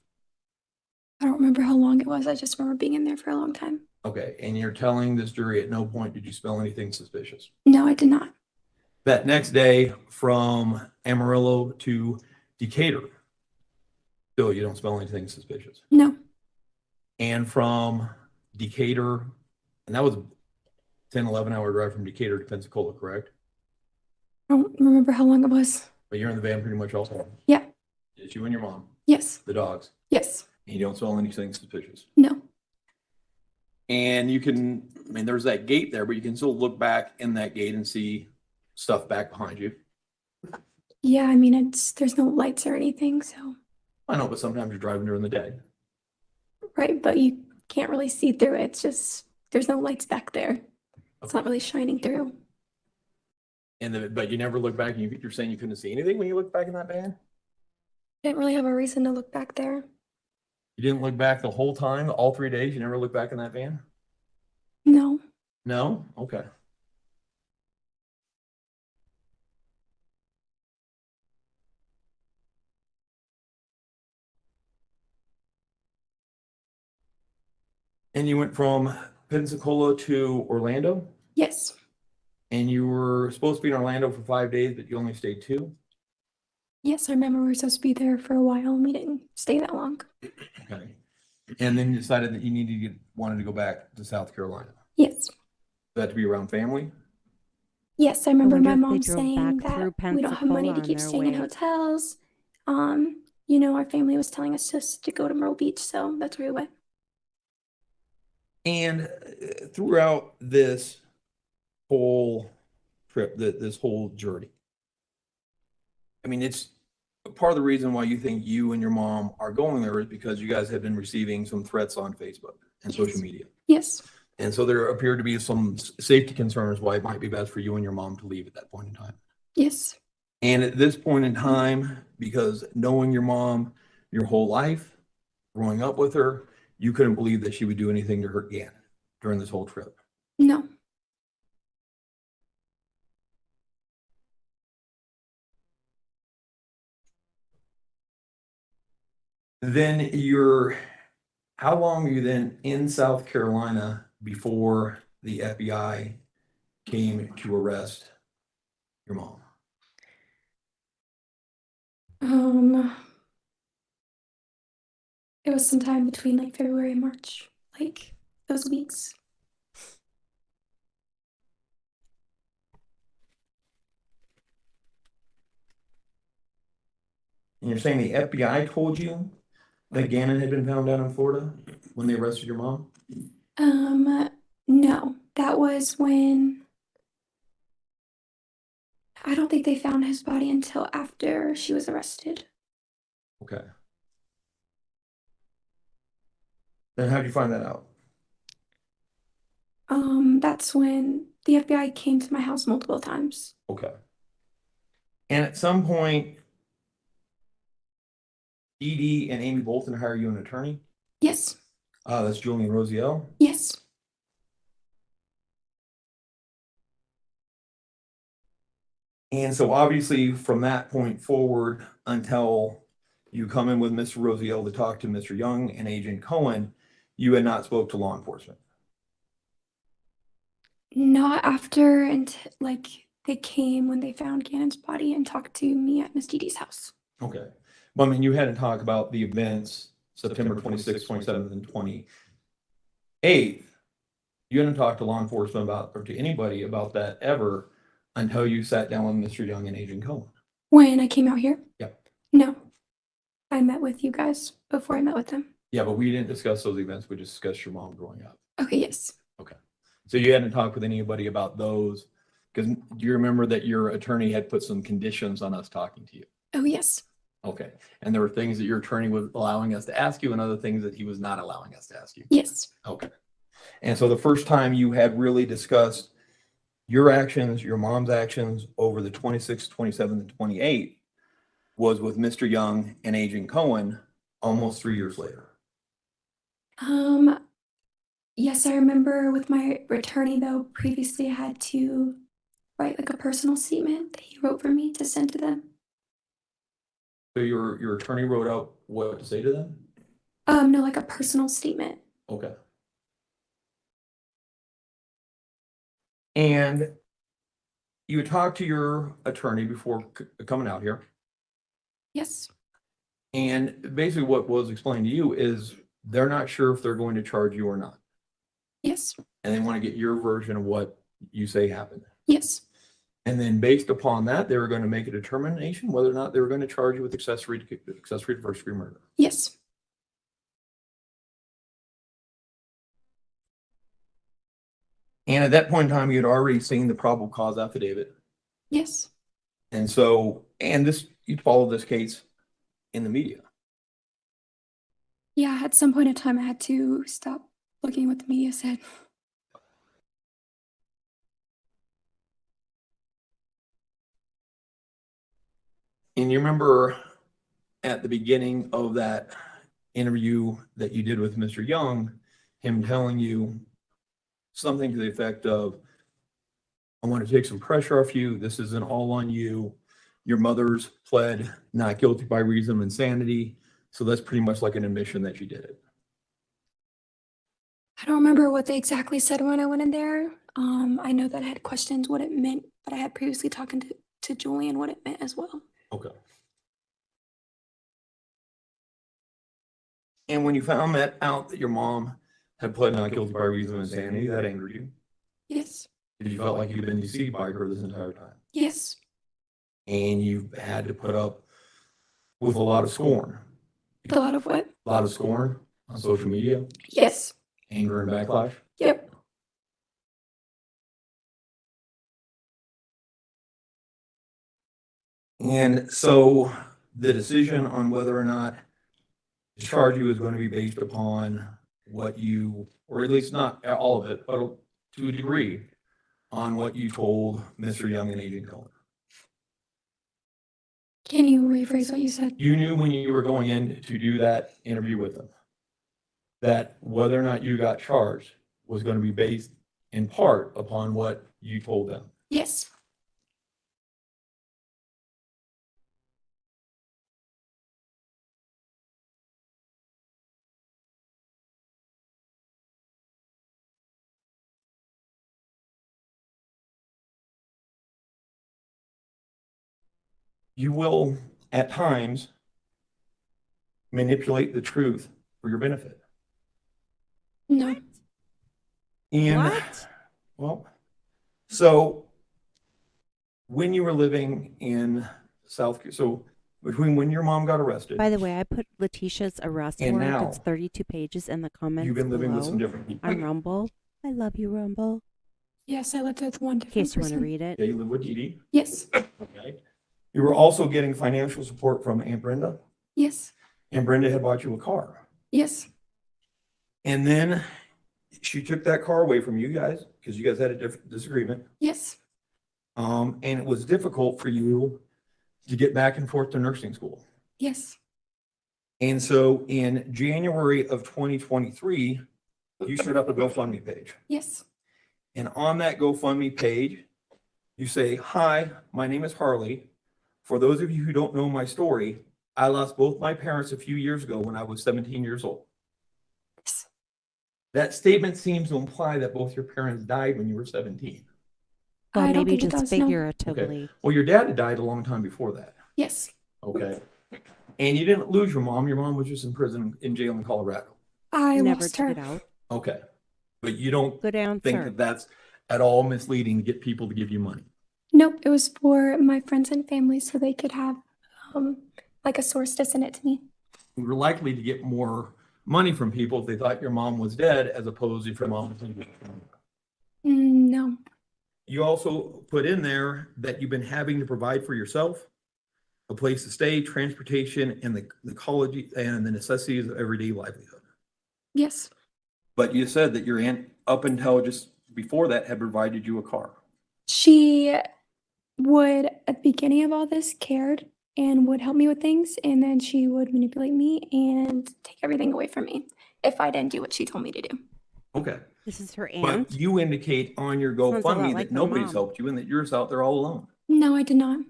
I don't remember how long it was. I just remember being in there for a long time. Okay, and you're telling this jury at no point did you smell anything suspicious? No, I did not. That next day from Amarillo to Decatur, still you don't smell anything suspicious. No. And from Decatur, and that was a 10, 11-hour drive from Decatur to Pensacola, correct? I don't remember how long it was. But you're in the van pretty much also. Yeah. It's you and your mom, Yes. the dogs, Yes. and you don't smell anything suspicious. No. And you can, I mean, there's that gate there, but you can still look back in that gate and see stuff back behind you. Yeah, I mean, there's no lights or anything, so. I know, but sometimes you're driving during the day. Right, but you can't really see through it. It's just, there's no lights back there. It's not really shining through. But you never look back and you're saying you couldn't see anything when you look back in that van? Didn't really have a reason to look back there. You didn't look back the whole time, all 3 days? You never looked back in that van? No. No? Okay. And you went from Pensacola to Orlando? Yes. And you were supposed to be in Orlando for 5 days, but you only stayed 2? Yes, I remember we were supposed to be there for a while and we didn't stay that long. Okay. And then you decided that you wanted to go back to South Carolina. Yes. That to be around family? Yes, I remember wonder my if they mom drove saying back through that we don't have money Pensacola to on keep their staying in way. hotels. Our family was telling us just to go to Myrtle Beach, so that's where we went. And throughout this whole trip, this whole journey, I mean, it's part of the reason why you think you and your mom are going there is because you guys have been receiving some threats on Facebook and social media. Yes. And so there appeared to be some safety concerns why it might be best for you and your mom to leave at that point in time. Yes. And at this point in time, because knowing your mom your whole life, growing up with her, you couldn't believe that she would do anything to hurt Gannon during this whole trip. No. Then how long were you then in South Carolina before the FBI came to arrest your mom? It was sometime between like February and March, like those weeks. And you're saying the FBI told you that Gannon had been found down in Florida when they arrested your mom? No, that was when I don't think they found his body until after she was arrested. Okay. Then how'd you find that out? That's when the FBI came to my house multiple times. Okay. And at some point, Dee Dee and Amy Bolton hire you an attorney? Yes. That's Julian Rosiel. Yes. And so obviously from that point forward until you come in with Mr. Rosiel to talk to Mr. Young and Agent Cohen, you had not spoke to law enforcement. Not after until like they came when they found Gannon's body and talked to me at Miss Dee Dee's house. Okay. Well, I mean, you had to talk about the events September 26th, 27th, and 28th. You hadn't talked to law enforcement about, or to anybody about that ever until you sat down with Mr. Young and Agent Cohen. When I came out here? Yep. No. I met with you guys before I met with them. Yeah, but we didn't discuss those events. We discussed your mom growing up. Okay, yes. So you hadn't talked with anybody about those? Because do you remember that your attorney had put some conditions on us talking to you? Oh, yes. Okay. And there were things that your attorney was allowing us to ask you and other things that he was not allowing us to ask you? Yes. Okay. And so the first time you had really discussed your actions, your mom's actions over the 26th, 27th, and 28th was with Mr. Young and Agent Cohen almost 3 years later. Yes, I remember with my attorney though, previously I had to write like a personal statement that he wrote for me to send to them. So your attorney wrote out what to say to them? No, like a personal statement. Okay. And you talked to your attorney before coming out here. Yes. And basically what was explained to you is they're not sure if they're going to charge you or not. Yes. And they want to get your version of what you say happened. Yes. And then based upon that, they were going to make a determination whether or not they were going to charge you with accessory to first degree murder. Yes. And at that point in time, you had already seen the probable cause affidavit. Yes. And so, you followed this case in the media. Yeah, at some point in time I had to stop looking what the media said. And you remember at the beginning of that interview that you did with Mr. Young, him telling you something to the effect of, I want to take some pressure off you. This isn't all on you. Your mother's pled not guilty by reason of insanity. So that's pretty much like an admission that you did it. I don't remember what they exactly said when I went in there. I know that I had questions what it meant, but I had previously talked to Julian what it meant as well. Okay. And when you found that out that your mom had pled not guilty by reason of insanity, that angered you? Yes. Because you felt like you'd been deceived by her this entire time. Yes. And you had to put up with a lot of scorn. A lot of what? A lot of scorn on social media, Yes. anger and backlash. Yep. And so the decision on whether or not to charge you is going to be based upon what you, or at least not all of it, but to a degree, on what you told Mr. Young and Agent Cohen? Can you rephrase what you said? You knew when you were going in to do that interview with them that whether or not you got charged was going to be based in part upon what you told them. Yes. You will, at times, manipulate the truth for your benefit. No. And, What? well, so when you were living in so between when your mom got arrested, By the way, I put Leticia's arrest And warrant. now, It's 32 pages in the comments you've been living below with some different people. on Rumble. I love you, Rumble. Yes, I lived with one In different case you want to person. read it. Yeah, you live with Dee Dee. Yes. Okay. You were also getting financial support from Aunt Brenda, Yes. and Brenda had bought you a car. Yes. And then she took that car away from you guys because you guys had a different disagreement. Yes. And it was difficult for you to get back and forth to nursing school. Yes. And so in January of 2023, you set up a GoFundMe page. Yes. And on that GoFundMe page, you say, "Hi, my name is Harley. For those of you who don't know my story, I lost both my parents a few years ago when I was 17 years old." Yes. That statement seems to imply that both your parents died when you were 17. Well, I don't maybe think it just does, no. figuratively. Well, your dad had died a long time before that. Yes. Okay. And you didn't lose your mom. Your mom was just in prison, in jail in Colorado. I Never lost took her. it out. Okay. But you don't Good think answer. that that's at all misleading to get people to give you money? Nope, it was for my friends and family so they could have like a source to send it to me. You were likely to get more money from people if they thought your mom was dead as opposed to if your mom was in. No. You also put in there that you've been having to provide for yourself, a place to stay, transportation, and the college and the necessities of everyday livelihood. Yes. But you said that your aunt, up until just before that, had provided you a car. She would, at the beginning of all this, cared and would help me with things. And then she would manipulate me and take everything away from me if I didn't do what she told me to do. Okay. This is her But aunt. you indicate on your Sounds a lot GoFundMe like that my nobody's mom. helped you and that you're out there all alone. No, I did not.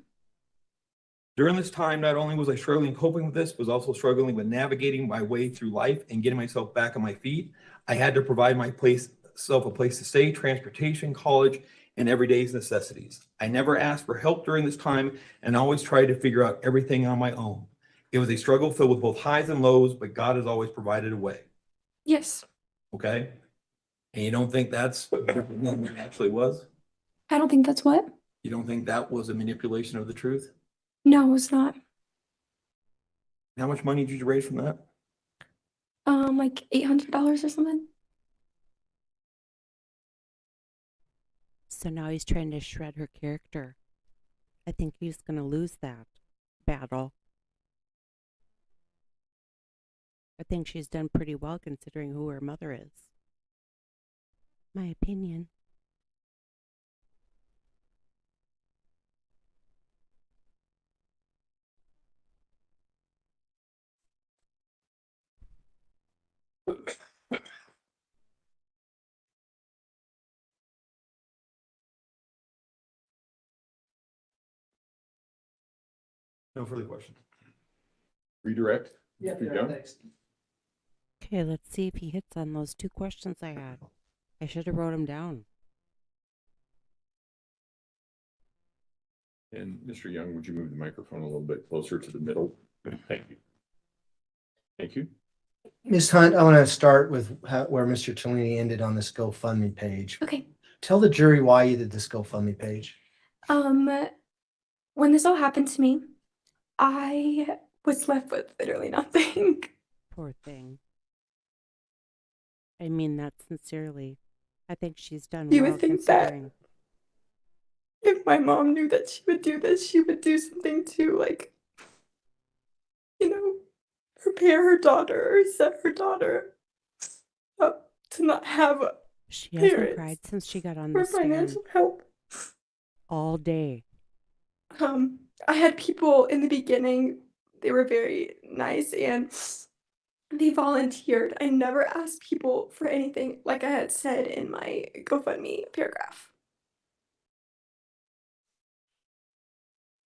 During this time, not only was I struggling coping with this, was also struggling with navigating my way through life and getting myself back on my feet. I had to provide myself a place to stay, transportation, college, and everyday necessities. I never asked for help during this time and always tried to figure out everything on my own. It was a struggle filled with both highs and lows, but God has always provided a way. Yes. Okay? And you don't think that's what it actually was? I don't think that's what. You don't think that was a manipulation of the truth? No, it was not. How much money did you raise from that? Like $800 or something. So now he's trying to shred her character. I think he's going to lose that battle. I think she's done pretty well considering who her mother is. My opinion. No further questions. Redirect? Yeah, Mr. Young? thanks. Okay, let's see if he hits on those two questions I had. I should have wrote them down. And Mr. Young, would you move the microphone a little bit closer to the middle? Thank you. Thank you. Ms. Hunt, I want to start with where Mr. Tellini ended on this GoFundMe page. Okay. Tell the jury why you did this GoFundMe page. When this all happened to me, I was left with literally nothing. Poor thing. I mean that sincerely. I think she's done You well would think that considering. if my mom knew that she would do this, she would do something to, like, you know, prepare her daughter or set her daughter. to not have She hasn't parents cried since she got on for the stand financial help. all day. I had people in the beginning, they were very nice and they volunteered. I never asked people for anything, like I had said in my GoFundMe paragraph.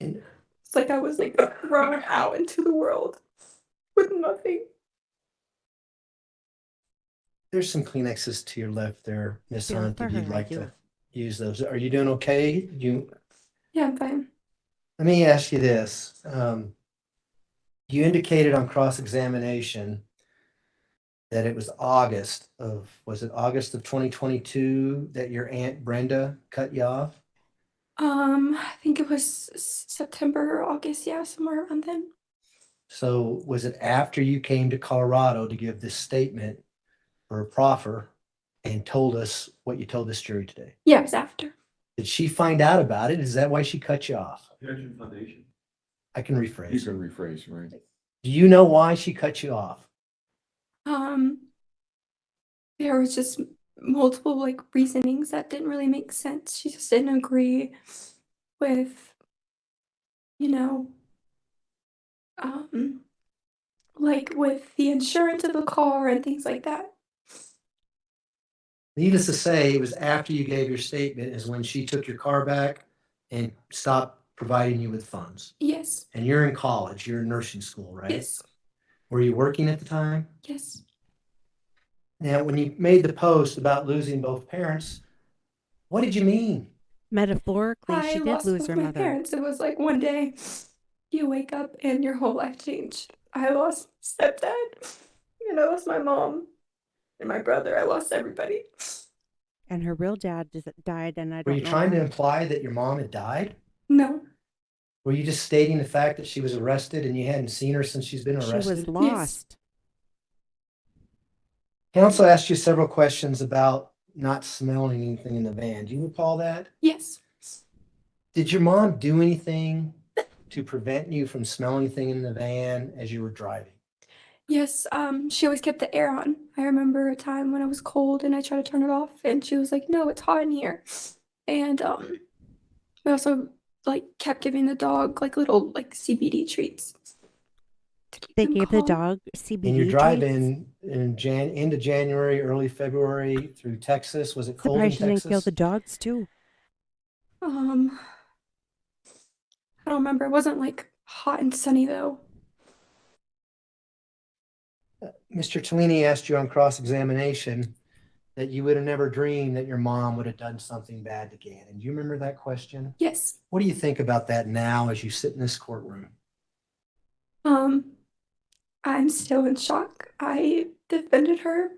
And It's like I was like thrown out into the world with nothing. there's some Kleenexes to your left there, Miss Feel Hunt, for if you'd her, I like do. to use those. Are you doing okay? Yeah, I'm fine. Let me ask you this. You indicated on cross-examination that it was was it August of 2022 that your Aunt Brenda cut you off? I think it was September or August, yeah, somewhere around then. So was it after you came to Colorado to give this statement or a proffer and told us what you told this jury today? Yeah, it was after. Did she find out about it? Is that why she cut you off? Objection foundation. I can You rephrase. can rephrase, right? Do you know why she cut you off? Um, there was just multiple like reasonings that didn't really make sense. She just didn't agree with, you know, um, like with the insurance of the car and things like that. Needless to say, it was after you gave your statement is when she took your car back and stopped providing you with funds. Yes, And you're in college, you're in nursing school, right? yes, Were you working at the time? yes. Now, when you made the post about losing both parents, what did you mean? Metaphorically, I she did lost lose both her my mother. parents. It was like one day you wake up and your whole life changed. I lost stepdad, and I lost my mom and my brother. I lost everybody. And her real dad just died, and I Were don't you know trying to why. imply that your mom had died? No, Were you just stating the fact that she was arrested and you hadn't seen her since she's been She arrested? was lost. Counsel asked you several questions about not smelling anything in the van. Do you recall that? yes, Did your mom do anything to prevent you from smelling anything in the van as you were driving? yes. She always kept the air on. I remember a time when I was cold and I tried to turn it off, and she was like, "No, it's hot in here." And we also like kept giving the dog like little like CBD treats to keep They them gave the calm. dog CBD And you're treats. driving in end of January, early February through Texas. Was it cold in Surprised she didn't kill Texas? the dogs too. I don't remember. It wasn't like hot and sunny though. Mr. Tellini asked you on cross-examination that you would have never dreamed that your mom would have done something bad to Gannon. Do you remember that question? Yes. What do you think about that now as you sit in this courtroom? I'm still in shock. I defended her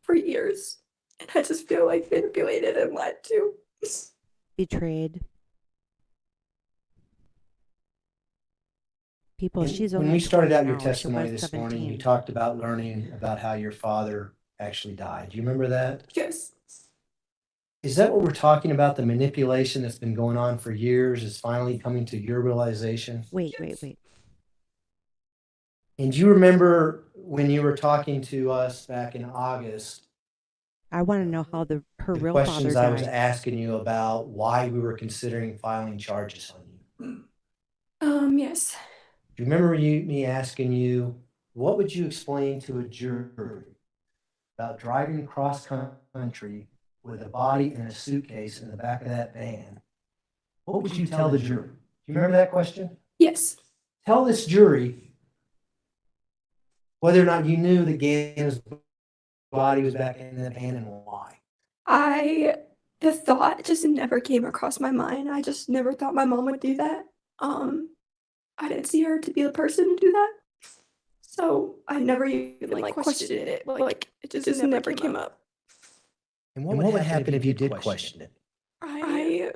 for years, and I just feel like manipulated and lied to. Betrayed. People, And she's when only we started 20 out your now. She testimony was this morning, you 17. talked about learning about how your father actually died. Do you remember that? Yes. Is that what we're talking about? The manipulation that's been going on for years is finally coming to your realization? Wait. And do you remember when you were talking to us back in August, I want to know how her the real father questions I was died. asking you about why we were considering filing charges on you? Yes. Do you remember me asking you, what would you explain to a jury about driving across country with a body in a suitcase in the back of that van? What would you tell the jury? Do you remember that question? Yes. Tell this jury whether or not you knew that Gannon's body was back in the van and why. The thought just never came across my mind. I just never thought my mom would do that. I didn't see her to be the person to do that. So I never even like questioned it. Like it just never came up. And what would happen if you did question it?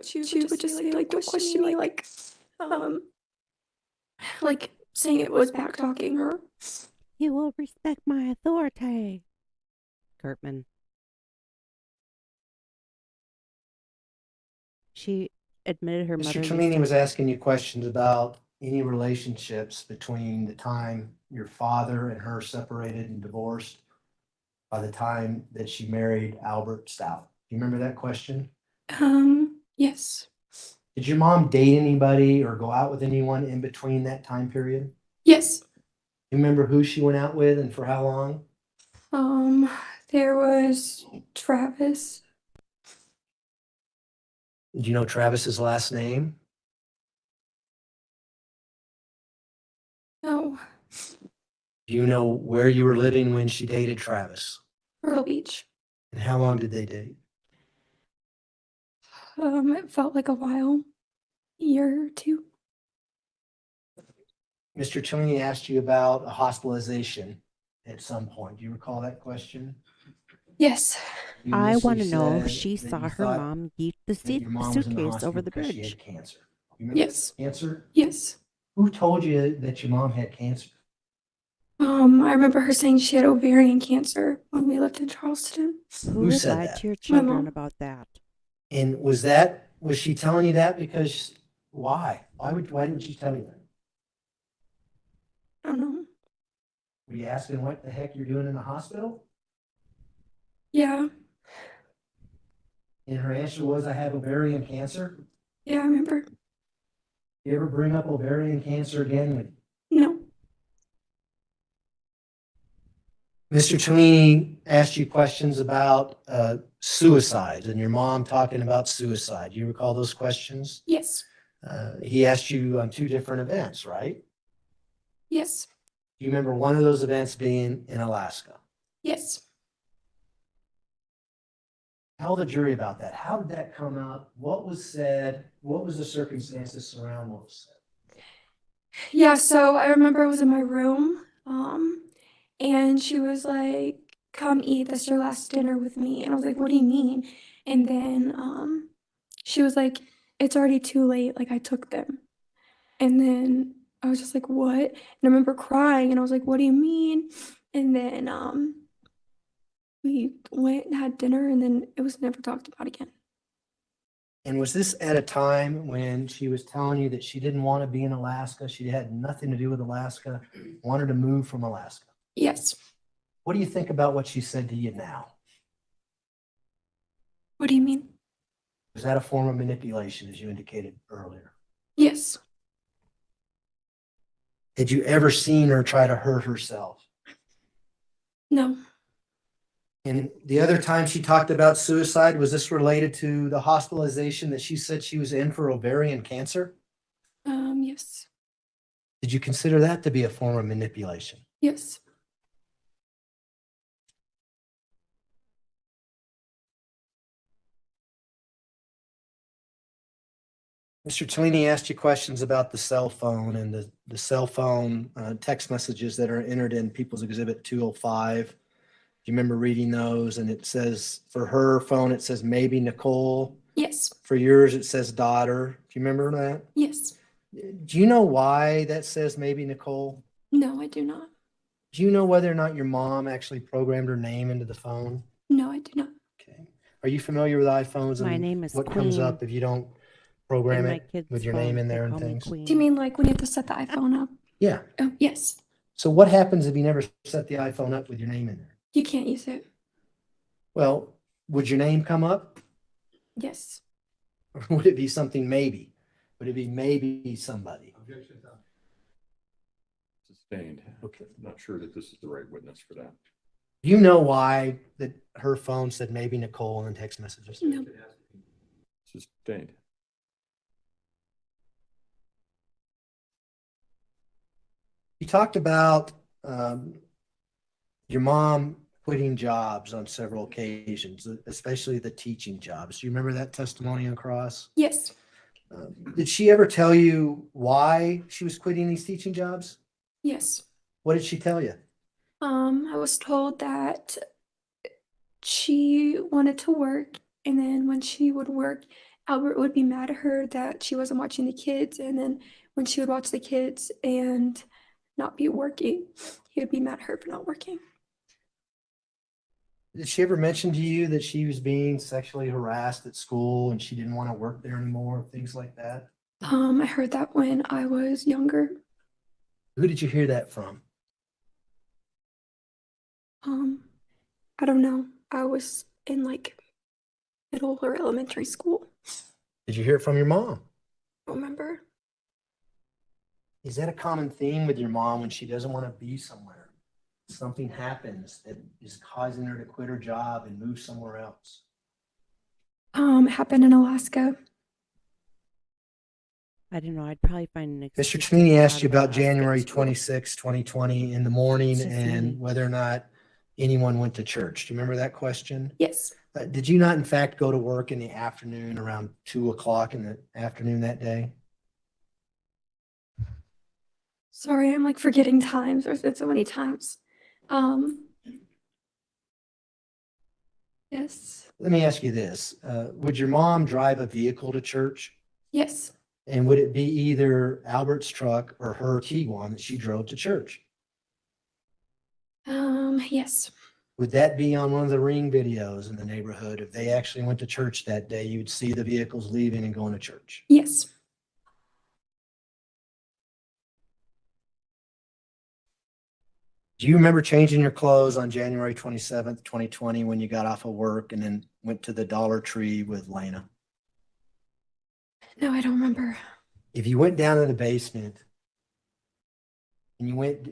She would just say like, "Don't question me," like saying it was back talking her. You will respect my authority. Kurtman. She admitted her mother Mr. used Tellini to- was asking you questions about any relationships between the time your father and her separated and divorced by the time that she married Albert Stauch? Do you remember that question? Yes. Did your mom date anybody or go out with anyone in between that time period? Yes. You remember who she went out with and for how long? There was Travis. Did you know Travis's last name? No. Do you know where you were living when she dated Travis? Myrtle Beach. And how long did they date? It felt like a while. Year or two. Mr. Cellini asked you about a hospitalization at some point. Do you recall that question? Yes. You I want to initially know if said she that saw you her thought mom yeet the that your mom was in the suitcase hospital over the because she bridge. had cancer. You remember Yes. cancer? Yes. Who told you that your mom had cancer? I remember her saying she had ovarian cancer when we lived in Charleston. Who Who had said lied that? to your My children mom. about that? And was she telling you that because why? Why didn't she tell you that? I don't know. Were you asking what the heck you're doing in the hospital? Yeah. And her answer was, I have ovarian cancer. Yeah, I remember. You ever bring up ovarian cancer again with No. Mr. Cellini asked you questions about suicide and your mom talking about suicide. You recall those questions? Yes. He asked you on two different events, right? Yes. You remember one of those events being in Alaska. Yes. Tell the jury about that. How did that come up? What was said? What was the circumstances surrounding what was said? Yeah, so I remember I was in my room, and she was like, come eat, this your last dinner with me. And I was like, what do you mean? And then she was like, it's already too late, like I took them. And then I was just like, what? And I remember crying and I was like, what do you mean? And then we went and had dinner and then it was never talked about again. And was this at a time when she was telling you that she didn't want to be in Alaska? She had nothing to do with Alaska, wanted to move from Alaska. Yes. What do you think about what she said to you now? What do you mean? Was that a form of manipulation, as you indicated earlier? Yes. Had you ever seen her try to hurt herself? No. And the other time she talked about suicide, was this related to the hospitalization that she said she was in for ovarian cancer? Yes. Did you consider that to be a form of manipulation? Yes. Mr. Cellini asked you questions about the cell phone and the cell phone text messages that are entered in People's Exhibit 205. Do you remember reading those? And it says, for her phone, it says maybe Nicole. Yes. For yours, it says daughter. Do you remember that? Yes. Do you know why that says maybe Nicole? No, I do not. Do you know whether or not your mom actually programmed her name into the phone? No, I do not. Okay. Are you familiar with iPhones My and name is what comes Queen. up if you don't program In my it kids' with your name phones, in they there and call me things? Queen. Do you mean like when you have to set the iPhone up? Yeah. Oh, yes. So what happens if you never set the iPhone up with your name in there? You can't use it. Well, would your name come up? Yes. Or would it be something maybe? Would it be maybe somebody? Sustained. Okay. I'm not sure that this is the right witness for that. Do you know why that her phone said maybe Nicole in text messages? No. Sustained. You talked about your mom quitting jobs on several occasions, especially the teaching jobs. Do you remember that testimony on cross? Yes. Did she ever tell you why she was quitting these teaching jobs? Yes. What did she tell you? I was told that she wanted to work, and then when she would work, Albert would be mad at her that she wasn't watching the kids, and then when she would watch the kids and not be working, he would be mad at her for not working. Did she ever mention to you that she was being sexually harassed at school and she didn't want to work there anymore, things like that? I heard that when I was younger. Who did you hear that from? I don't know. I was in like middle or elementary school. Did you hear it from your mom? I don't remember. Is that a common theme with your mom when she doesn't want to be somewhere? Something happens that is causing her to quit her job and move somewhere else. It happened in Alaska. I don't know. I'd probably find an Mr. excuse to Cheney get asked out you of about Alaska at January school. 26, 2020 in the morning It's just and me. whether or not anyone went to church. Do you remember that question? Yes. Did you not in fact go to work in the afternoon around 2 o'clock in the afternoon that day? Sorry, I'm like forgetting times. There's been so many times. Um, yes. Let me ask you this. Would your mom drive a vehicle to church? Yes. And would it be either Albert's truck or her Tiguan that she drove to church? Yes. Would that be on one of the ring videos in the neighborhood? If they actually went to church that day, you would see the vehicles leaving and going to church. Yes. Do you remember changing your clothes on January 27th, 2020, when you got off of work and then went to the Dollar Tree with Lena? No, I don't remember. If you went down to the basement and you went,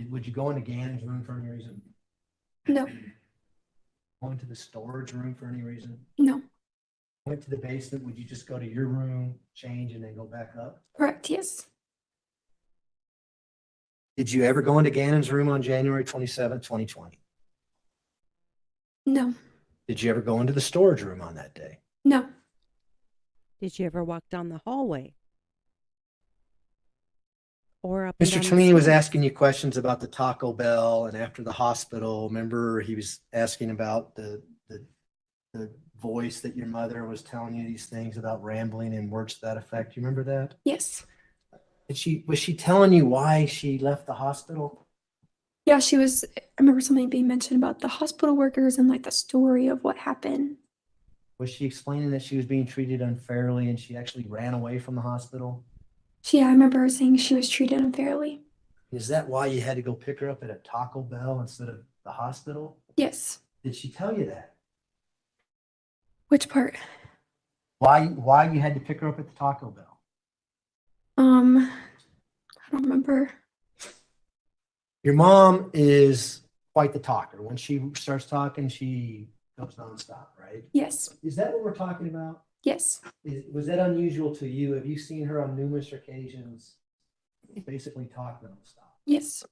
would you go into Gannon's room for any reason? No. Go into the storage room for any reason? No. Went to the basement, would you just go to your room, change, and then go back up? Correct. Yes. Did you ever go into Gannon's room on January 27th, 2020? No. Did you ever go into the storage room on that day? No. Did you ever walk down the hallway? Or up and Mr. down the Tonini was stairs? asking you questions about the Taco Bell and after the hospital. Remember, he was asking about the voice that your mother was telling you these things about rambling and words to that effect. You remember that? Yes. Was she telling you why she left the hospital? Yeah, she was. I remember something being mentioned about the hospital workers and like the story of what happened. Was she explaining that she was being treated unfairly and she actually ran away from the hospital? Yeah, I remember her saying she was treated unfairly. Is that why you had to go pick her up at a Taco Bell instead of the hospital? Yes. Did she tell you that? Which part? Why you had to pick her up at the Taco Bell? I don't remember. Your mom is quite the talker. When she starts talking, she goes nonstop, right? Yes. Is that what we're talking about? Yes. Was that unusual to you? Have you seen her on numerous occasions basically talk nonstop? Yes.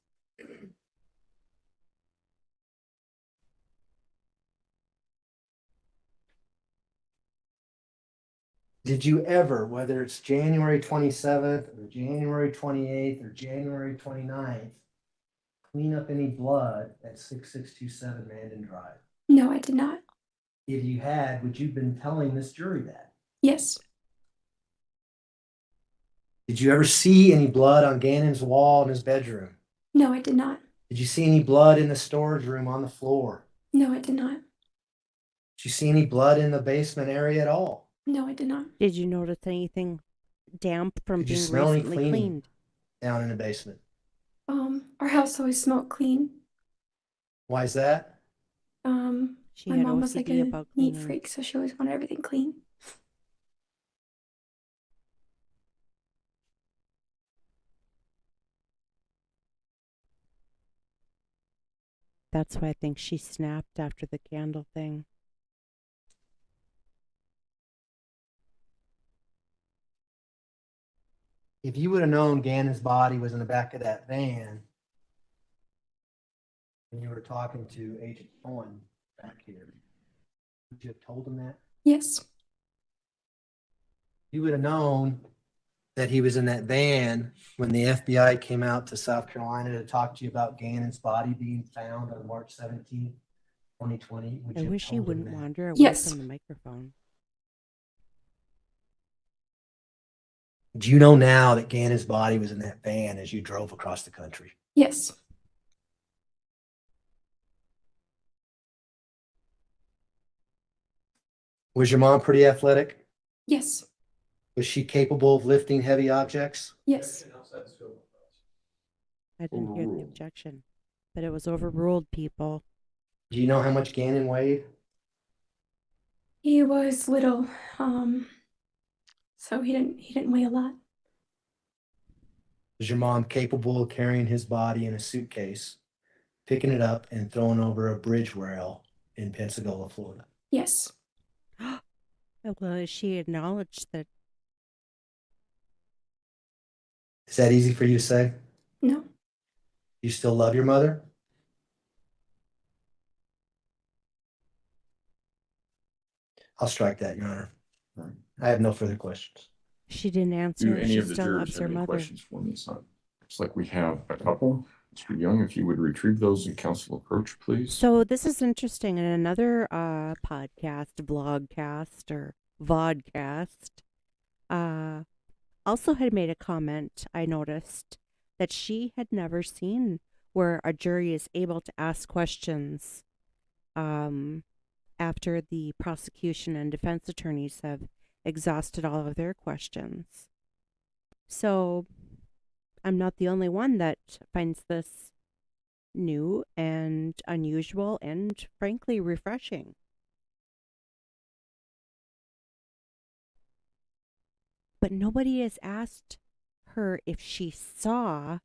Did you ever, whether it's January 27th or January 28th or January 29th, clean up any blood at 6627 Mandan Drive? No, I did not. If you had, would you have been telling this jury that? Yes. Did you ever see any blood on Gannon's wall in his bedroom? No, I did not. Did you see any blood in the storage room on the floor? No, I did not. Did you see any blood in the basement area at all? No, I did not. Did you notice anything damp from Did you being smell any recently cleaning cleaned? down in the basement? Our house always smelled clean. Why is that? She My had mom was like OCD a about neat cleaning. freak, so she always wanted everything clean. That's why I think she snapped after the candle thing. If you would have known Gannon's body was in the back of that van when you were talking to Agent Cohen back here, would you have told him that? Yes. You would have known that he was in that van when the FBI came out to South Carolina to talk to you about Gannon's body being found on March 17th, 2020. Would I you have wish he told him wouldn't that? wander away Yes. from the microphone. Do you know now that Gannon's body was in that van as you drove across the country? Yes. Was your mom pretty athletic? Yes. Was she capable of lifting heavy objects? Yes. I didn't hear the Overruled. objection, but it was overruled, people. Do you know how much Gannon weighed? He was little, so he didn't weigh a lot. Was your mom capable of carrying his body in a suitcase, picking it up and throwing over a bridge rail in Pensacola, Florida? Yes. Well, she acknowledged that. Is that easy for you to say? No. You still love your mother? I'll strike that, Your Honor. I have no further questions. She didn't Do answer if any she of the still jurors loves have her any mother. questions for me, son? Looks like we have a couple. Mr. Young, if you would retrieve those in council approach, please. So this is interesting. In another podcast, vlogcast, or vodcast, also had made a comment. I noticed that she had never seen where a jury is able to ask questions after the prosecution and defense attorneys have exhausted all of their questions. So I'm not the only one that finds this new and unusual and frankly refreshing. But nobody has asked her if she saw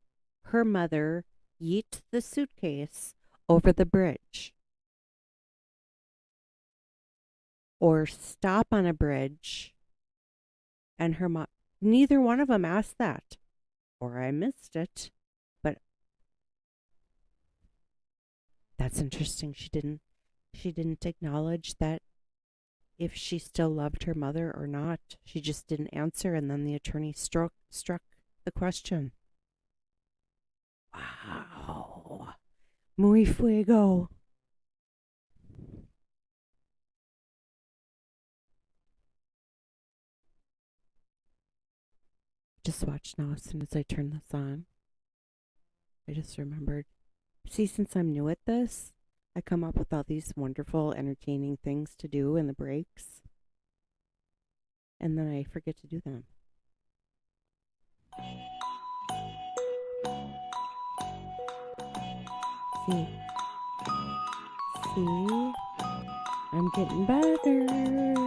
her mother yeet the suitcase over the bridge or stop on a bridge and her mom. Neither one of them asked that, or I missed it. But that's interesting. She didn't acknowledge that if she still loved her mother or not. She just didn't answer, and then the attorney struck the question. Wow. Muy fuego. Just watch now as soon as I turn this on. I just remembered. See, since I'm new at this, I come up with all these wonderful, entertaining things to do in the breaks. And then I forget to do them. See? See? I'm getting better.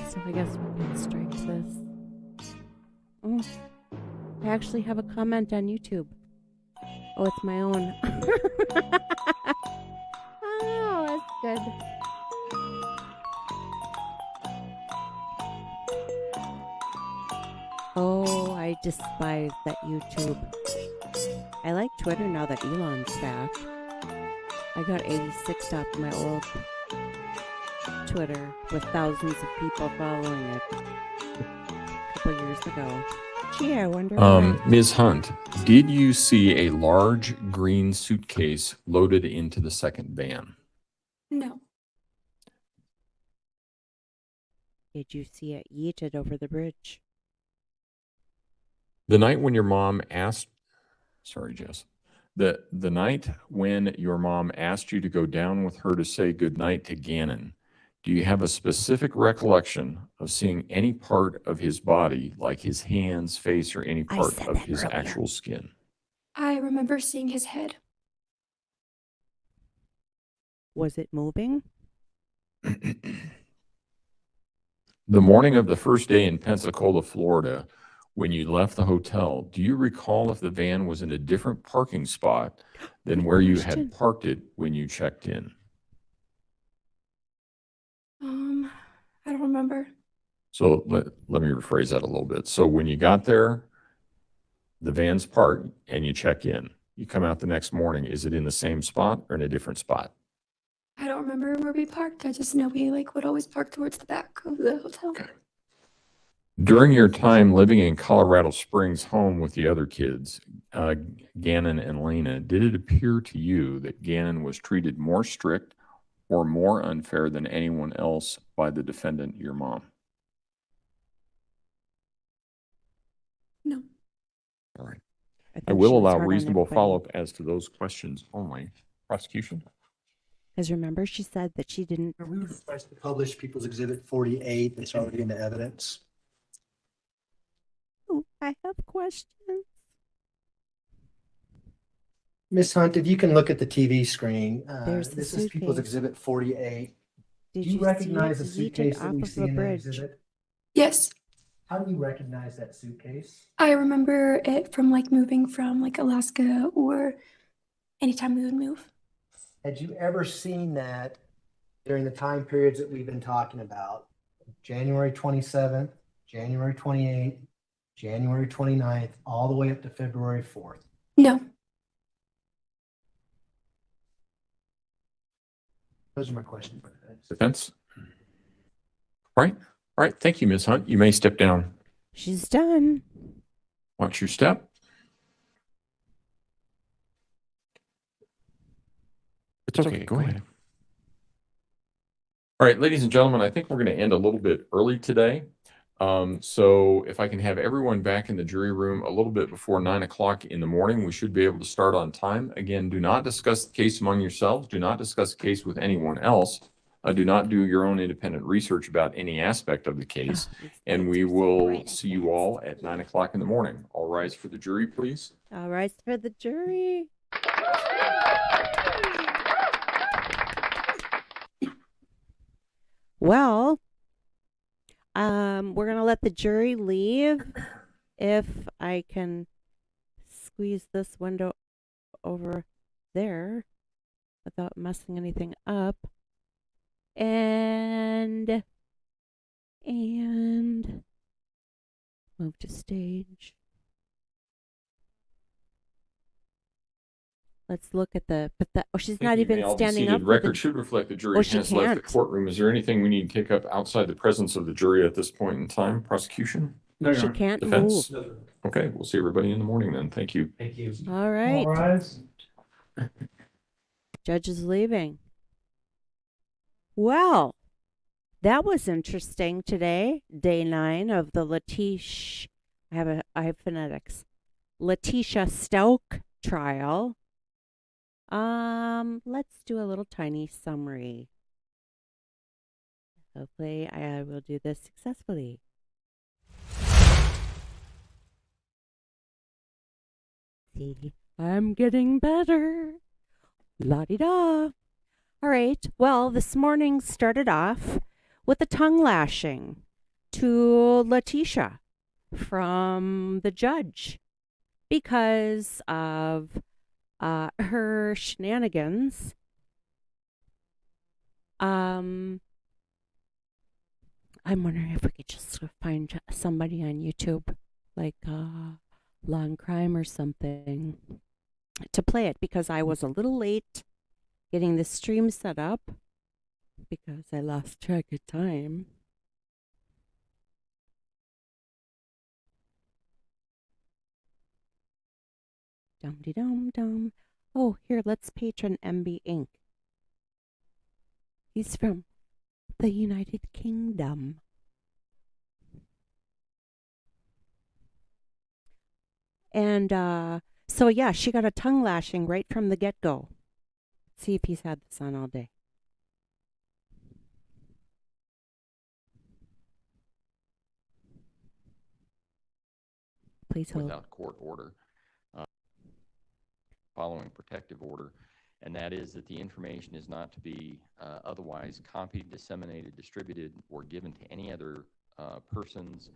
So I guess we can strike this. Oh, I actually have a comment on YouTube. Oh, it's my own. Oh, that's good. Oh, I despise that YouTube. I like Twitter now that Elon's back. I got 86 off my old Twitter with thousands of people following it a couple years ago. Gee, I wonder why. Ms. Hunt, did you see a large green suitcase loaded into the second van? No. Did you see it yeeted over the bridge? The night when your mom asked, sorry, Jess, the night when your mom asked you to go down with her to say goodnight to Gannon, do you have a specific recollection of seeing any part of his body, like his hands, face, or any I part said of that his earlier. actual skin? I remember seeing his head. Was it moving? The morning of the first day in Pensacola, Florida, when you left the hotel, do you recall if the van was in a different parking spot than Good where you question. had parked it when you checked in? I don't remember. So let me rephrase that a little bit. So when you got there, the van's parked and you check in. You come out the next morning, is it in the same spot or in a different spot? I don't remember where we parked. I just know we would always park towards the back of the hotel. Okay. During your time living in Colorado Springs home with the other kids, Gannon and Lena, did it appear to you that Gannon was treated more strict or more unfair than anyone else by the defendant, your mom? No. All right. I think will she was allow hard on reasonable everybody. follow-up as to those questions only. Prosecution? Because remember, she said that she didn't. We would request to publish People's Exhibit 48 that's already in the evidence. Oh, I have questions. Miss Hunt, if you can look at the TV screen, There's the this is People's suitcase. Exhibit 48. Did Do you see recognize it the yeeted suitcase that off we of see a in that bridge? exhibit? Yes, How do you recognize that suitcase? I remember it from like moving from like Alaska or anytime we would move. Had you ever seen that during the time periods that we've been talking about? January 27th, January 28th, January 29th, all the way up to February 4th. No, Those are my questions. Defense? All right. Thank you, Ms. Hunt. You may step down. She's done. Watch your step. It's okay. Go ahead. All right, ladies and gentlemen, I think we're going to end a little bit early today. So if I can have everyone back in the jury room a little bit before 9 o'clock in the morning, we should be able to start on time. Again, do not discuss the case among yourselves. Do not discuss the case with anyone else. Do not do your own independent research about any aspect of the case. And we will see you all at 9 o'clock in the morning. All rise for the jury, please. All rise for the jury. Well, we're gonna let the jury leave. If I can squeeze this window over there without messing anything up. And move to stage. Let's look at oh, she's Thank not you. even May all be standing seated. up. Record should reflect the jury Oh, she has left the can't. courtroom. Is there anything we need to take up outside the presence of the jury at this point in time? Prosecution? No, She can't Defense? move. Okay, we'll see everybody in the morning then. Thank you. Thank you. All right. All rise. Judge is leaving. Well, that was interesting today. Day 9 of the Leticia. I have phonetics. Leticia Stauch trial. Let's do a little tiny summary. Hopefully I will do this successfully. See, I'm getting better. La-di-da. All right. Well, this morning started off with a tongue lashing to Leticia from the judge because of her shenanigans. I'm wondering if we could just find somebody on YouTube, like Law and Crime or something, to play it, because I was a little late getting the stream set up because I lost track of time. Dum-de-dum-dum. Oh, here, let's patron MB Inc. He's from the United Kingdom. And so, yeah, she got a tongue lashing right from the get-go. See if he's had this on all day. Please hold. Without court order, following protective order, and that is that the information is not to be otherwise copied, disseminated, distributed, or given to any other persons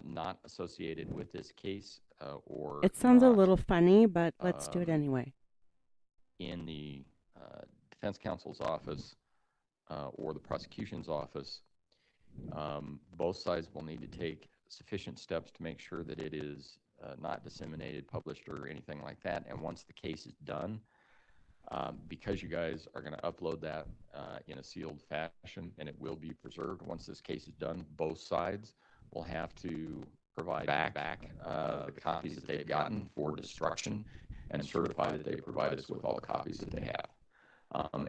not associated with this case or It sounds a not little funny, but let's do it anyway. in the defense counsel's office or the prosecution's office. Both sides will need to take sufficient steps to make sure that it is not disseminated, published, or anything like that. And once the case is done, because you guys are going to upload that in a sealed fashion, and it will be preserved once this case is done, both sides will have to provide back the copies that they've gotten for destruction and certify that they provide us with all the copies that they have.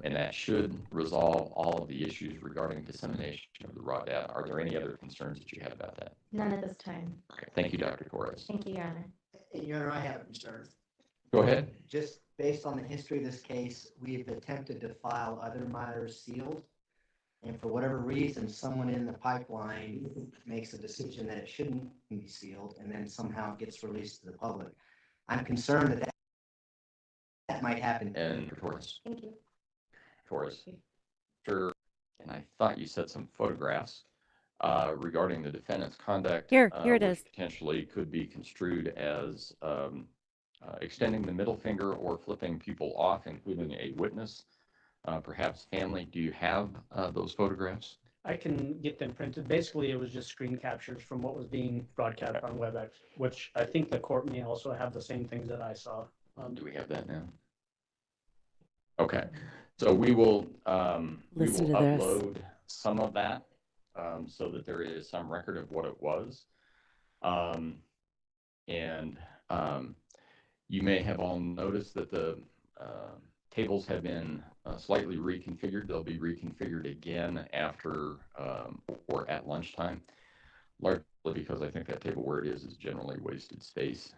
And that should resolve all of the issues regarding dissemination of the raw data. Are there any other concerns that you have about that? None at this time. Okay. Thank you, Dr. Torres. Thank you, Your Honor. Your Honor, I have a concern. Go ahead. Just based on the history of this case, we've attempted to file other matters sealed. And for whatever reason, someone in the pipeline makes a decision that it shouldn't be sealed and then somehow it gets released to the public. I'm concerned that that might happen. And Taurus. Thank you. Taurus. Sure. And I thought you said some photographs regarding the defendant's conduct. Here it which is. potentially could be construed as extending the middle finger or flipping people off, including a witness, perhaps family. Do you have those photographs? I can get them printed. Basically, it was just screen captures from what was being broadcast on WebEx, which I think the court may also have the same things that I saw. Do we have that now? Okay, so we will Listen to this. upload some of that so that there is some record of what it was. You may have all noticed that the tables have been slightly reconfigured. They'll be reconfigured again after or at lunchtime, largely because I think that table where it is generally wasted space.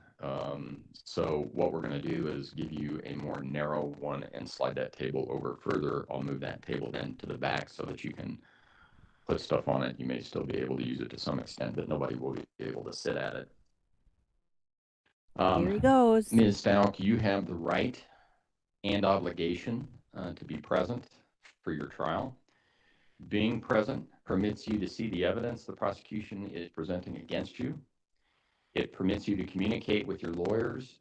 So what we're going to do is give you a more narrow one and slide that table over further. I'll move that table then to the back so that you can put stuff on it. You may still be able to use it to some extent, but nobody will be able to sit at it. Here he goes. Ms. Stauch, you have the right and obligation to be present for your trial. Being present permits you to see the evidence the prosecution is presenting against you. It permits you to communicate with your lawyers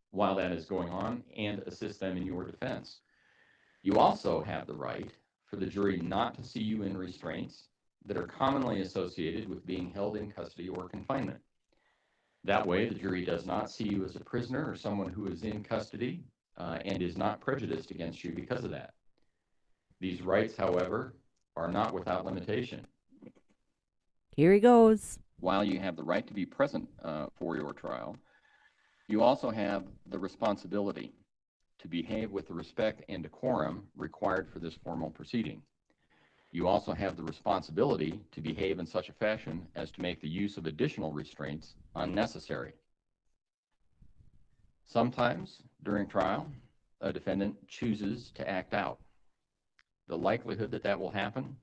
while that is going on and assist them in your defense. You also have the right for the jury not to see you in restraints that are commonly associated with being held in custody or confinement. That way, the jury does not see you as a prisoner or someone who is in custody and is not prejudiced against you because of that. These rights, however, are not without limitation. Here he goes. While you have the right to be present for your trial, you also have the responsibility to behave with the respect and decorum required for this formal proceeding. You also have the responsibility to behave in such a fashion as to make the use of additional restraints unnecessary. Sometimes, during trial, a defendant chooses to act out. The likelihood that that will happen,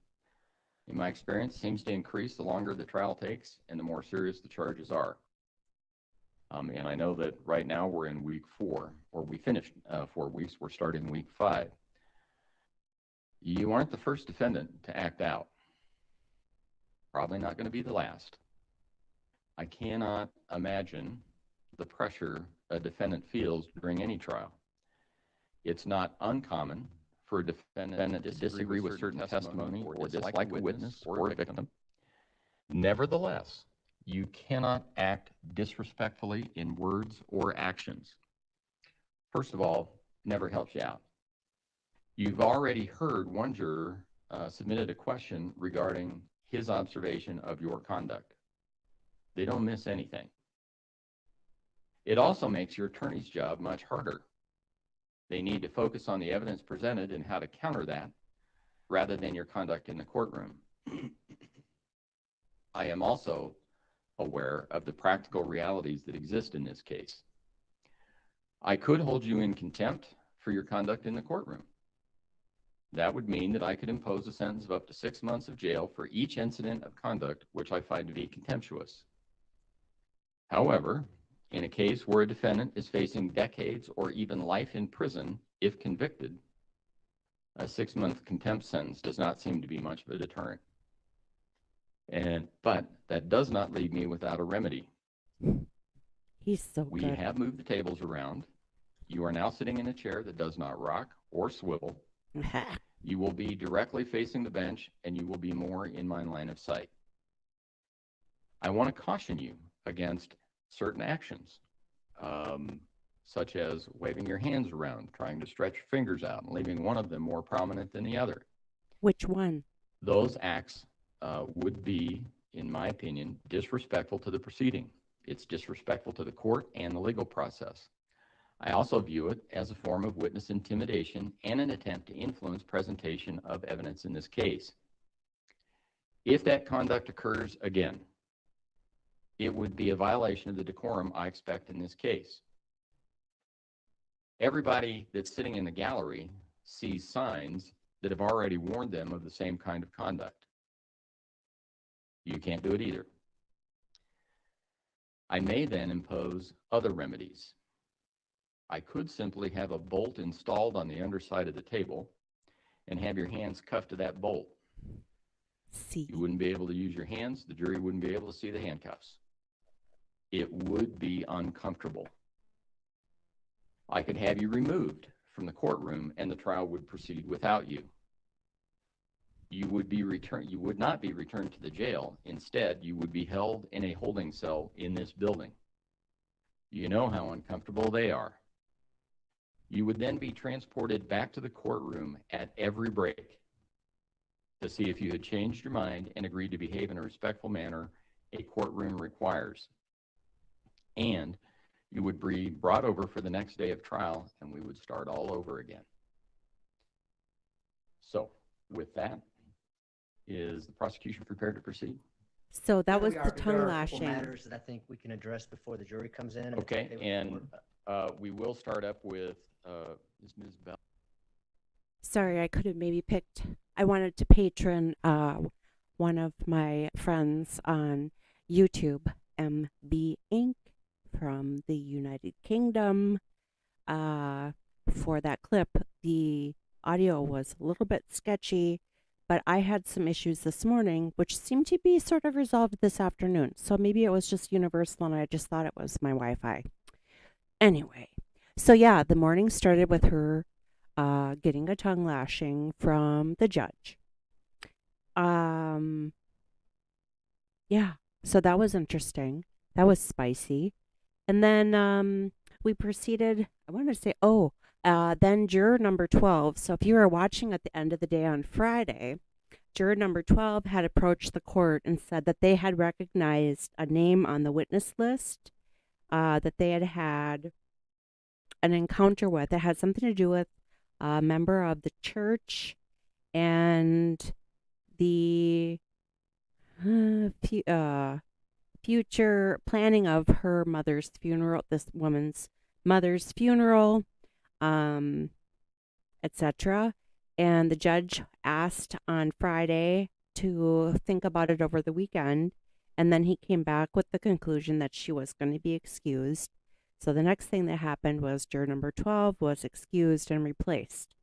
in my experience, seems to increase the longer the trial takes and the more serious the charges are. And I know that right now we're in week 4, or we finished 4 weeks. We're starting week 5. You aren't the first defendant to act out. Probably not going to be the last. I cannot imagine the pressure a defendant feels during any trial. It's not uncommon for a defendant to disagree with certain testimony or dislike a witness or a victim. Nevertheless, you cannot act disrespectfully in words or actions. First of all, never helps you out. You've already heard one juror submitted a question regarding his observation of your conduct. They don't miss anything. It also makes your attorney's job much harder. They need to focus on the evidence presented and how to counter that rather than your conduct in the courtroom. I am also aware of the practical realities that exist in this case. I could hold you in contempt for your conduct in the courtroom. That would mean that I could impose a sentence of up to 6 months of jail for each incident of conduct which I find to be contemptuous. However, in a case where a defendant is facing decades or even life in prison if convicted, a 6-month contempt sentence does not seem to be much of a deterrent. But that does not leave me without a remedy. He's so We good. have moved the tables around. You are now sitting in a chair that does not rock or swivel. You will be directly facing the bench, and you will be more in my line of sight. I want to caution you against certain actions, such as waving your hands around, trying to stretch your fingers out, and leaving one of them more prominent than the other. Which one? Those acts would be, in my opinion, disrespectful to the proceeding. It's disrespectful to the court and the legal process. I also view it as a form of witness intimidation and an attempt to influence presentation of evidence in this case. If that conduct occurs again, it would be a violation of the decorum I expect in this case. Everybody that's sitting in the gallery sees signs that have already warned them of the same kind of conduct. You can't do it either. I may then impose other remedies. I could simply have a bolt installed on the underside of the table and have your hands cuffed to that bolt. See. You wouldn't be able to use your hands. The jury wouldn't be able to see the handcuffs. It would be uncomfortable. I could have you removed from the courtroom and the trial would proceed without you. You would not be returned to the jail. Instead, you would be held in a holding cell in this building. You know how uncomfortable they are. You would then be transported back to the courtroom at every break to see if you had changed your mind and agreed to behave in a respectful manner a courtroom requires. And you would be brought over for the next day of trial, and we would start all over again. So, with that, is the prosecution prepared to proceed? So that Yeah, was we the are, but there tongue are a couple lashing. matters that I think we can address before the jury comes in. Okay, They would- and we will start up with is Ms. Bell. Sorry, I could have maybe picked. I wanted to patron one of my friends on YouTube, MB Inc. from the United Kingdom. For that clip, the audio was a little bit sketchy, but I had some issues this morning, which seemed to be sort of resolved this afternoon. So maybe it was just universal and I just thought it was my Wi-Fi. Anyway, so yeah, the morning started with her getting a tongue lashing from the judge. Yeah, so that was interesting. That was spicy. And then we proceeded, I want to say, then juror number 12. So if you were watching at the end of the day on Friday, juror number 12 had approached the court and said that they had recognized a name on the witness list that they had had an encounter with. It had something to do with a member of the church and the future planning of her mother's funeral, this woman's mother's funeral, etc. And the judge asked on Friday to think about it over the weekend. And then he came back with the conclusion that she was going to be excused. So the next thing that happened was juror number 12 was excused and replaced.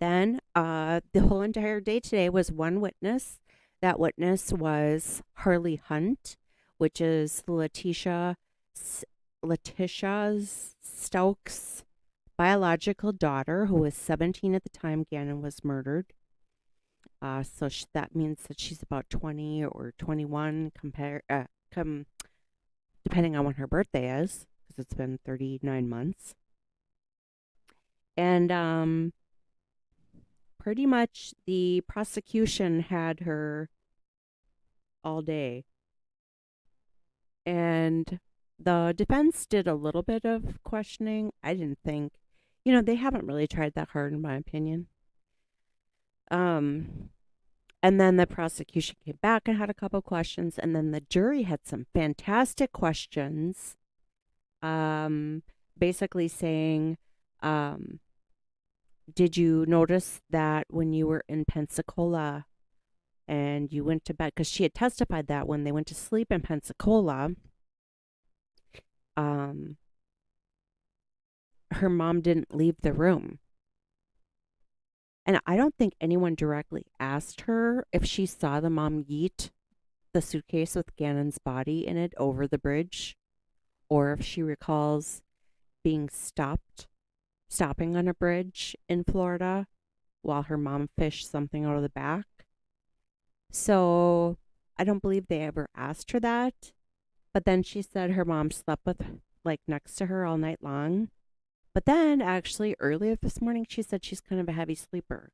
Then the whole entire day today was one witness. That witness was Harley Hunt, which is Leticia's Stauch's biological daughter, who was 17 at the time Gannon was murdered. So that means that she's about 20 or 21, depending on when her birthday is, because it's been 39 months. And pretty much the prosecution had her all day. And the defense did a little bit of questioning. I didn't think, they haven't really tried that hard, in my opinion. And then the prosecution came back and had a couple questions, and then the jury had some fantastic questions. Basically saying, did you notice that when you were in Pensacola and you went to bed, because she had testified that when they went to sleep in Pensacola, her mom didn't leave the room. And I don't think anyone directly asked her if she saw the mom yeet the suitcase with Gannon's body in it over the bridge, or if she recalls being stopping on a bridge in Florida while her mom fished something out of the back. So I don't believe they ever asked her that. But then she said her mom slept next to her all night long. But then actually earlier this morning, she said she's kind of a heavy sleeper.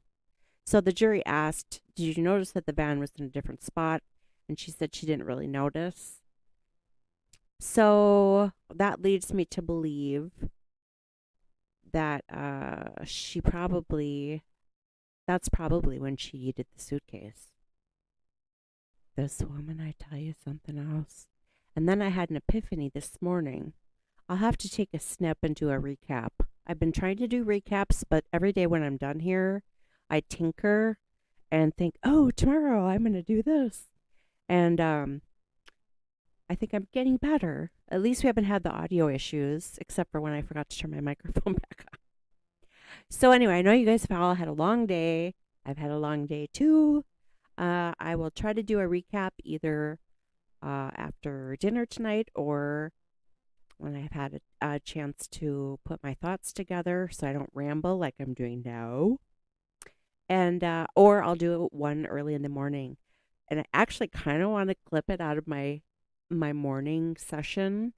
So the jury asked, did you notice that the van was in a different spot? And she said she didn't really notice. So that leads me to believe that that's probably when she yeeted the suitcase. this woman, I tell you something else. And then I had an epiphany this morning. I'll have to take a snip and do a recap. I've been trying to do recaps, but every day when I'm done here, I tinker and think, oh, tomorrow I'm going to do this. And I think I'm getting better. At least we haven't had the audio issues, except for when I forgot to turn my microphone back on. So anyway, I know you guys have all had a long day. I've had a long day too. I will try to do a recap either after dinner tonight or when I've had a chance to put my thoughts together so I don't ramble like I'm doing now. And or I'll do one early in the morning. And I actually kind of want to clip it out of my morning session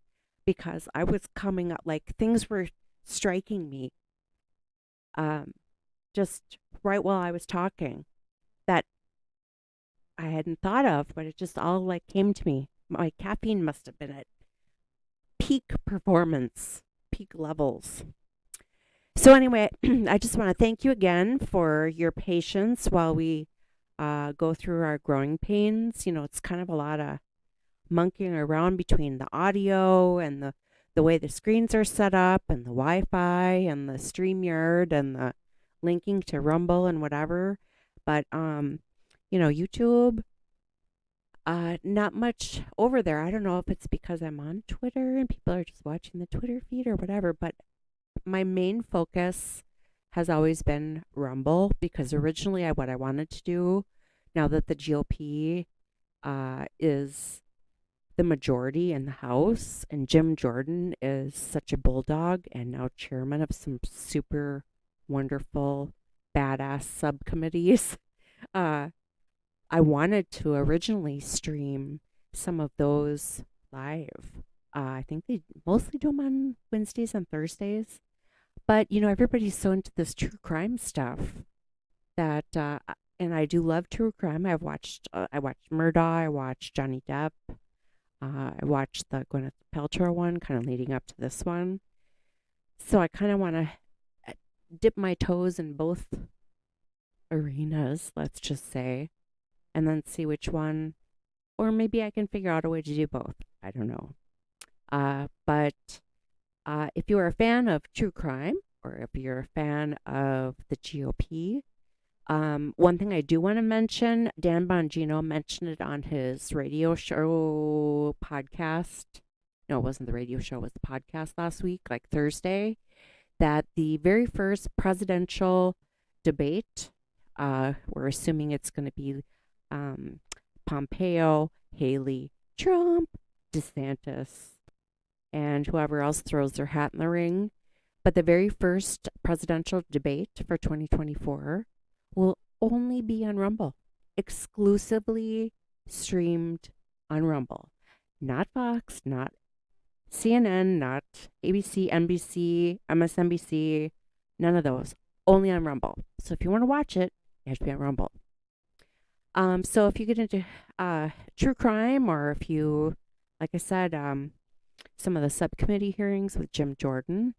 because I was coming up, like things were striking me just right while I was talking that I hadn't thought of, but it just all like came to me. My caffeine must have been at peak performance, peak levels. So anyway, I just want to thank you again for your patience while we go through our growing pains. You know, it's kind of a lot of monkeying around between the audio and the way the screens are set up and the Wi-Fi and the StreamYard and the linking to Rumble and whatever. But, you know, YouTube, not much over there. I don't know if it's because I'm on Twitter and people are just watching the Twitter feed or whatever, but my main focus has always been Rumble because originally what I wanted to do, now that the GOP is the majority in the House and Jim Jordan is such a bulldog and now chairman of some super wonderful badass subcommittees, I wanted to originally stream some of those live. I think they mostly do them on Wednesdays and Thursdays. But, you know, everybody's so into this true crime stuff that, and I do love true crime. I watched Murdaugh, I watched Johnny Depp, I watched the Gwyneth Paltrow one, kind of leading up to this one. So I kind of want to dip my toes in both arenas, let's just say, and then see which one, or maybe I can figure out a way to do both. I don't know. But if you are a fan of true crime, or if you're a fan of the GOP, one thing I do want to mention, Dan Bongino mentioned it on his radio show podcast. No, it wasn't the radio show, it was the podcast last week, like Thursday, that the very first presidential debate, we're assuming it's going to be Pompeo, Haley, Trump, DeSantis, and whoever else throws their hat in the ring. But the very first presidential debate for 2024 will only be on Rumble, exclusively streamed on Rumble. Not Fox, not CNN, not ABC, NBC, MSNBC, none of those. Only on Rumble. So if you want to watch it, you have to be on Rumble. So if you get into true crime, or if you, like I said, some of the subcommittee hearings with Jim Jordan,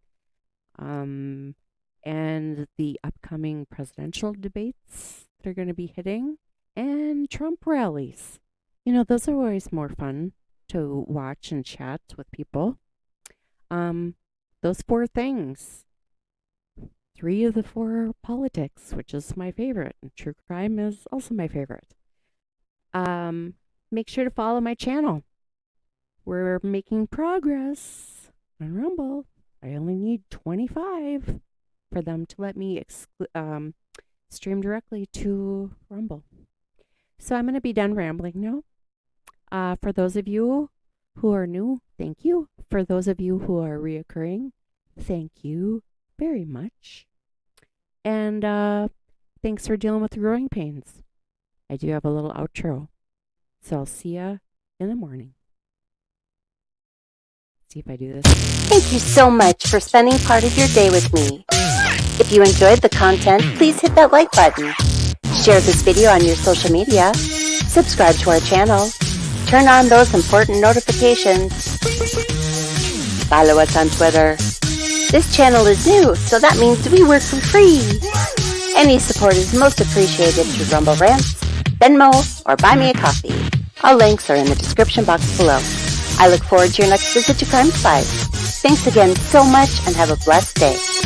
and the upcoming presidential debates that are going to be hitting, and Trump rallies. You know, those are always more fun to watch and chat with people. Those four things. 3 of the 4 are politics, which is my favorite, and true crime is also my favorite. Make sure to follow my channel. We're making progress on Rumble. I only need 25 for them to let me stream directly to Rumble. So I'm going to be done rambling now. For those of you who are new, thank you. For those of you who are reoccurring, thank you very much. And thanks for dealing with the growing pains. I do have a little outro. So I'll see ya in the morning. See if I do this. Thank you so much for spending part of your day with me. If you enjoyed the content, please hit that like button. Share this video on your social media. Subscribe to our channel. Turn on those important notifications. Follow us on Twitter. This channel is new, so that means we work for free. Any support is most appreciated through Rumble Rants, Venmo, or Buy Me a Coffee. All links are in the description box below. I look forward to your next visit to Crime Spies. Thanks again so much and have a blessed day.